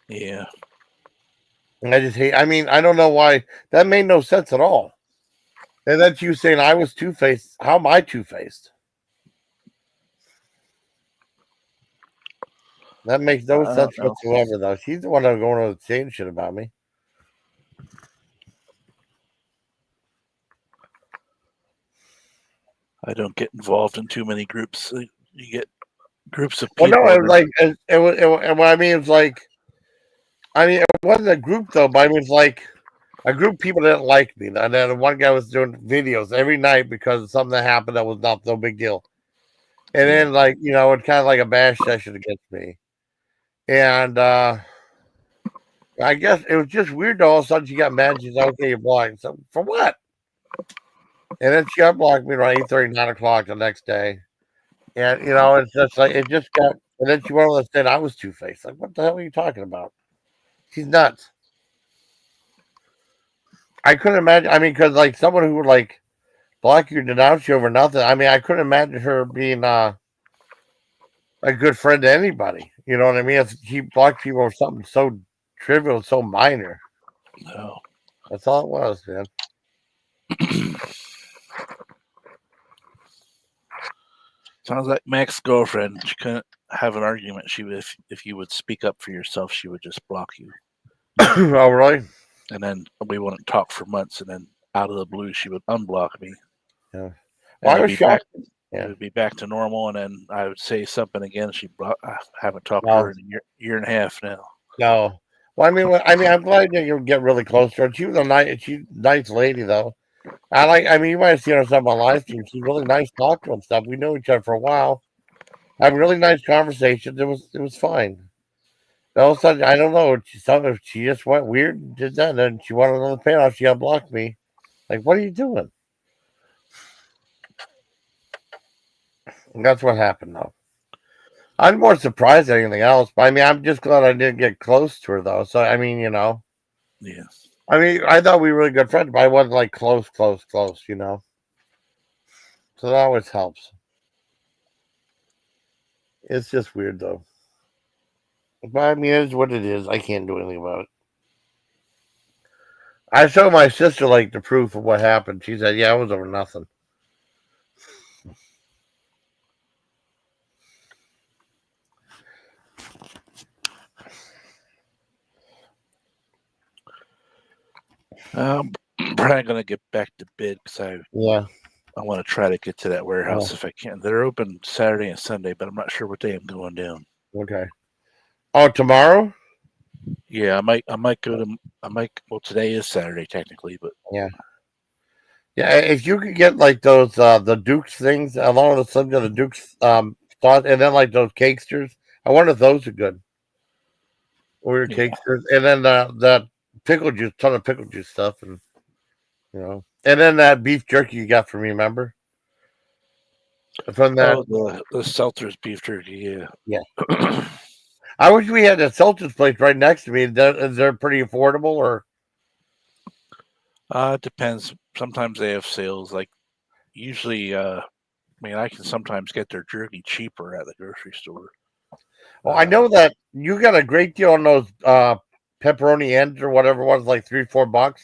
Yeah. And I just hate. I mean, I don't know why that made no sense at all. And that's you saying I was two-faced. How am I two-faced? That makes no sense whatsoever, though. She's the one that's going to saying shit about me. I don't get involved in too many groups. You get groups of people. Well, no, it was like it was. What I mean, it's like, it wasn't a group though. But I mean, it's like a group of people didn't like me, and then one guy was doing videos every night because of something that happened that was no big deal. And then, like, it's kind of like a bash session against me. And I guess it was just weird. All of a sudden, she got mad. She said, "Okay, you're blocked." So for what? And then she unblocked me around 8:30, 9 o'clock the next day. And it's just like it just got. And then she went over and said I was two-faced. Like, what the hell are you talking about? She's nuts. I couldn't imagine. I mean, because like someone who would like block you, denounce you over nothing. I mean, I couldn't imagine her being a good friend to anybody. You know what I mean? If she blocked people over something so trivial, so minor. No. That's all it was, man. Sounds like Mac's girlfriend. She couldn't have an argument. She would, if you would speak up for yourself, she would just block you. Oh, really? And then we wouldn't talk for months, and then out of the blue, she would unblock me. Yeah. Well, I was shocked. It would be back to normal, and then I would say something again. I haven't talked to her in a year and a half now. No. Well, I'm glad that you get really close to her. She was she's a nice lady though. I mean, you might have seen her some on live stream. She's really nice to talk to and stuff. We knew each other for a while. Have really nice conversations. It was fine. All of a sudden, I don't know. She just went weird and did that. And then she wanted another payoff. She unblocked me. Like, what are you doing? And that's what happened, though. I'm more surprised than anything else. But I mean, I'm just glad I didn't get close to her, though. So, I mean, Yeah. I mean, I thought we were really good friends, but I wasn't like close, you know. So that always helps. It's just weird, though. But I mean, it is what it is. I can't do anything about it. I showed my sister like the proof of what happened. She said, "Yeah, it was over nothing." I'm probably gonna get back to bed because I want to try to get to that warehouse if I can. They're open Saturday and Sunday, but I'm not sure what day I'm going down. Okay. Oh, tomorrow? Yeah, I might go to. Well, today is Saturday technically, but yeah. If you could get like those the Dukes things along with some of the Dukes sauce, and then like those cakesters. I wonder if those are good. Or cakesters, and then that pickle juice, ton of pickle juice stuff, and and then that beef jerky you got from me, remember? From that, the Seltzer's beef jerky, yeah. I wish we had a Seltzer's place right next to me. Is there pretty affordable or? It depends. Sometimes they have sales. Like usually, I mean, I can sometimes get their jerky cheaper at the grocery store. Well, I know that you got a great deal on those pepperoni ends or whatever it was, like $3-4.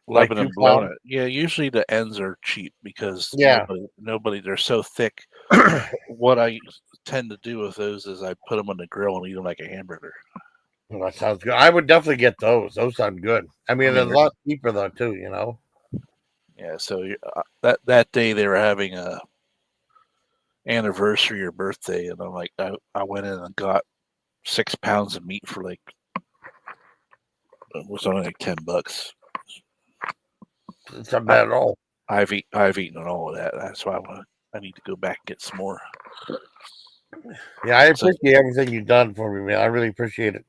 Lebanon bologna. Yeah, usually the ends are cheap because nobody they're so thick. What I tend to do with those is I put them on the grill and eat them like a hamburger. Well, that sounds good. I would definitely get those. Those sound good. I mean, they're a lot cheaper though too. Yeah. So that day they were having a anniversary or birthday, and I'm like, I went in and got 6 pounds of meat for like it was only like $10. It's not bad at all. I've eaten all of that. That's why I need to go back and get some more. Yeah, I appreciate everything you've done for me, man. I really appreciate it.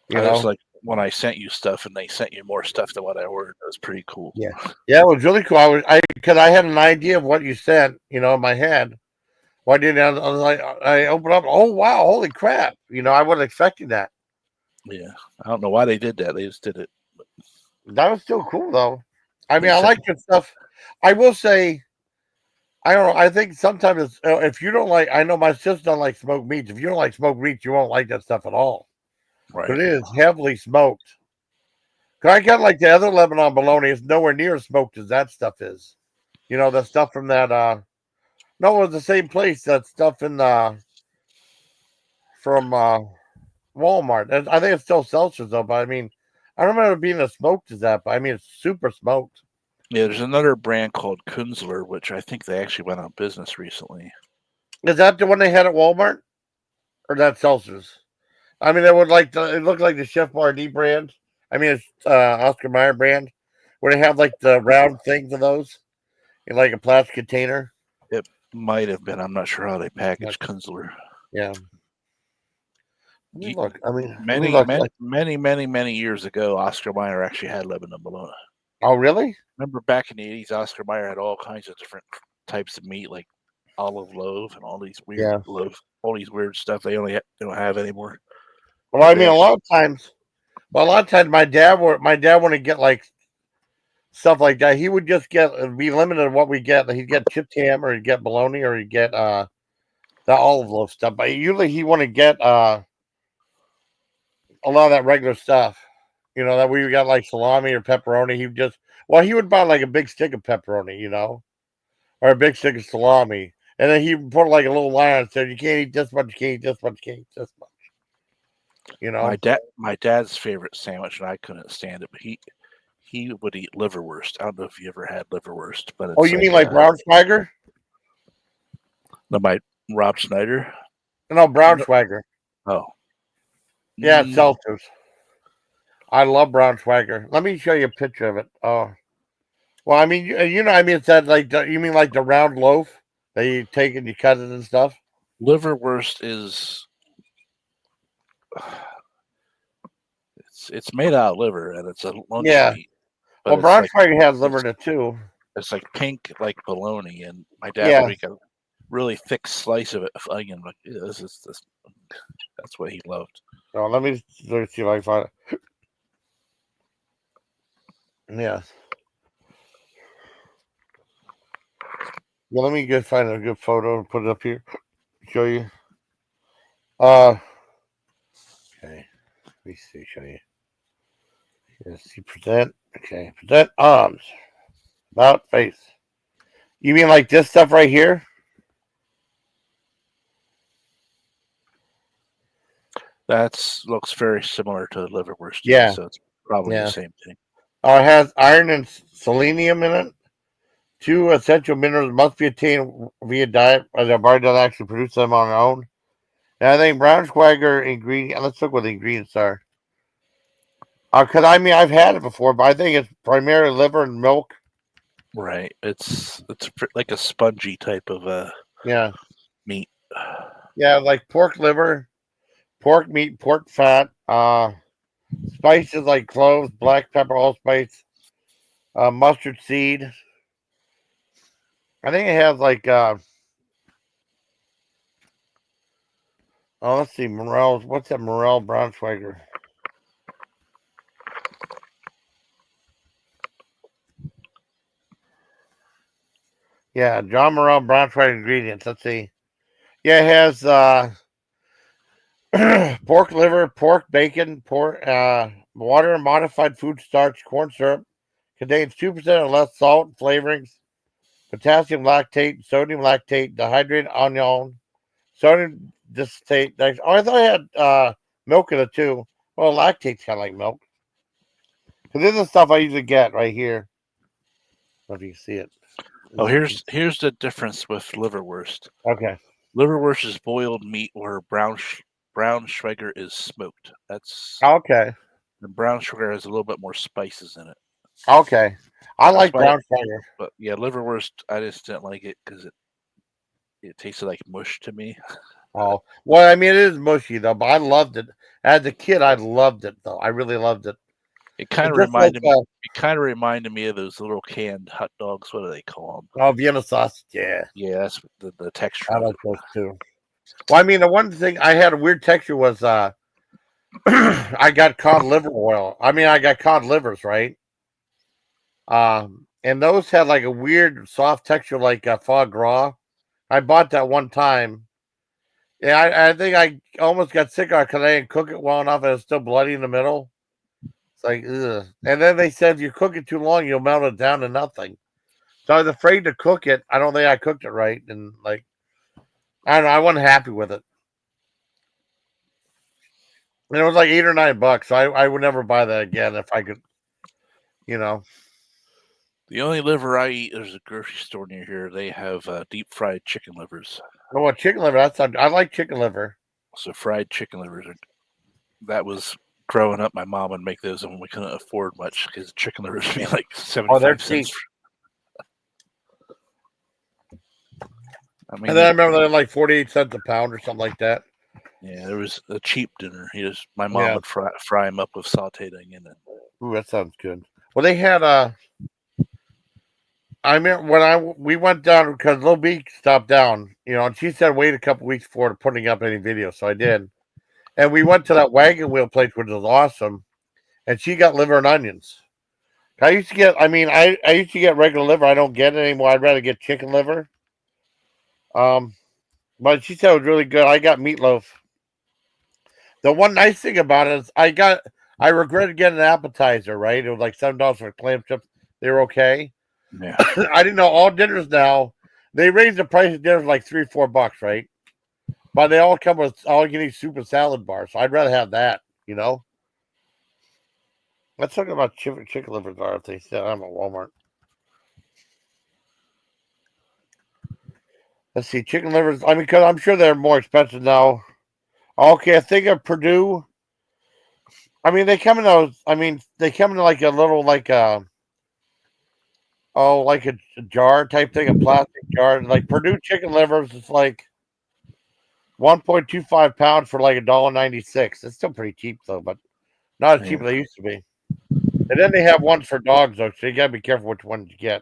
It's like when I sent you stuff and they sent you more stuff than what I ordered. It was pretty cool. Yeah, it was really cool. Because I had an idea of what you sent, in my head. Why didn't I was like, I opened up. Oh wow, holy crap! I wasn't expecting that. Yeah, I don't know why they did that. They just did it. That was still cool, though. I mean, I like your stuff. I will say, I don't know. I think sometimes if you don't like, I know my sister don't like smoked meats. If you don't like smoked meats, you won't like that stuff at all. Right. But it is heavily smoked. Cause I got like the other Lebanon bologna. It's nowhere near as smoked as that stuff is. The stuff from that. No, it was the same place. That stuff in from Walmart. And I think it still Seltzer's though. But I mean, I don't remember it being as smoked as that. But I mean, it's super smoked. Yeah, there's another brand called Kunzler, which I think they actually went out of business recently. Is that the one they had at Walmart, or that Seltzer's? I mean, it looked like the Chef Boyardee brand. I mean, it's Oscar Mayer brand, where they have like the round things of those in like a plastic container. It might have been. I'm not sure how they packaged Kunzler. Yeah. Look, I mean, many years ago, Oscar Mayer actually had Lebanon bologna. Oh, really? Remember back in the 80s, Oscar Mayer had all kinds of different types of meat, like olive loaf and all these weird all these weird stuff they don't have anymore. Well, I mean, a lot of times my dad want to get like stuff like that. He would just be limited to what we get. He'd get chipped ham, or he'd get bologna, or he'd get the olive loaf stuff. But usually he want to get a lot of that regular stuff. That we got like salami or pepperoni. He would buy like a big stick of pepperoni, or a big stick of salami. And then he put like a little line and said, you can't eat this much, you can't eat this much, you can't eat this much. My dad's favorite sandwich, and I couldn't stand it, but he would eat liverwurst. I don't know if you ever had liverwurst, but you mean like Braunschweiger? No, by Rob Schneider. No, Braunschweiger. Oh, yeah, Seltzer's. I love Braunschweiger. Let me show you a picture of it. Oh, well, I mean, I mean, it's that like you mean like the round loaf that you take and you cut it and stuff. Liverwurst is it's made out of liver and it's a lunch Yeah. meat. Well, But it's like Braunschweiger has liver in it too. it's like pink like bologna, and my dad Yeah. would make a really thick slice of it of onion. Like this is this. That's what he loved. Oh, let me see if I can find it. Yeah. Well, let me go find a good photo and put it up here. Show you. Okay. Let me see. Show you. Yes, see, present. Okay. Present arms. About face. You mean like this stuff right here? That looks very similar to liverwurst. Yeah. So it's probably Yeah. the same thing. It has iron and selenium in it. 2 essential minerals must be attained via diet, or the body doesn't actually produce them on their own. And I think Braunschweiger ingredient. Let's look what the ingredients are. Because I mean, I've had it before, but I think it's primarily liver and milk. Right. It's like a spongy type of Yeah. meat. Yeah, like pork liver, pork meat, pork fat, spices like cloves, black pepper, allspice, mustard seed. I think it has like let's see, Morel. What's that Morel Braunschweiger? Yeah, John Morel Braunschweiger ingredients. Let's see. Yeah, it has pork liver, pork bacon, pork water, modified food starch, corn syrup. Contains 2% or less salt, flavorings, potassium lactate, sodium lactate, dehydrated onion, sodium distate. Oh, I thought I had milk in it too. Well, lactate's kind of like milk. Because this is the stuff I usually get right here. I don't know if you can see it. Oh, here's the difference with liverwurst. Okay. Liverwurst is boiled meat, where Braunschweiger is smoked. That's Okay. the Braunschweiger has a little bit more spices in it. Okay. I like That's why- Braunschweiger. But yeah, liverwurst, I just didn't like it because it tasted like mush to me. Oh, well, I mean, it is mushy though, but I loved it. As a kid, I loved it though. I really loved it. It kind of It just like, reminded me. It kind of reminded me of those little canned hot dogs. What do they call them? Oh, Vienna sausage. Yeah. Yeah, that's the texture. I of like it. those too. Well, I mean, the one thing I had a weird texture was I got cod liver oil. I mean, I got cod livers, right? And those had like a weird soft texture, like foie gras. I bought that one time. Yeah, I think I almost got sick of it because I didn't cook it well enough and it's still bloody in the middle. It's like, ugh. And then they said if you cook it too long, you'll melt it down to nothing. So I was afraid to cook it. I don't think I cooked it right. And like, I don't know, I wasn't happy with it. And it was like $8 or $9. So I would never buy that again if I could, you know. The only liver I eat, there's a grocery store near here. They have deep fried chicken livers. Oh, well, chicken liver. I like chicken liver. So fried chicken livers. That was growing up. My mom would make those, and we couldn't afford much because chicken livers would be like 75 cents. I mean, And then I remember they're like 48 cents a pound or something like that. Yeah, there was a cheap dinner. My mom would fry them up with sauteed onion. Ooh, that sounds good. Well, they had I mean, we went down because Little B stopped down, and she said wait a couple weeks before putting up any videos, so I did. And we went to that wagon wheel place, which was awesome, and she got liver and onions. I used to get regular liver. I don't get it anymore. I'd rather get chicken liver. But she said it was really good. I got meatloaf. The one nice thing about it is I regretted getting an appetizer, right? It was like $7 for clam chips. They were okay. Yeah. I didn't know all dinners now. They raised the price of dinners like $3 or $4, right? But they all come with all you can eat soup and salad bars. So I'd rather have that, Let's talk about chicken livers are if they sell them at Walmart. Let's see, chicken livers. I mean, because I'm sure they're more expensive now. Okay, I think of Purdue. I mean, they come in those. I mean, they come in like a little like like a jar type thing, a plastic jar. Like Purdue chicken livers, it's like 1.25 pounds for like $1.96. It's still pretty cheap though, but not as cheap as they used to be. And then they have ones for dogs though, so you gotta be careful which ones you get.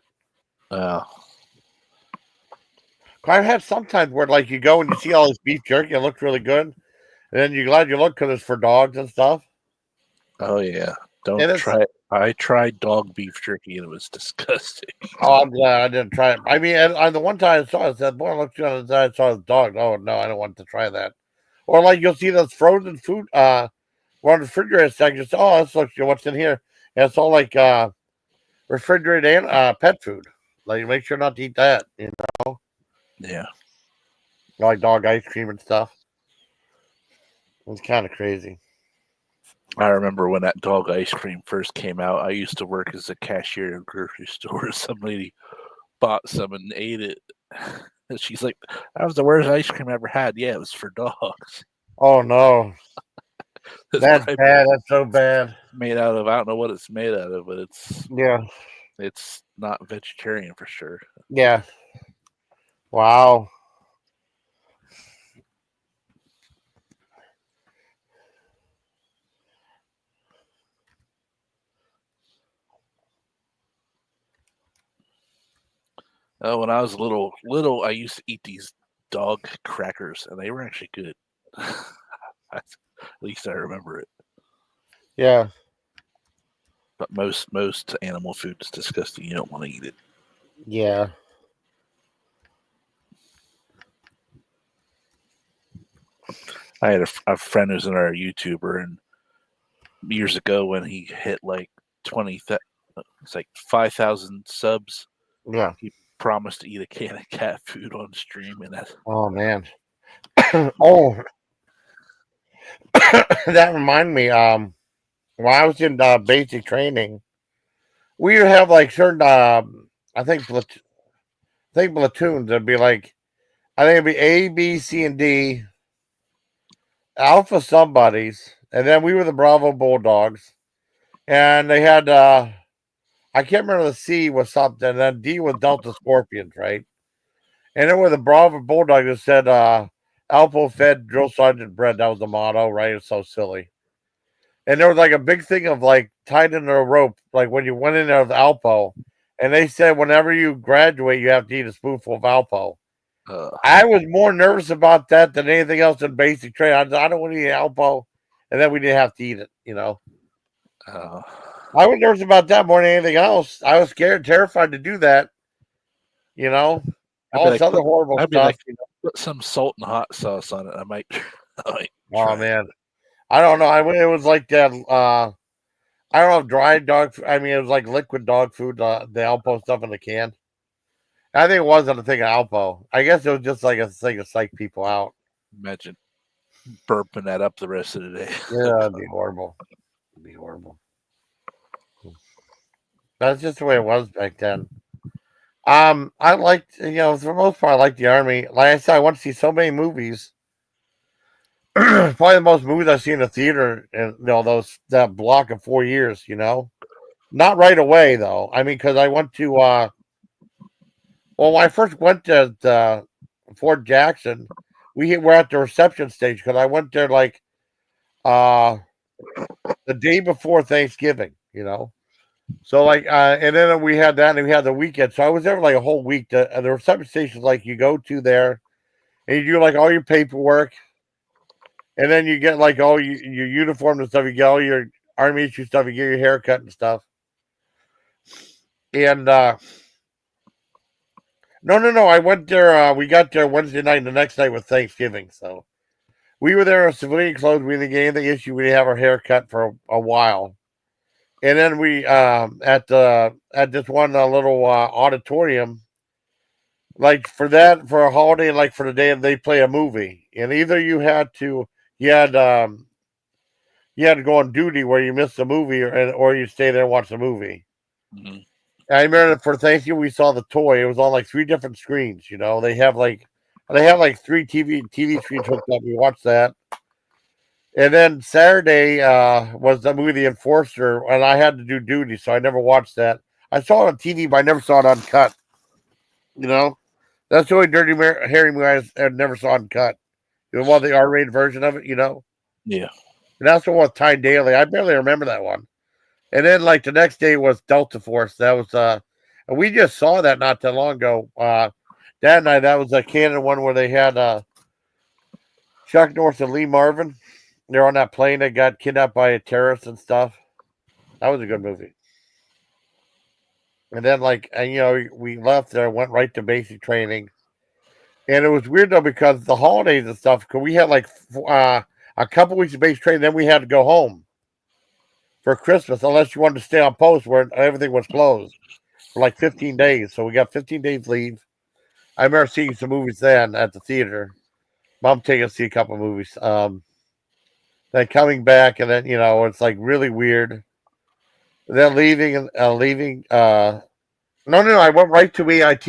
I've had sometimes where like you go and you see all this beef jerky, it looks really good, and then you're glad you look because it's for dogs and stuff. Oh yeah, don't try it. I tried dog beef jerky and it was disgusting. Oh, I'm glad I didn't try it. I mean, and the one time I saw it, I said, "Boy, it looks good." On the side, I saw the dog. Oh no, I don't want to try that. Or like you'll see those frozen food, one of the refrigerator sections. Oh, this looks good. What's in here? And it's all like refrigerated and pet food. Like make sure not to eat that. You know. Yeah. Like dog ice cream and stuff. It's kind of crazy. I remember when that dog ice cream first came out. I used to work as a cashier in a grocery store. Some lady bought some and ate it. And she's like, "That was the worst ice cream I ever had." Yeah, it was for dogs. Oh no, that's bad. That's so bad. Made out of, I don't know what it's made out of, but it's not vegetarian for sure. Yeah. Wow. Oh, when I was little, I used to eat these dog crackers, and they were actually good. At least I remember it. Yeah. But most animal food is disgusting. You don't want to eat it. Yeah. I had a friend who's another YouTuber, and years ago when he hit like 20,000, it's like 5,000 subs. Yeah. He promised to eat a can of cat food on stream, and that. Oh man. Oh, that reminded me. When I was in basic training, we would have like certain. I think platoons. It'd be like, I think it'd be A, B, C, and D. Alpha somebodies, and then we were the Bravo Bulldogs, and they had. I can't remember, the C was something, and then D was Delta Scorpions, right? And then with the Bravo Bulldog that said Alpo fed drill sergeant bread. That was the motto, right? It's so silly. And there was like a big thing of like tied into a rope, like when you went in there with Alpo, and they said whenever you graduate, you have to eat a spoonful of Alpo. I was more nervous about that than anything else in basic training. I don't want to eat Alpo, and then we didn't have to eat it, you know. I was nervous about that more than anything else. I was scared, terrified to do that, you know. All this other horrible stuff. Like, put some salt and hot sauce on it. I might. Oh man, I don't know. It was like that. I don't know, dried dog food. I mean, it was like liquid dog food. The Alpo stuff in the can. I think it wasn't a thing of Alpo. I guess it was just like a thing to psych people out. Imagine burping that up the rest of the day. Yeah, it'd be horrible. It'd be horrible. That's just the way it was back then. I liked, for the most part, I liked the Army. Like I said, I went to see so many movies. Probably the most movies I've seen in the theater in that block of 4 years. Not right away though. I mean, because I went to when I first went to Fort Jackson, we were at the reception stage because I went there like the day before Thanksgiving. So like, and then we had that, and we had the weekend. So I was there for like a whole week. The reception station is like you go to there, and you do like all your paperwork, and then you get like all your uniform and stuff. You get all your Army issue stuff. You get your haircut and stuff. And no. I went there. We got there Wednesday night, and the next night was Thanksgiving. So we were there in civilian clothes. We didn't get anything issue. We didn't have our hair cut for a while. And then we at this one little auditorium, like for a holiday, like for the day they play a movie, and either you had to go on duty where you missed the movie, or you stay there and watch the movie. Mm-hmm. I remember for Thanksgiving we saw The Toy. It was on like 3 different screens. They have like 3 TV screens hooked up. We watched that. And then Saturday was the movie The Enforcer, and I had to do duty, so I never watched that. I saw it on TV, but I never saw it uncut. You know, that's the only Dirty Harry movie I never saw uncut. You know, the R-rated version of it. You know. Yeah. And that's the one with Ty Daly. I barely remember that one. And then like the next day was Delta Force. That was and we just saw that not that long ago. That night, that was a Canada one where they had Chuck Norris and Lee Marvin. They're on that plane that got kidnapped by a terrorist and stuff. That was a good movie. And then we left there, went right to basic training. And it was weird though because the holidays and stuff, because we had a couple weeks of basic training, then we had to go home for Christmas, unless you wanted to stay on post where everything was closed for like 15 days. So we got 15 days leave. I remember seeing some movies then at the theater. Mom taking us to see a couple of movies. Then coming back, and then it's like really weird. Then leaving. No, I went right to AIT.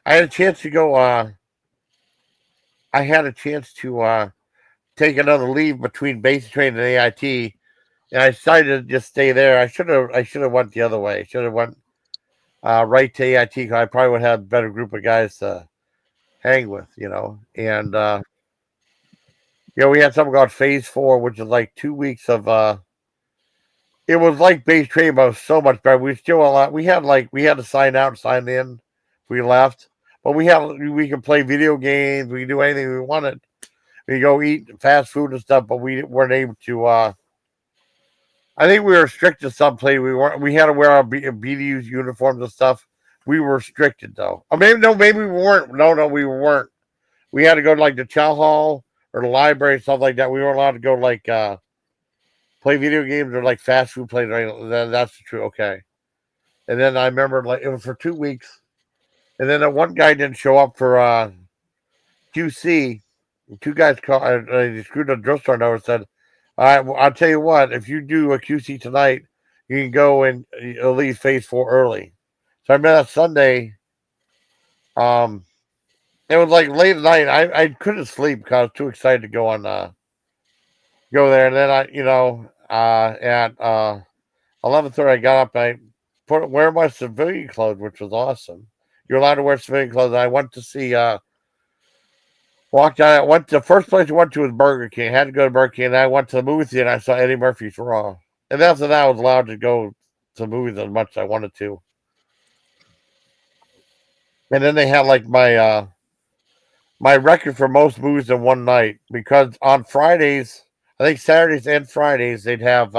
I had a chance to go. I had a chance to take another leave between basic training and AIT, and I decided to just stay there. I should have went the other way. I should have went right to AIT because I probably would have a better group of guys to hang with, And we had something called Phase 4, which is like 2 weeks of. It was like base training, but it was so much better. We still a lot. We had to sign out and sign in. We left, but we could play video games. We could do anything we wanted. We go eat fast food and stuff, but we weren't able to. I think we were restricted some place. We had to wear our BDU's uniforms and stuff. We were restricted though. Or maybe we weren't. No, we weren't. We had to go to like the chow hall or the library and stuff like that. We weren't allowed to go play video games or like fast food places. That's true. Okay. And then I remember it was for 2 weeks. And then that one guy didn't show up for QC. 2 guys called. They screwed the drugstore door and said, "All right, well, I'll tell you what. If you do a QC tonight, you can go and leave Phase 4 early." So I remember that Sunday. It was like late at night. I couldn't sleep because I was too excited to go go there. And then at 11:30 I got up and I wear my civilian clothes, which was awesome. You're allowed to wear civilian clothes. I went to see walked out. The first place I went to was Burger King. I had to go to Burger King, and I went to the movie theater and I saw Eddie Murphy's Raw. And after that I was allowed to go to movies as much as I wanted to. And then they had like my record for most movies in one night, because on Fridays, I think Saturdays and Fridays, they would have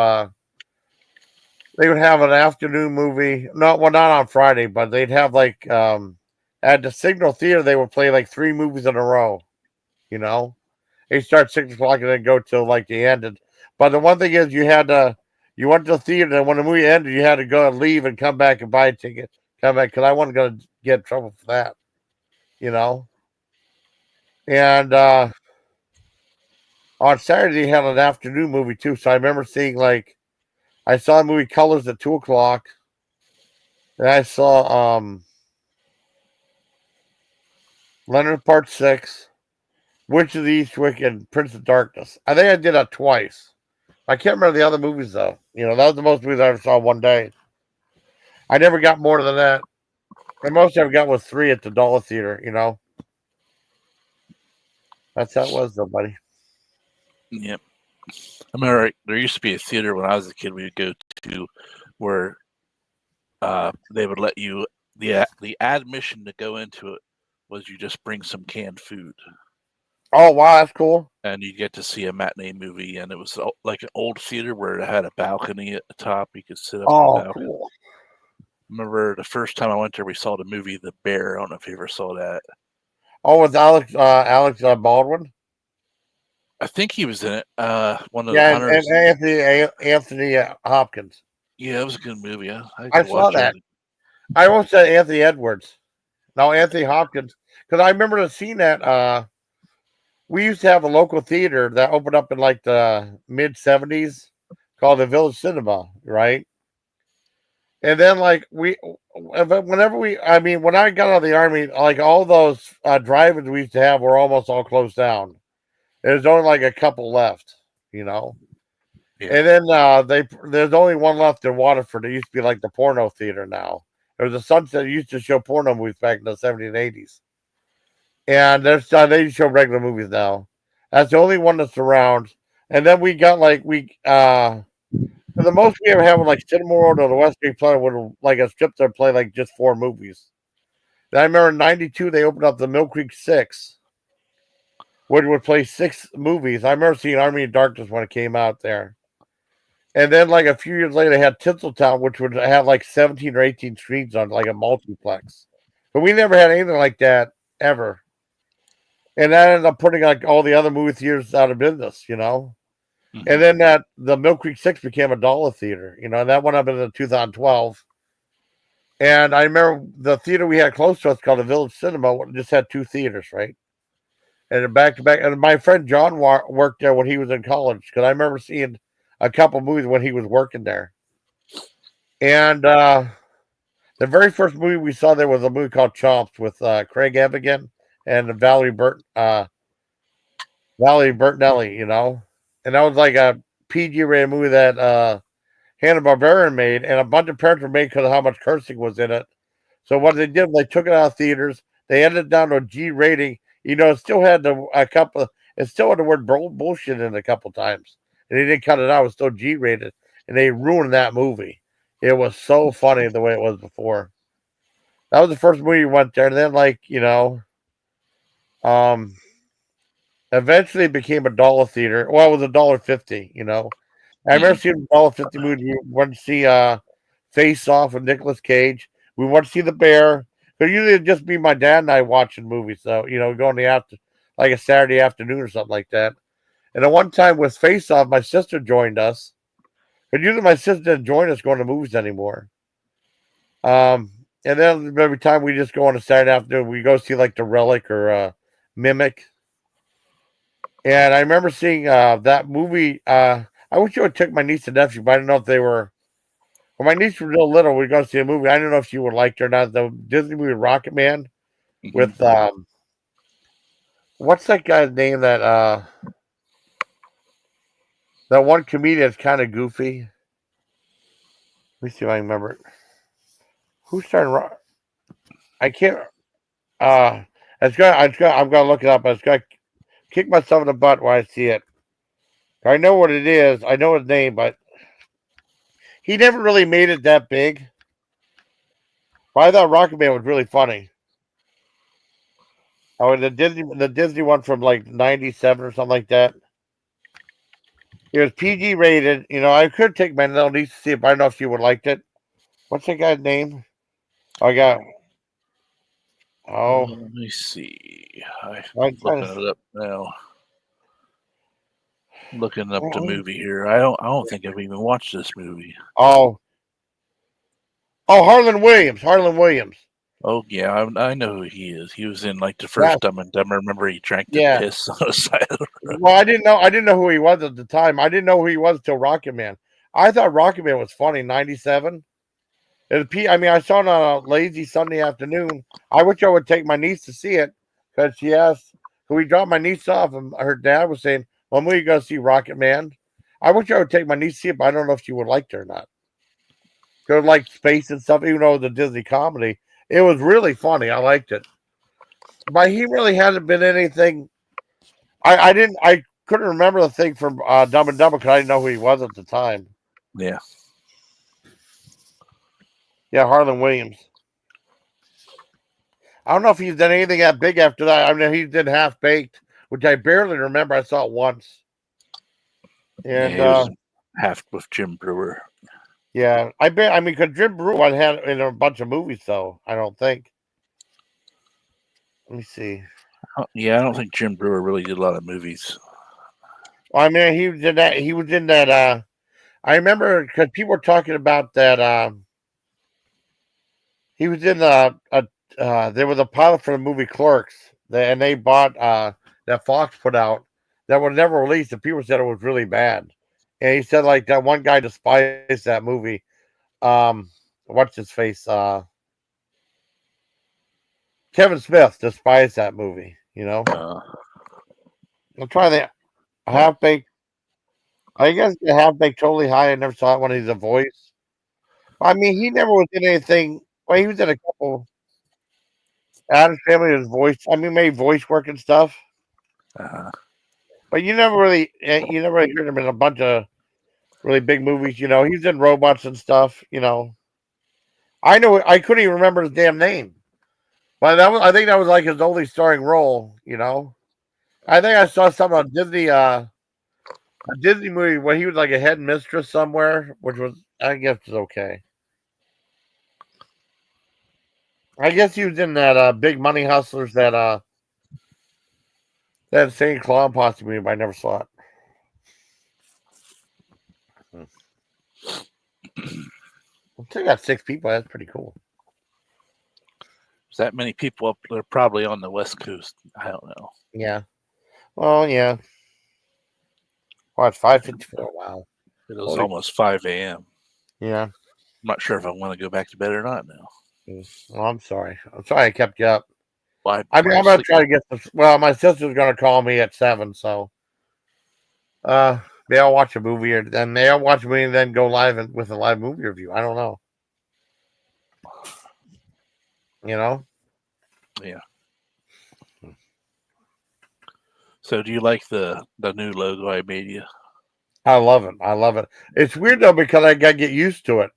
an afternoon movie. Not on Friday, but they'd have at the Signal Theater, they would play like 3 movies in a row. They start 6 o'clock and then go till like the end. But the one thing is, you went to the theater, and when the movie ended, you had to go and leave and come back and buy a ticket. Come back, because I wasn't going to get in trouble for that. And on Saturday, they had an afternoon movie too. So I remember seeing I saw the movie Colors at 2 o'clock. And I saw Leonard Part 6, Witch of the Eastwick, and Prince of Darkness. I think I did that twice. I can't remember the other movies though. That was the most movies I ever saw one day. I never got more than that. The most I ever got was 3 at the Dollar Theater. That's how it was though, buddy. Yep. I remember there used to be a theater when I was a kid we would go to where they would let you, the admission to go into it was you just bring some canned food. Oh, wow, that's cool. And you get to see a matinee movie, and it was like an old theater where it had a balcony at the top. You could sit up on the balcony. Cool. Remember the first time I went there, we saw the movie The Bear. I don't know if you ever saw that. Oh, with Alex Baldwin? I think he was in it. One of the hunters. And Anthony Hopkins. Yeah, it was a good movie. I saw that. I almost said Anthony Edwards. No, Anthony Hopkins. Because I remember the scene that we used to have a local theater that opened up in like the mid-70s called the Village Cinema, right? And then when I got out of the Army, like all those drive-ins we used to have were almost all closed down. There's only like a couple left, Yeah. Yeah. And then there's only one left in Waterford. It used to be like the porno theater now. There was a Sunset that used to show porno movies back in the 70s and 80s. And they show regular movies now. That's the only one that's around. And then we got for the most we ever have like Cinema World or the West Street Planet would like a strip that play like just 4 movies. Then I remember in '92 they opened up the Mill Creek 6, which would play 6 movies. I remember seeing Army of Darkness when it came out there. And then like a few years later they had Tinseltown, which would have like 17 or 18 screens on like a multiplex. But we never had anything like that ever. And that ended up putting like all the other movie theaters out of business, Mm-hmm. And then the Mill Creek 6 became a dollar theater, and that went up in 2012. And I remember the theater we had close to us called the Village Cinema just had 2 theaters, right? And back to back. And my friend John worked there when he was in college because I remember seeing a couple movies when he was working there. And the very first movie we saw there was a movie called Chomps with Craig Evigan and Valerie Bertinelli, and that was like a PG-rated movie that Hanna-Barbera made, and a bunch of parents were made because of how much cursing was in it. So what they did, they took it out of theaters. They ended down to a G rating. It still had it still had the word bullshit in it a couple times, and they didn't cut it out. It was still G rated, and they ruined that movie. It was so funny the way it was before. That was the first movie we went there, and then eventually it became a dollar theater. Well, it was $1.50. I remember seeing $1.50 movie. We went to see Face Off with Nicolas Cage. We went to see The Bear. But usually it'd just be my dad and I watching movies. So, going like a Saturday afternoon or something like that. And at one time with Face Off, my sister joined us. But usually my sister didn't join us going to movies anymore. And then every time we just go on a Saturday afternoon, we go see like The Relic or Mimic. And I remember seeing that movie. I wish I would take my niece and nephew, but I don't know if they were. When my niece was real little, we were going to see a movie. I don't know if she would like it or not. The Disney movie Rocket Man with what's that guy's name? That one comedian is kind of goofy. Let me see if I can remember it. Who started? I can't. I'm gonna look it up. I was gonna kick myself in the butt when I see it. I know what it is. I know his name, but he never really made it that big. But I thought Rocket Man was really funny. Oh, the Disney one from like '97 or something like that. It was PG rated. I could take my little niece to see it, but I don't know if she would liked it. What's that guy's name? Let me see. I'm looking it up now. Looking up the movie here. I don't think I've even watched this movie. Harlan Williams. Oh yeah, I know who he is. He was in like the first Dumb and Dumber. Remember he drank the piss on the side of the road. Well, I didn't know who he was at the time. I didn't know who he was till Rocket Man. I thought Rocket Man was funny. '97. I saw it on a lazy Sunday afternoon. I wish I would take my niece to see it because she asked. So we dropped my niece off, and her dad was saying, "When are you going to see Rocket Man?" I wish I would take my niece to see it, but I don't know if she would like it or not. Because like space and stuff, even though it was a Disney comedy. It was really funny. I liked it. But he really hasn't been anything. I couldn't remember the thing from Dumb and Dumber because I didn't know who he was at the time. Yeah. Yeah, Harlan Williams. I don't know if he's done anything that big after that. I mean, he did Half Baked, which I barely remember. I saw it once. And Half with Jim Brewer. Yeah, because Jim Brewer had in a bunch of movies, though. I don't think. Let me see. Yeah, I don't think Jim Brewer really did a lot of movies. Well, he was in that. He was in that. I remember because people were talking about that. He was in there was a pilot for the movie Clerks, and they bought that Fox put out that was never released, and people said it was really bad. And he said like that one guy despised that movie. What's his face? Kevin Smith despised that movie. I'm trying to Half Baked. I guess the Halfbaked Totally High. I never saw it when he's a voice. I mean, he never was in anything. Well, he was in a couple. Adam's Family was voice. I mean, maybe voice work and stuff. But you never really heard him in a bunch of really big movies. You know, he's in Robots and stuff. You know, I couldn't even remember his damn name. But I think that was like his only starring role. You know, I think I saw something on Disney. A Disney movie where he was like a head mistress somewhere, which was, I guess, is okay. I guess he was in that Big Money Hustlers, that St. Claude Posse movie, but I never saw it. Still got 6 people. That's pretty cool. There's that many people up there, probably on the West Coast. I don't know. Yeah. Well, yeah. Oh, it's 5:54. Wow. It was almost 5 a.m. Yeah. I'm not sure if I want to go back to bed or not now. Well, I'm sorry. I'm sorry I kept you up. Well, I'm going to try to get this. Well, my sister's going to call me at 7, so maybe I'll watch a movie, or then maybe I'll watch a movie and then go live with a live movie review. I don't know. You know? Yeah. So, do you like the new logo I made you? I love it. I love it. It's weird though because I got to get used to it.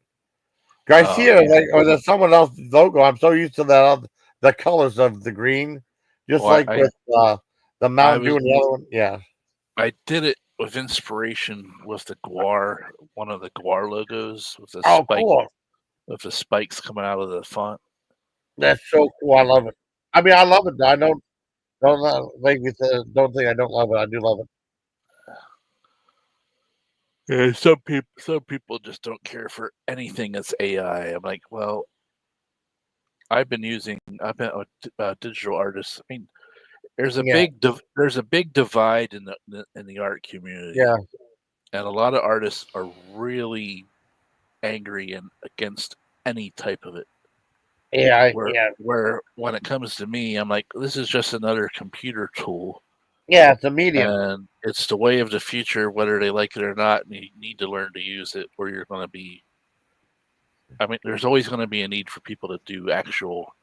I see it like, or there's someone else's logo. I'm so used to that, the colors of the green, just with the Mountain Dew and the other one. Yeah, I did it with inspiration with the Guar, one of the Guar logos with the cool. With the spikes coming out of the font. That's so cool. I love it. I mean, I love it. I don't think I don't love it. I do love it. Yeah, some people just don't care for anything that's AI. I'm like, well, I've been a digital artist. I mean, there's a big divide in the art community. Yeah, and a lot of artists are really angry and against any type of it. Yeah, Where when it comes to me, I'm like, this is just another computer tool. Yeah, it's a medium. And it's the way of the future, whether they like it or not, and you need to learn to use it, or you're going to be... I mean, there's always going to be a need for people to do actual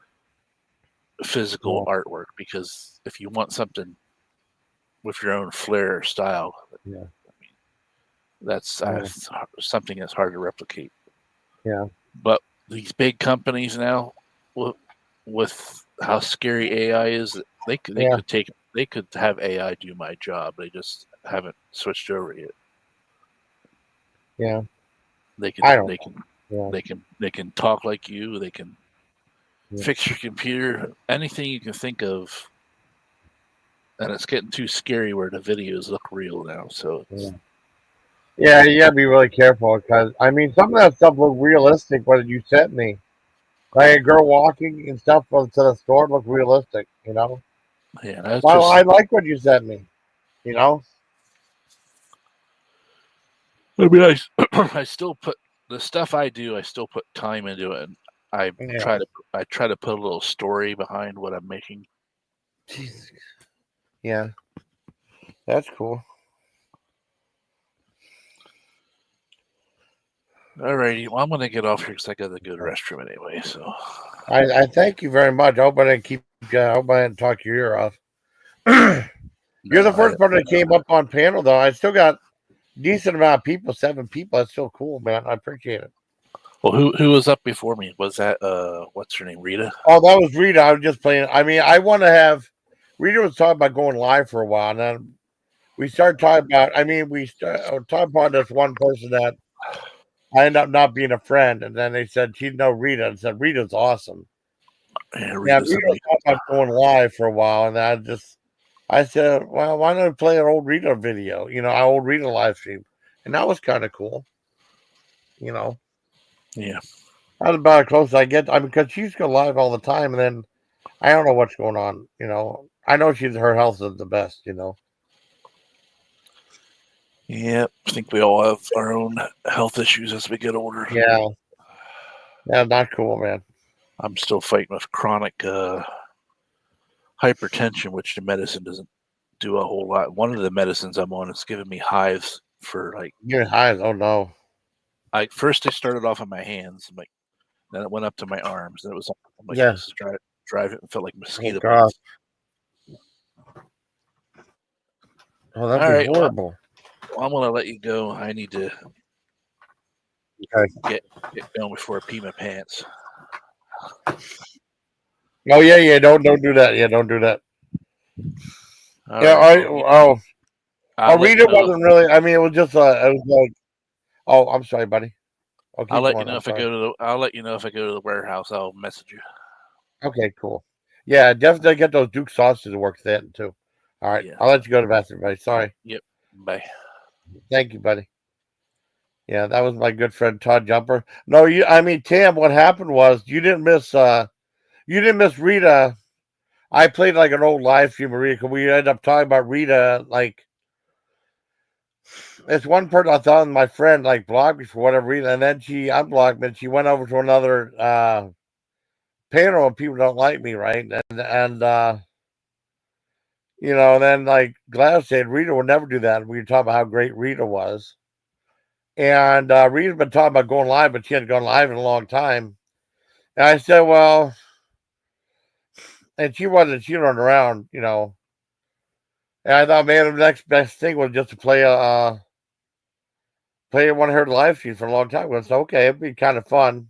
physical artwork, because if you want something with your own flair or style, I mean, that's something that's hard to replicate. Yeah. But these big companies now, with how scary AI is, they could have AI do my job. They just haven't switched over yet. Yeah. They can talk like you. They can fix your computer, anything you can think of. And it's getting too scary where the videos look real now. So yeah, you gotta be really careful, because I mean, some of that stuff looked realistic. What you sent me, like a girl walking and stuff to the store, looked realistic. You know. Yeah, I like what you sent me. You know. I mean, I still put the stuff I do. I still put time into it, and I try to put a little story behind what I'm making. Jesus. Yeah, that's cool. Alrighty, well, I'm going to get off here because I got to go to the restroom anyway. So I thank you very much. I hope I didn't keep. I hope I didn't talk your ear off. You're the first person that came up on panel, though. I still got decent amount of people, 7 people. That's still cool, man. I appreciate it. Well, who was up before me? Was that what's her name, Rita? Oh, that was Rita. I was just playing. I mean, I want to have. Rita was talking about going live for a while, and then we started talking about. I mean, we started talking about this one person that I ended up not being a friend, and then they said she'd know Rita, and said Rita's awesome. Yeah, Rita was talking about going live for a while, and I said, well, why don't we play an old Rita video? You know, our old Rita live stream, and that was kind of cool. You know. Yeah. That's about as close as I get. I mean, because she's go live all the time, and then I don't know what's going on. You know, I know her health is the best. You know. Yeah, I think we all have our own health issues as we get older. Yeah. Yeah, not cool, man. I'm still fighting with chronic hypertension, which the medicine doesn't do a whole lot. One of the medicines I'm on is giving me hives for like. Your eyes. Oh no. First I started off on my hands, then it went up to my arms. Then it was like Yeah. just drive it and felt like Oh mosquito god. bites. Oh, that'd All be right, horrible. Well, I'm gonna let you go. I need to Okay. get going before I pee my pants. Oh yeah. Don't do that. Yeah, don't do that. All Yeah. right. Rita wasn't really. I mean, it was just. It was like. Oh, I'm sorry, buddy. I'll let you know if I go to the. I'll let you know if I go to the warehouse. I'll message you. Okay, cool. Yeah, definitely get those Duke sausages to work then too. All right, Yeah. I'll let you go to the bathroom, buddy. Sorry. Yep. Bye. Thank you, buddy. Yeah, that was my good friend Todd Jumper. No, Tam, what happened was you didn't miss Rita. I played like an old live stream of Rita because we ended up talking about Rita. Like, it's one person I thought my friend like blocked me for whatever reason, and then she unblocked me and she went over to another panel and people don't like me, right? And then like Gladys said, Rita would never do that. And we were talking about how great Rita was. And Rita's been talking about going live, but she hadn't gone live in a long time. And I said, well, and she wasn't running around, And I thought, man, the next best thing was just to play one of her live streams for a long time. I said, okay, it'd be kind of fun.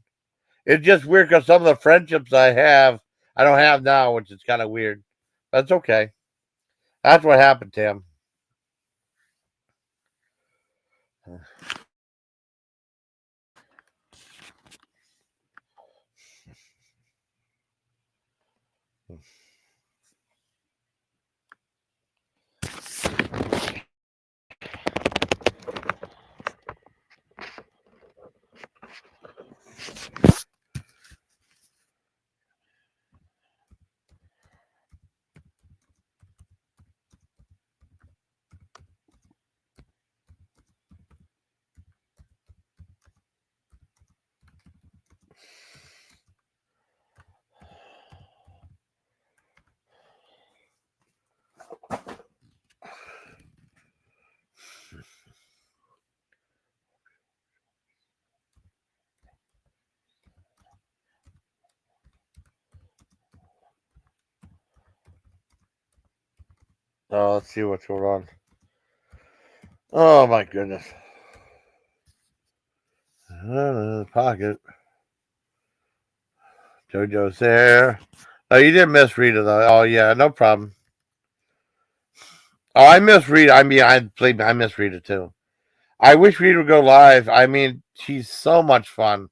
It's just weird because some of the friendships I don't have now, which is kind of weird. That's okay. That's what happened, Tim. Oh, let's see what's going on. Oh my goodness. Pocket. JoJo's there. Oh, you didn't miss Rita though. Oh yeah, no problem. Oh, I miss Rita. I mean, I miss Rita too. I wish Rita would go live. I mean, she's so much fun.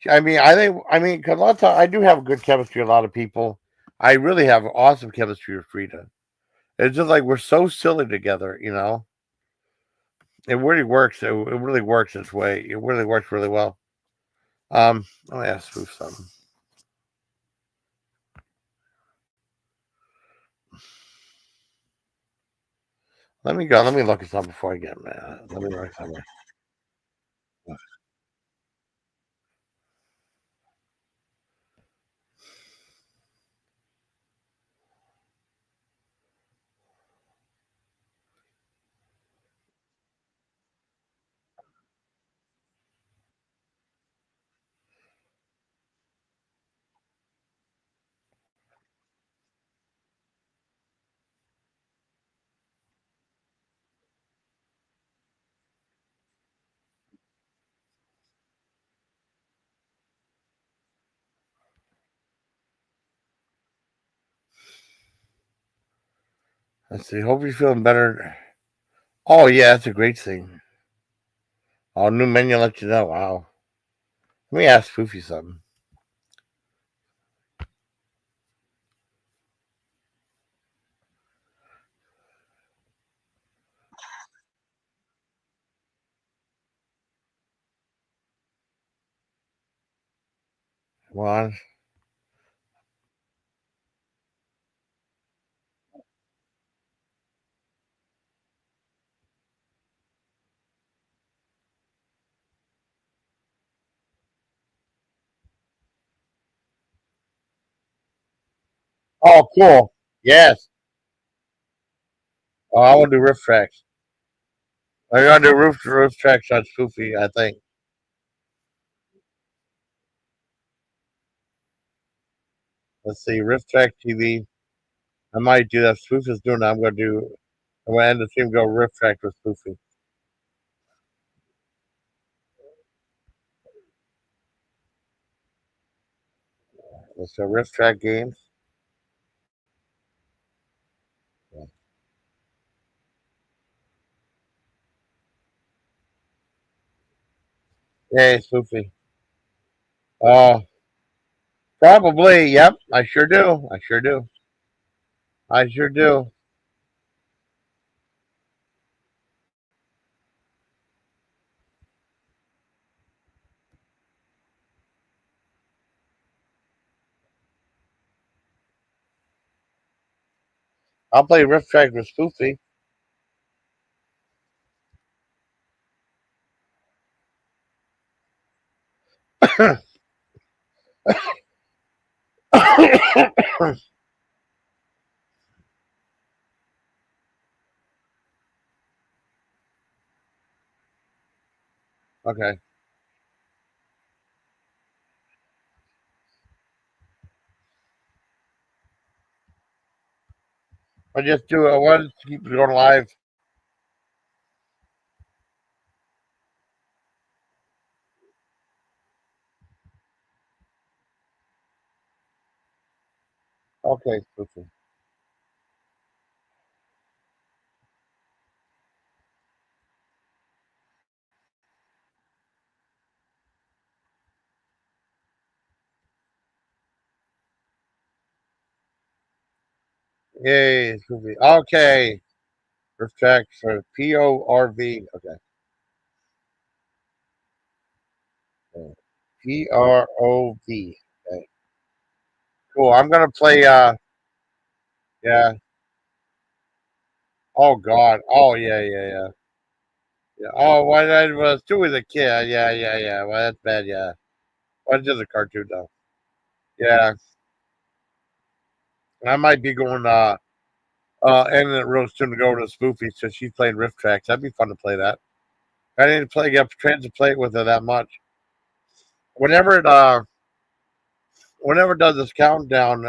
I mean, because a lot of times I do have good chemistry with a lot of people. I really have awesome chemistry with Rita. It's just like we're so silly together, It really works. It really works this way. It really works really well. Let me ask you something. Let me go. Let me look at something before I get mad. Let me write something. Let's see. Hope you're feeling better. Oh yeah, that's a great thing. Oh, new menu let you know. Wow. Let me ask Foofy something. Come on. Oh, cool. Yes. Oh, I want to do riff tracks. I gotta do roof tracks on Spoofy, I think. Let's see, Rift Track TV. I might do that. Spoof is doing that. I'm gonna end the stream, go Rift Track with Spoofy. Let's go Rift Track games. Yay, Spoofy. Probably, yep. I sure do. I sure do. I sure do. I'll play Rift Track with Spoofy. Okay. I just do it once, keep it going live. Okay, Spoofy. Yay, Spoofy. Okay. Rift Track for PORV. Okay. PROV. Okay. Cool. I'm gonna play yeah. Oh God. Oh yeah. Yeah. Oh, why I was doing the kid. Yeah. Well, that's bad. Yeah. Well, it's just a cartoon though. Yeah. And I might be going ending it real soon to go to Spoofy since she's playing Rift Tracks. That'd be fun to play that. I didn't get to play it with her that much. Whenever it does this countdown,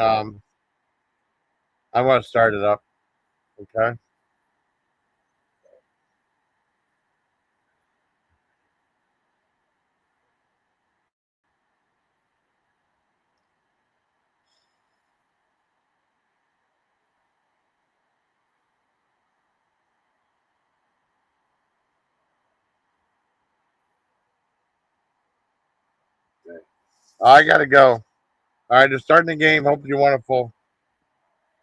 I want to start it up. Okay. I gotta go. All right, just starting the game. Hope you're wonderful.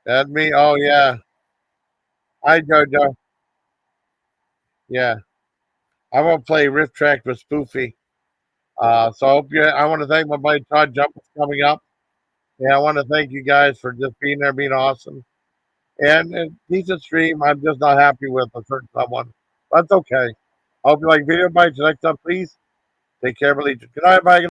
That's me. Oh yeah. Hi Jojo. Yeah. I'm gonna play Rift Track with Spoofy. So I hope you. I want to thank my buddy Todd Jump for coming up. Yeah, I want to thank you guys for just being there, being awesome. And decent stream. I'm just not happy with a certain someone. That's okay. I hope you like video bites next time, please. Take care, everybody. Good night, bye.